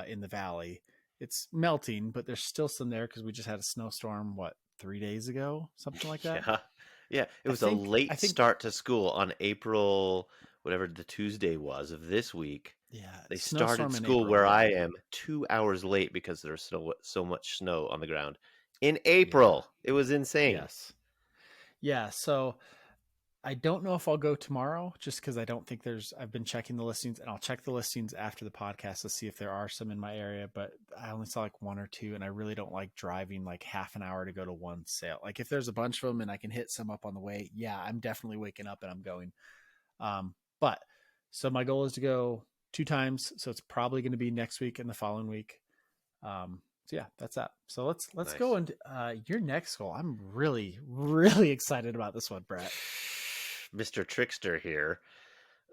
in the valley. It's melting, but there's still some there because we just had a snowstorm, 3 days ago? Something like that. Yeah. Yeah. It was a late start to school on April, whatever the Tuesday was of this week. Yeah. They started school where I am 2 hours late because there's so much snow on the ground in April. Yeah. It was insane. Yes. Yeah. So I don't know if I'll go tomorrow just because I don't think I've been checking the listings, and I'll check the listings after the podcast to see if there are some in my area, but I only saw like 1 or 2, and I really don't like driving like half an hour to go to one sale. Like if there's a bunch of them and I can hit some up on the way, yeah, I'm definitely waking up and I'm going. But so my goal is to go 2 times. So it's probably going to be next week and the following week. So yeah, that's that. So let's nice. Go into your next goal. I'm really, really excited about this one, Brett. Mr. Trickster here.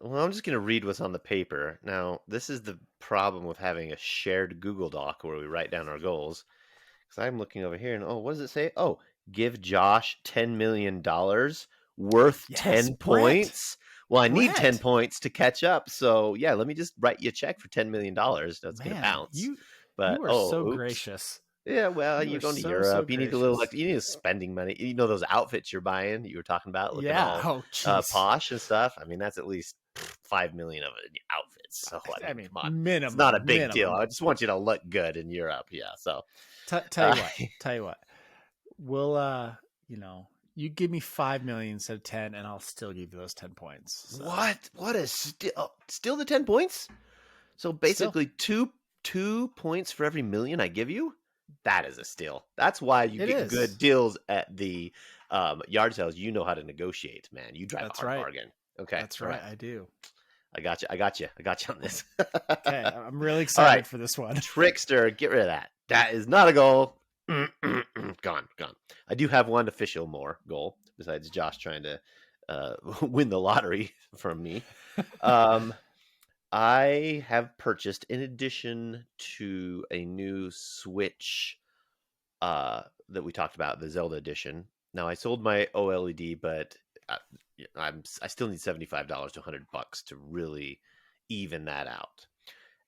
Well, I'm just going to read what's on the paper. Now, this is the problem with having a shared Google Doc where we write down our goals. Because I'm looking over here and, what does it say? Oh, give Josh $10 million worth 10 points. Well, I need 10 points to catch up. So, yeah, let me just write you a check for $10 million. That's going to bounce. You are so gracious. Yeah, well, you're going to Europe. You need you need spending money. You know those outfits you're buying that you were talking about, looking all posh and stuff. I mean, that's at least $5 million of it in outfits. So I mean, come on, minimum. It's not a big deal. I just want you to look good in Europe. Yeah. So tell you what, we'll you give me 5 million instead of 10, and I'll still give you those 10 points. So. What is still the 10 points? So basically, two points for every million I give you. That is a steal. That's why you get good deals at the yard sales. You know how to negotiate, man. You drive a hard bargain. Okay. That's right. I do. I got you on this. Okay. I'm really excited for this one. Trickster, get rid of that. That is not a goal. Gone. I do have one official more goal besides Josh trying to win the lottery from me. I have purchased, in addition to a new Switch that we talked about, the Zelda edition. Now, I sold my OLED, but I still need $75 to $100 to really even that out.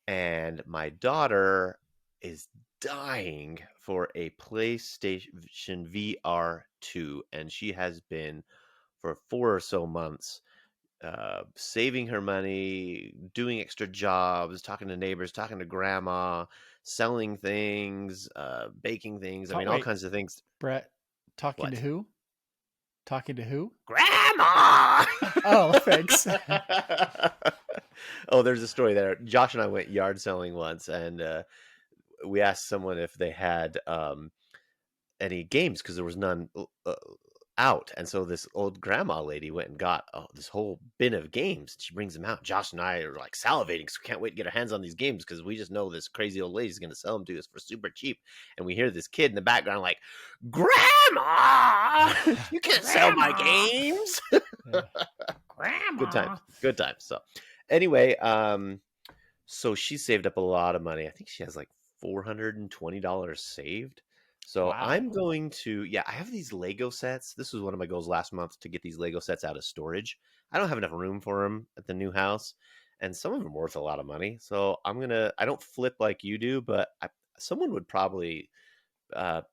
And my daughter is dying for a PlayStation VR 2, and she has been for 4 or so months saving her money, doing extra jobs, talking to neighbors, talking to grandma, selling things, baking things. All kinds of things. Brett, talking to who? Talking to who? Grandma. Oh, thanks. Oh, there's a story there. Josh and I went yard selling once, and we asked someone if they had any games because there was none out. And so this old grandma lady went and got this whole bin of games. She brings them out. Josh and I are like salivating because we can't wait to get our hands on these games because we just know this crazy old lady's going to sell them to us for super cheap. And we hear this kid in the background like, "Grandma, you can't sell my games." Grandma. Good times. Good times. So anyway, so she saved up a lot of money. I think she has like $420 saved. So Wow. I'm going to, I have these Lego sets. This was one of my goals last month to get these Lego sets out of storage. I don't have enough room for them at the new house, and some of them are worth a lot of money. So I don't flip like you do, but someone would probably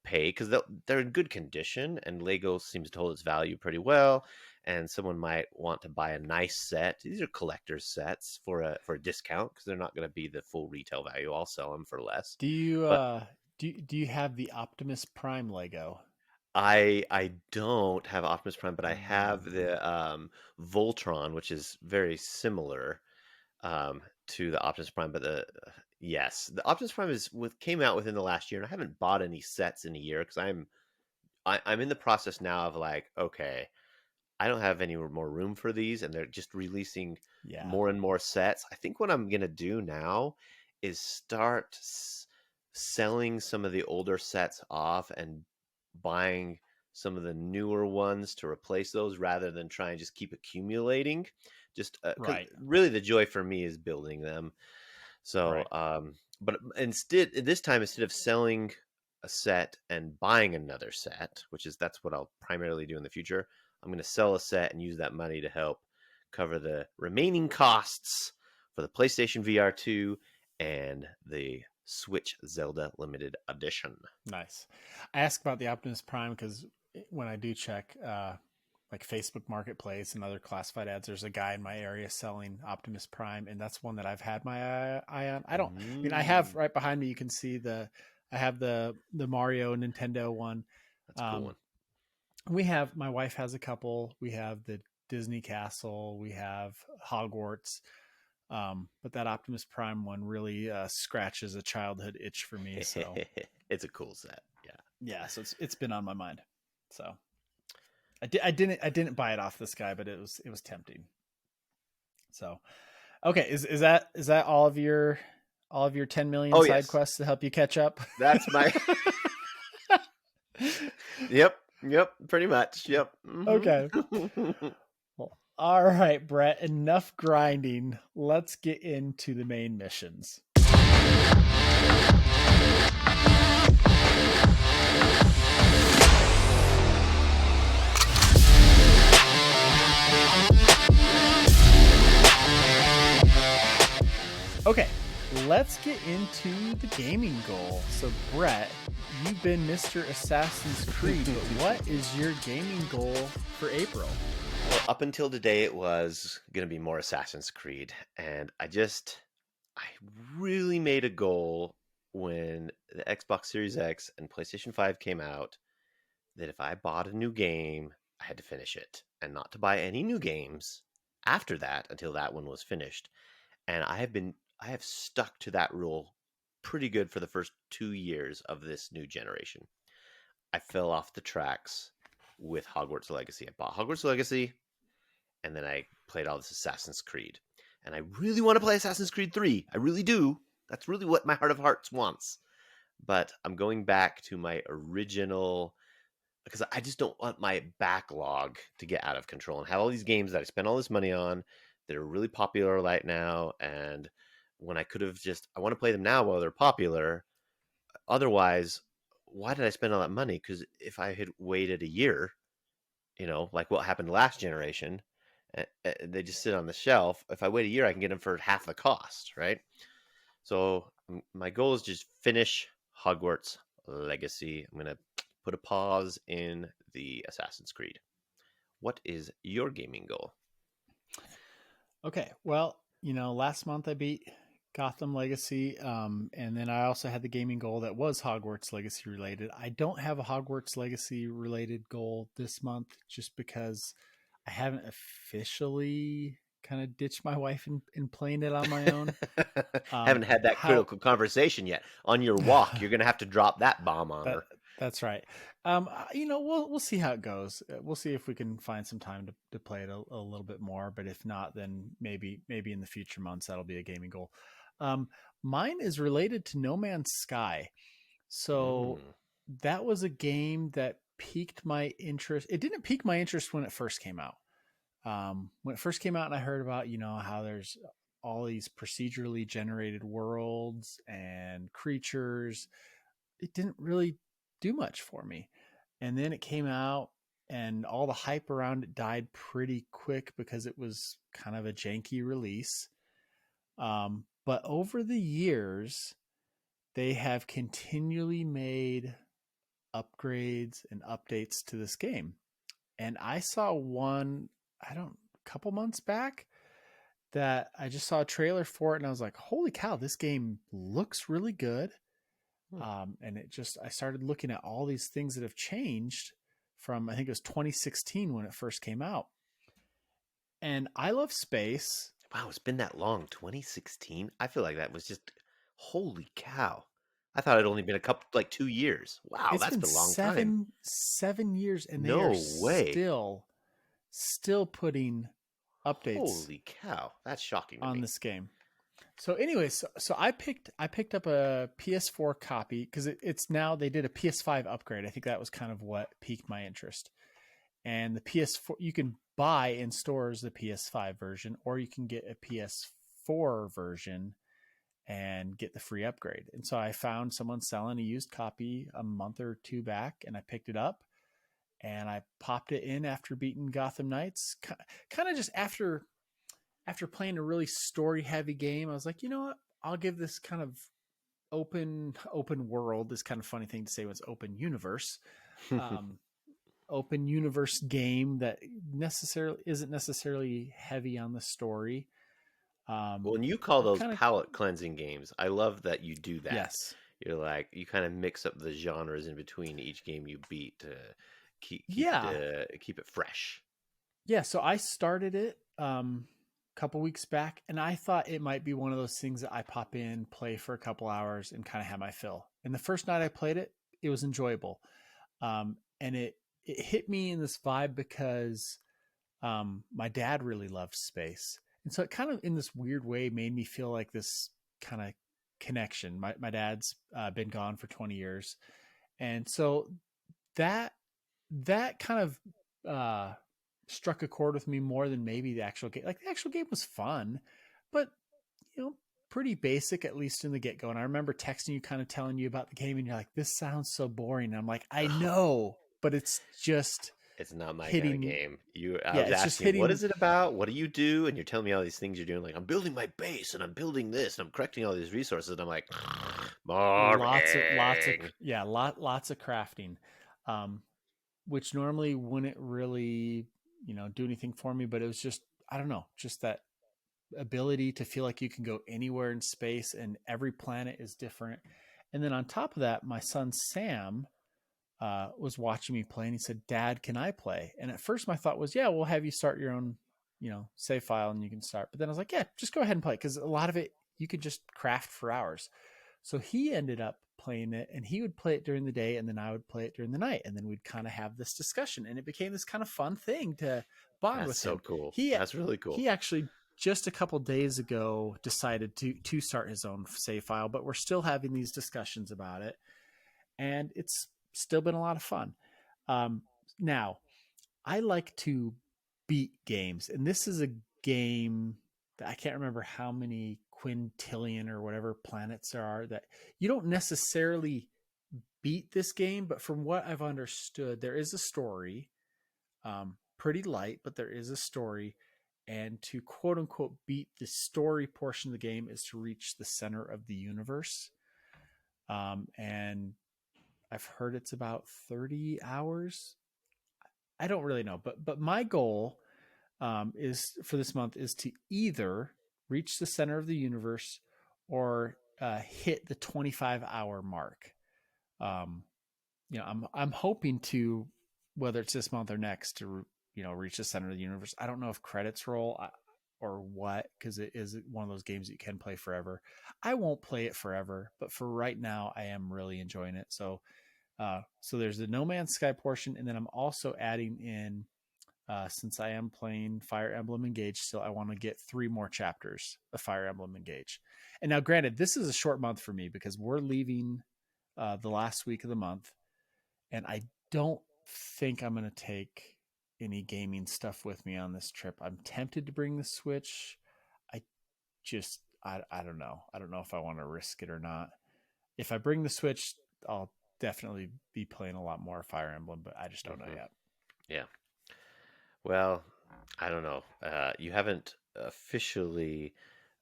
pay because they're in good condition, and Lego seems to hold its value pretty well. And someone might want to buy a nice set. These are collector's sets for a discount because they're not going to be the full retail value. I'll sell them for less. Do you But do you have the Optimus Prime Lego? I don't have Optimus Prime, but I have the Voltron, which is very similar to the Optimus Prime. But the Optimus Prime came out within the last year, and I haven't bought any sets in a year because I'm in the process now of like, okay, I don't have any more room for these, and they're just releasing more and more sets. I think what I'm gonna do now is start selling some of the older sets off and buying some of the newer ones to replace those rather than try and just keep accumulating. Just 'cause Right. really the joy for me is building them. So, but this time, instead of selling a set and buying another set, that's what I'll primarily do in the future, I'm going to sell a set and use that money to help cover the remaining costs for the PlayStation VR 2 and the Switch Zelda Limited Edition. Nice. I ask about the Optimus Prime because when I do check like Facebook Marketplace and other classified ads, there's a guy in my area selling Optimus Prime, and that's one that I've had my eye on. I mean, I have right behind me. You can see I have the Mario Nintendo one. That's a cool one. My wife has a couple. We have the Disney Castle. We have Hogwarts. But that Optimus Prime one really scratches a childhood itch for me. So it's a cool set. Yeah. So it's been on my mind. So I didn't buy it off this guy, but it was tempting. So, okay. Is that all of your 10 million side quests to help you catch up? That's my, Yep. Pretty much. Yep. Mm-hmm. Okay. Well, all right, Brett, enough grinding. Let's get into the main missions. Okay, let's get into the gaming goal. So, Brett, you've been Mr. Assassin's Creed, but what is your gaming goal for April? Well, up until today, it was going to be more Assassin's Creed. And I really made a goal when the Xbox Series X and PlayStation 5 came out that if I bought a new game, I had to finish it and not to buy any new games after that until that one was finished. And I have stuck to that rule pretty good for the first 2 years of this new generation. I fell off the tracks with Hogwarts Legacy. I bought Hogwarts Legacy, and then I played all this Assassin's Creed. And I really want to play Assassin's Creed 3. I really do. That's really what my heart of hearts wants. But I'm going back to my original, because I just don't want my backlog to get out of control and have all these games that I spent all this money on that are really popular right now. And when I could have I want to play them now while they're popular. Otherwise, why did I spend all that money? Because if I had waited a year, like what happened last generation, they just sit on the shelf. If I wait a year, I can get them for half the cost, right? So my goal is just finish Hogwarts Legacy. I'm going to put a pause in the Assassin's Creed. What is your gaming goal? Okay, well, last month I beat Gotham Legacy. And then I also had the gaming goal that was Hogwarts Legacy related. I don't have a Hogwarts Legacy related goal this month just because I haven't officially kind of ditched my wife in playing it on my own. Haven't had that How critical conversation yet. On your walk, you're gonna have to drop that bomb on that her. that's right. We'll see how it goes. We'll see if we can find some time to play it a little bit more. But if not, then maybe in the future months that'll be a gaming goal. Um, Mine is related to No Man's Sky. So Mm. that was a game that piqued my interest. It didn't pique my interest when it first came out. When it first came out, and I heard about how there's all these procedurally generated worlds and creatures, it didn't really do much for me. And then it came out, and all the hype around it died pretty quick because it was kind of a janky release. But over the years, they have continually made upgrades and updates to this game. And I saw one, a couple months back that I just saw a trailer for it and I was like, holy cow, this game looks really good. Hmm. And I started looking at all these things that have changed from, I think it was 2016 when it first came out. And I love space. Wow, it's been that long. 2016. I feel like that was just holy cow. I thought it'd only been a couple, like 2 years. Wow, It's that's been been a long time. seven years and they No are way. still putting updates Holy cow, that's shocking to on me. this game. So anyways, so I picked up a PS4 copy because it's now they did a PS5 upgrade. I think that was kind of what piqued my interest. And the PS4 you can buy in stores the PS5 version, or you can get a PS4 version and get the free upgrade. And so I found someone selling a used copy a month or two back, and I picked it up and I popped it in after beating Gotham Knights. Kind of just after playing a really story heavy game, I was like, you know what? I'll give this kind of open world. This kind of funny thing to say was open universe. Um, Open universe game that necessarily isn't necessarily heavy on the story. Well, when you call I've those kind of palate cleansing games, I love that you do that. yes, You're like you kind of mix up the genres in between each game you beat to yeah, keep it fresh. yeah. So I started it a couple weeks back, and I thought it might be one of those things that I pop in, play for a couple hours, and kind of have my fill. And the first night I played it, it was enjoyable, and it hit me in this vibe because my dad really loved space. And so it kind of, in this weird way, made me feel like this kind of connection. My dad's been gone for 20 years. And so that, that kind of uh, struck a chord with me more than maybe the actual game. Like the actual game was fun, but, you know, pretty basic, at least in the get go. And I remember texting you, kind of telling you about the game, and you're like, this sounds so boring. And I'm like, I know, but it's just It's not my kind of hitting. game. I Yeah, was it's just asking, what hitting is it about? What do you do? And you're telling me all these things you're doing. Like, I'm building my base and I'm building this and I'm collecting all these resources. And I'm like, lots of boring. yeah lots of crafting, um which normally wouldn't really do anything for me, but it was just, I don't know, just that ability to feel like you can go anywhere in space and every planet is different. And then on top of that, my son Sam was watching me play and he said, Dad, can I play? And at first my thought was, yeah, we'll have you start your own save file and you can start. But then I was like, yeah, just go ahead and play, because a lot of it you could just craft for hours. So he ended up playing it, and he would play it during the day and then I would play it during the night, and then we'd kind of have this discussion, and it became this kind of fun thing to bond That's with so him. cool. he That's really cool. he actually just a couple days ago decided to start his own save file, but we're still having these discussions about it, and it's still been a lot of fun. um, Now, I like to beat games, and this is a game that I can't remember how many quintillion or whatever planets there are, that you don't necessarily beat this game, but from what I've understood, there is a story. Pretty light, but there is a story. And to quote unquote beat the story portion of the game is to reach the center of the universe. And I've heard it's about 30 hours. I don't really know, but my goal is for this month is to either reach the center of the universe or hit the 25-hour mark. Um, I'm hoping to, whether it's this month or next, to reach the center of the universe. I don't know if credits roll or what, because it is one of those games that you can play forever. I won't play it forever, but for right now, I am really enjoying it. So there's the No Man's Sky portion, and then I'm also adding in, since I am playing Fire Emblem Engage still, I want to get 3 more chapters of Fire Emblem Engage. And now, granted, this is a short month for me because we're leaving the last week of the month, and I don't think I'm going to take any gaming stuff with me on this trip. I'm tempted to bring the Switch. I just, I don't know. I don't know if I want to risk it or not. If I bring the Switch, I'll definitely be playing a lot more Fire Emblem, but I just don't know Hmm. yet. Yeah. Well, I don't know. You haven't officially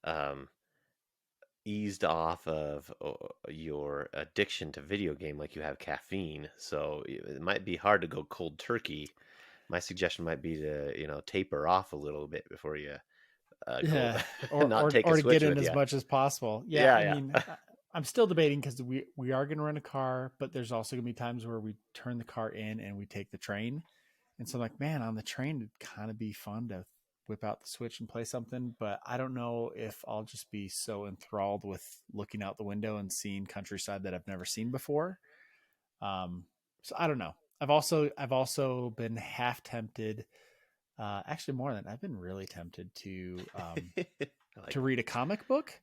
um, eased off of your addiction to video game like you have caffeine, so it might be hard to go cold turkey. My suggestion might be to, taper off a little bit before you go Yeah, not take a or to get Switch in with as you. much as possible. Yeah, I Yeah, mean, yeah. I'm still debating because we are going to rent a car, but there's also going to be times where we turn the car in and we take the train. And so I'm like, man, on the train it'd kind of be fun to whip out the Switch and play something, but I don't know if I'll just be so enthralled with looking out the window and seeing countryside that I've never seen before. Um, so I don't know. I've also been half tempted, actually more than I've been really tempted I like to it. read a comic book.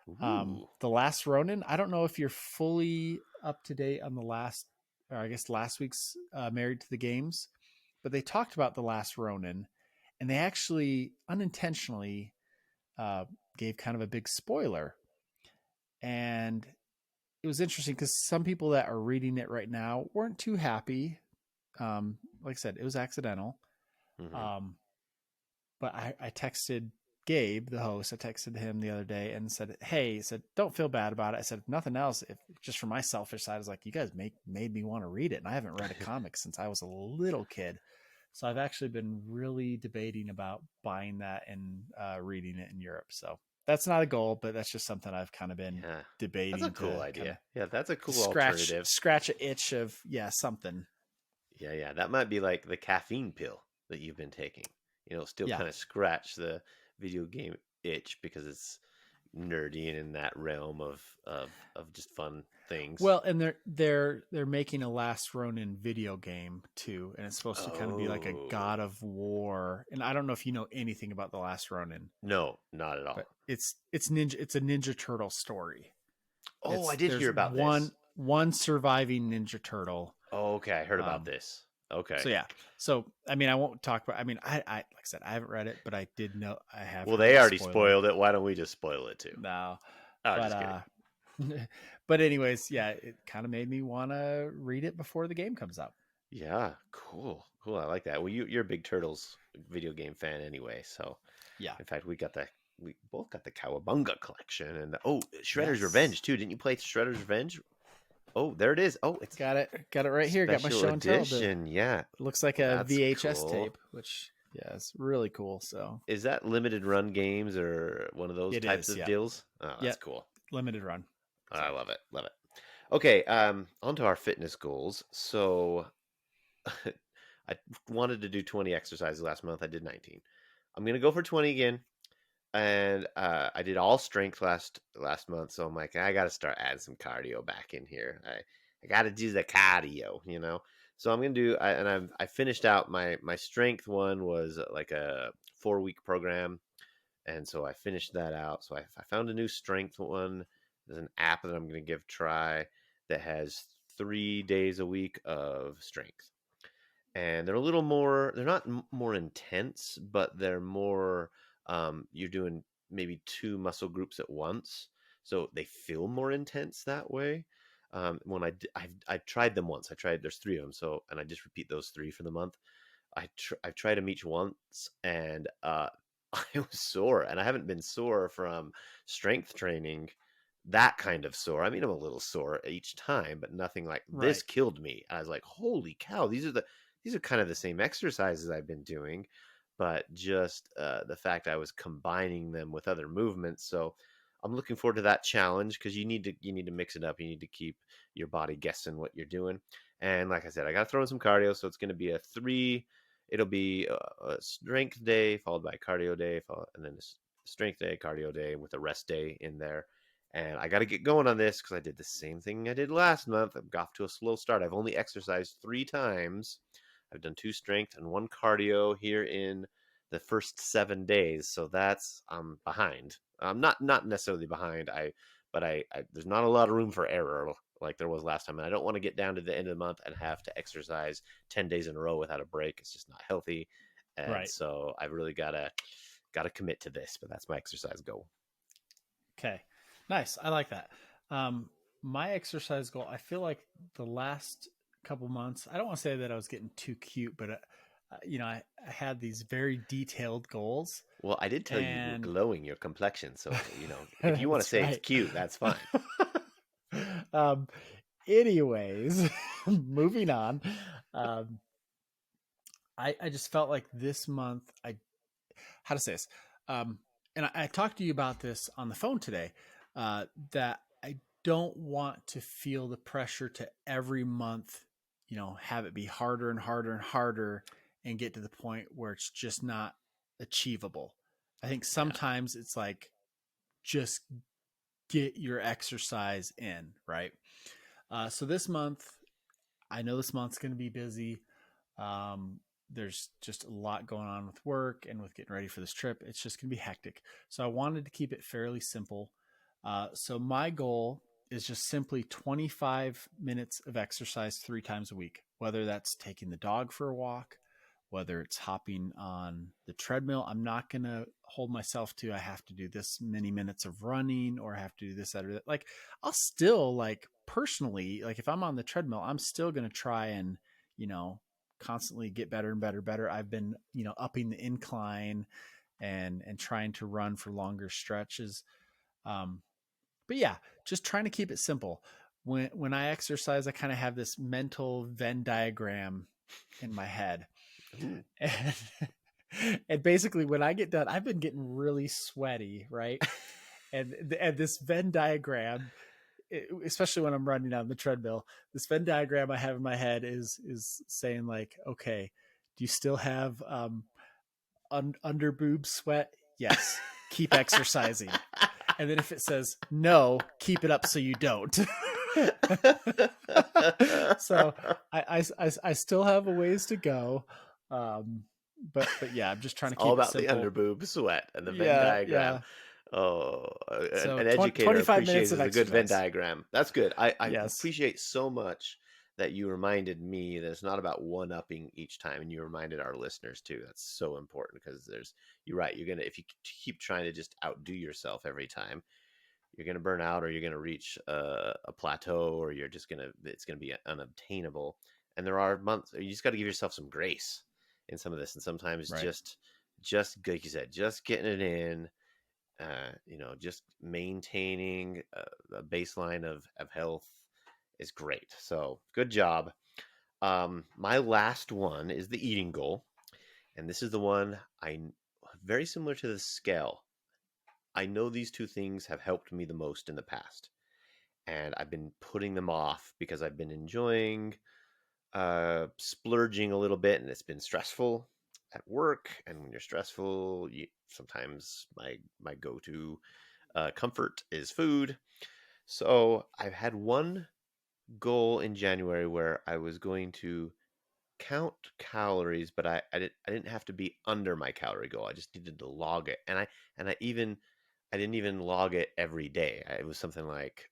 Ooh. The Last Ronin. I don't know if you're fully up to date on the last, or I guess last week's Married to the Games, but they talked about the Last Ronin, and they actually unintentionally uh, gave kind of a big spoiler. And it was interesting because some people that are reading it right now weren't too happy. Like I said, it was accidental. Hmm. Um, but I texted Gabe, the host, I texted him the other day and said, "Hey," said, "don't feel bad about it." I said, "If nothing else, if just for my selfish side, I was like, you guys made me want to read it, and I haven't read a comic since I was a little kid." So I've actually been really debating about buying that and reading it in Europe. So that's not a goal, but that's just something I've kind of been Yeah. That's a debating cool to kind of idea. Yeah, that's a cool scratch alternative. scratch a itch of, yeah, something. Yeah, yeah. That might be like the caffeine pill that you've been taking. Still Yeah. kind of scratch the video game itch because it's nerdy and in that realm of just fun things. Well, and they're making a Last Ronin video game too, and it's supposed to kind of be like a God Oh. of War. And I don't know if you know anything about the Last Ronin, No, not at but all. it's a Ninja Turtle story. Oh, I It's did there's hear about one this. one surviving Ninja Turtle. Oh, okay, I heard about Um, this. Okay. so yeah, so I mean, I won't talk about. I mean, I like I said, I haven't read it, but I did know I have Well, heard they the already spoiler. spoiled it. Why don't we just spoil it too? No, Oh, but just kidding. but anyways, yeah, it kind of made me want to read it before the game comes out. Yeah, cool. Cool. I like that. Well, you're a big Turtles video game fan anyway, so Yeah. in fact, we both got the Cowabunga collection and Shredder's Yes. Revenge too. Didn't you play Shredder's Revenge? Oh, there it is. Oh, it's Got it. Got it right here. Got my special show and tell. The edition. Yeah. looks like Well, a that's VHS cool. tape, which yeah, it's really cool. So Is that limited run games or one of those it types is. of Yeah. deals? Oh, that's Yep. cool. Limited run. I So love it. Love it. Okay, on to our fitness goals. So I wanted to do 20 exercises last month. I did 19. I'm gonna go for 20 again. And I did all strength last month, so I'm like, I got to start adding some cardio back in here. I got to do the cardio. So I'm gonna do, and I finished out my strength one was like a 4 week program, and so I finished that out. So I found a new strength one. There's an app that I'm gonna give a try that has 3 days a week of strength, and they're a little more, they're not more intense, but they're more, you're doing maybe two muscle groups at once, so they feel more intense that way. When I've tried them once. There's three of them, so, and I just repeat those three for the month. I've tried them each once, and I was sore, and I haven't been sore from strength training, that kind of sore. I mean, I'm a little sore each time, but nothing like this right. killed me. I was like, holy cow, these are kind of the same exercises I've been doing, but just the fact I was combining them with other movements. So I'm looking forward to that challenge because you need to mix it up. You need to keep your body guessing what you're doing. And like I said, I got to throw in some cardio, so it's going to be a three. It'll be a strength day followed by a cardio day, and then a strength day, cardio day with a rest day in there. And I got to get going on this because I did the same thing I did last month. I've got off to a slow start. I've only exercised 3 times. I've done 2 strength and 1 cardio here in the first 7 days. So that's I'm behind. I'm not necessarily behind. But I there's not a lot of room for error like there was last time, and I don't want to get down to the end of the month and have to exercise 10 days in a row without a break. It's just not healthy, and Right. so I've really gotta commit to this. But that's my exercise goal. Okay. Nice. I like that. Um, my exercise goal, I feel like the last couple months, I don't want to say that I was getting too cute, but I had these very detailed goals, Well, I did tell you were and glowing your complexion, so if you want to that's say it's right. cute, that's fine. um, anyways, moving on. Um, I just felt like this month, how to say this, um, and I talked to you about this on the phone today, that I don't want to feel the pressure to every month, have it be harder and harder and harder and get to the point where it's just not achievable. I think Yeah. sometimes it's like just get your exercise in, right? So this month, I know this month's going to be busy. Um, there's just a lot going on with work and with getting ready for this trip. It's just going to be hectic. So I wanted to keep it fairly simple. So my goal is just simply 25 minutes of exercise 3 times a week, whether that's taking the dog for a walk, whether it's hopping on the treadmill. I'm not going to hold myself to, I have to do this many minutes of running or I have to do this, that, or that. Like, I'll still, like, personally, like, if I'm on the treadmill, I'm still going to try and, you know, constantly get better and better, better. I've been, upping the incline and trying to run for longer stretches. Um, but yeah, just trying to keep it simple. When I exercise, I kind of have this mental Venn diagram in my head. Ooh. And, and basically when I get done, I've been getting really sweaty, right? And this Venn diagram, especially when I'm running on the treadmill, this Venn diagram I have in my head is saying like, okay, do you still have under boob sweat? Yes, keep exercising. And then if it says no, keep it up so you don't. So I still have a ways to go, um, but yeah, I'm just trying It's to all keep it about the simple. underboob sweat and the Venn Yeah, diagram. yeah. Oh, So an educator 25 minutes appreciates of a good Venn exercise. diagram. That's good. I Yes. appreciate so much that you reminded me that it's not about one upping each time, and you reminded our listeners too. That's so important because you're right. You're gonna if you keep trying to just outdo yourself every time, you're gonna burn out, or you're gonna reach a plateau, or it's gonna be unobtainable. And there are months you just got to give yourself some grace in some of this, and sometimes Right. just like you said, just getting it in, just maintaining a baseline of health is great. So good job. My last one is the eating goal, and this is the one I very similar to the scale. I know these two things have helped me the most in the past, and I've been putting them off because I've been enjoying splurging a little bit, and it's been stressful at work. And when you're stressful, sometimes my go to comfort is food. So I've had one goal in January where I was going to count calories, but I didn't have to be under my calorie goal. I just needed to log it, and I didn't even log it every day. It was something like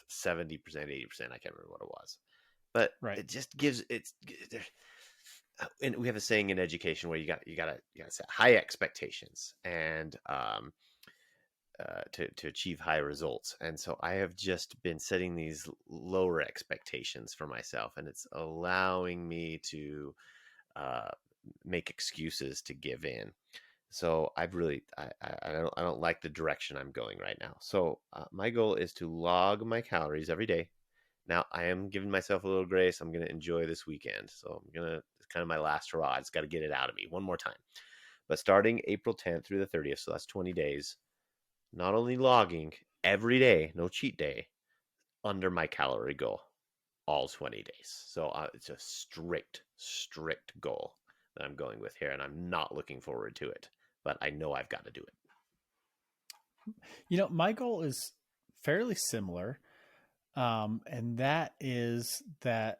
70%, 80%. I can't remember what it was, but Right. it just gives it's there. And we have a saying in education where you gotta set high expectations and to achieve high results. And so I have just been setting these lower expectations for myself, and it's allowing me to uh, make excuses to give in. So I don't like the direction I'm going right now. So my goal is to log my calories every day. Now I am giving myself a little grace. I'm going to enjoy this weekend. So it's kind of my last hurrah. It's got to get it out of me one more time. But starting April 10th through the 30th, so that's 20 days, not only logging every day, no cheat day, under my calorie goal all 20 days. So it's a strict goal that I'm going with here, and I'm not looking forward to it, but I know I've got to do it. My goal is fairly similar. And that is that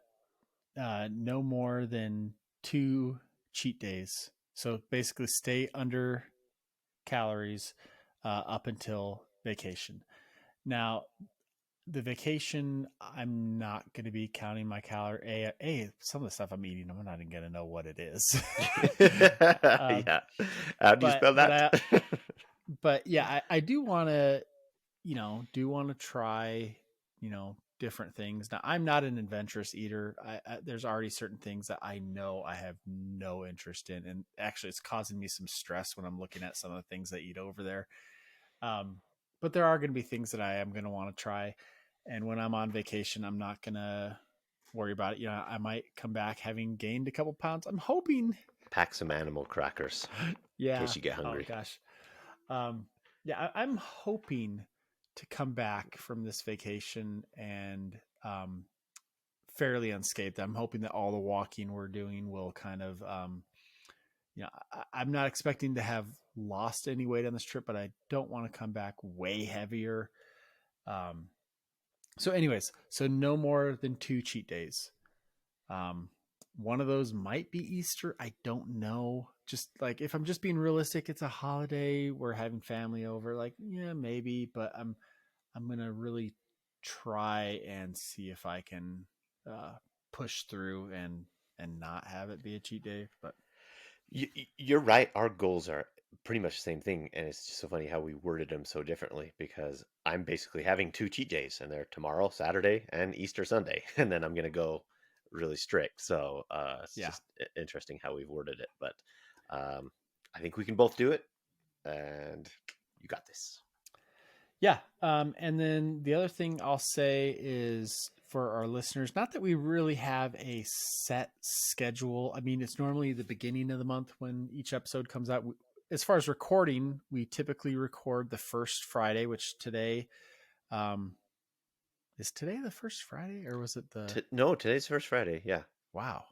no more than 2 cheat days. So basically, stay under calories up until vacation. Now, the vacation, I'm not going to be counting my calorie. Some of the stuff I'm eating, I'm not even going to know what it is. Yeah. How do you spell that? But yeah, I do want to, try, different things. Now, I'm not an adventurous eater. There's already certain things that I know I have no interest in, and actually, it's causing me some stress when I'm looking at some of the things they eat over there. But there are going to be things that I am going to want to try, and when I'm on vacation, I'm not going to worry about it. I might come back having gained a couple pounds. I'm hoping. Pack some animal crackers. Yeah. In case you get hungry. Oh gosh. Yeah, I'm hoping to come back from this vacation and fairly unscathed. I'm hoping that all the walking we're doing will kind of, I'm not expecting to have lost any weight on this trip, but I don't want to come back way heavier. So anyways, no more than 2 cheat days. One of those might be Easter. I don't know. Just like, if I'm just being realistic, it's a holiday. We're having family over. Like, yeah, maybe, but I'm going to really try and see if I can push through and not have it be a cheat day. But you're right. Our goals are pretty much the same thing. And it's just so funny how we worded them so differently, because I'm basically having 2 cheat days, and they're tomorrow, Saturday, and Easter Sunday. And then I'm going to go really strict. So it's just interesting how we've worded it, but I think we can both do it, and you got this. Yeah. And then the other thing I'll say is, for our listeners, not that we really have a set schedule. I mean, it's normally the beginning of the month when each episode comes out. As far as recording, we typically record the first Friday, which today, is today the first Friday, or was it no, today's the first Friday. Yeah. Wow.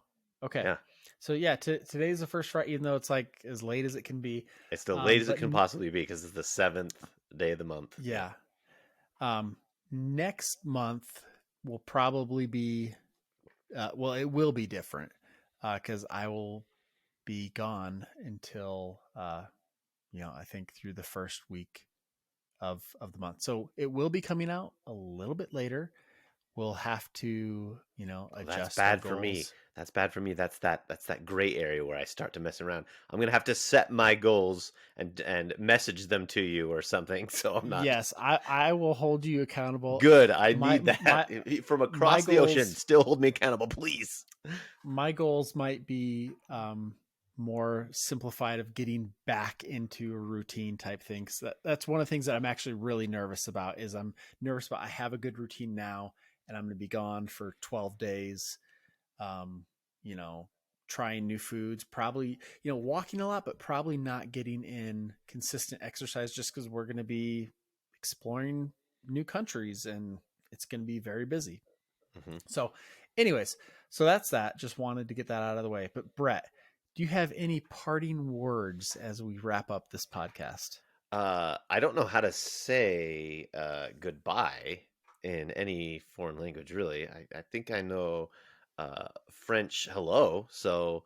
Okay. Yeah. So yeah, today's the first Friday, even though it's like as late as it can be. It's the late as it can possibly be, because it's the 7th day of the month. Yeah. Next month will probably be, it will be different, because I will be gone until, I think through the first week of the month. So it will be coming out a little bit later. We'll have to, adjust. That's bad for me. That's bad for me. That's that gray area where I start to mess around. I'm gonna have to set my goals and message them to you or something. So I'm not. Yes, I will hold you accountable. Good. I need that from across the ocean. Still hold me accountable, please. My goals might be more simplified, of getting back into a routine type things. That's one of the things that I'm actually really nervous about. I have a good routine now, and I'm going to be gone for 12 days. Trying new foods, probably, walking a lot, but probably not getting in consistent exercise, just because we're going to be exploring new countries and it's going to be very busy. Mm-hmm. So anyways, that's that. Just wanted to get that out of the way. But Brett, do you have any parting words as we wrap up this podcast? I don't know how to say goodbye in any foreign language, really. I think I know French hello, so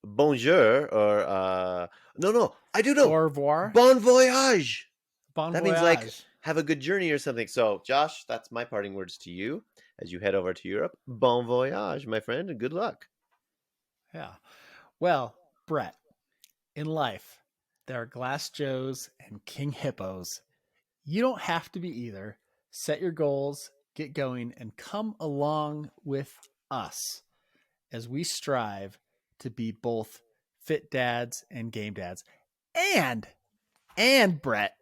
bonjour, or no, I do know. Au revoir. Bon voyage. Bon that voyage. Means like have a good journey or something. So Josh, that's my parting words to you as you head over to Europe. Bon voyage, my friend, and good luck. Yeah. Well, Brett, in life, there are Glass Joes and King Hippos. You don't have to be either. Set your goals, get going, and come along with us as we strive to be both fit dads and game dads. And Brett,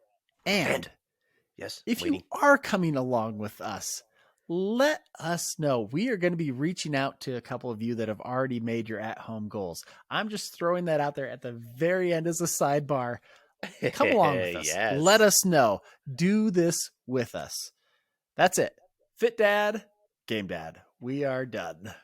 yes, if you are coming along with us, let us know. We are going to be reaching out to a couple of you that have already made your at-home goals. I'm just throwing that out there at the very end as a sidebar. Come along with us. Yes. Let us know. Do this with us. That's it. Fit Dad, Game Dad. We are done.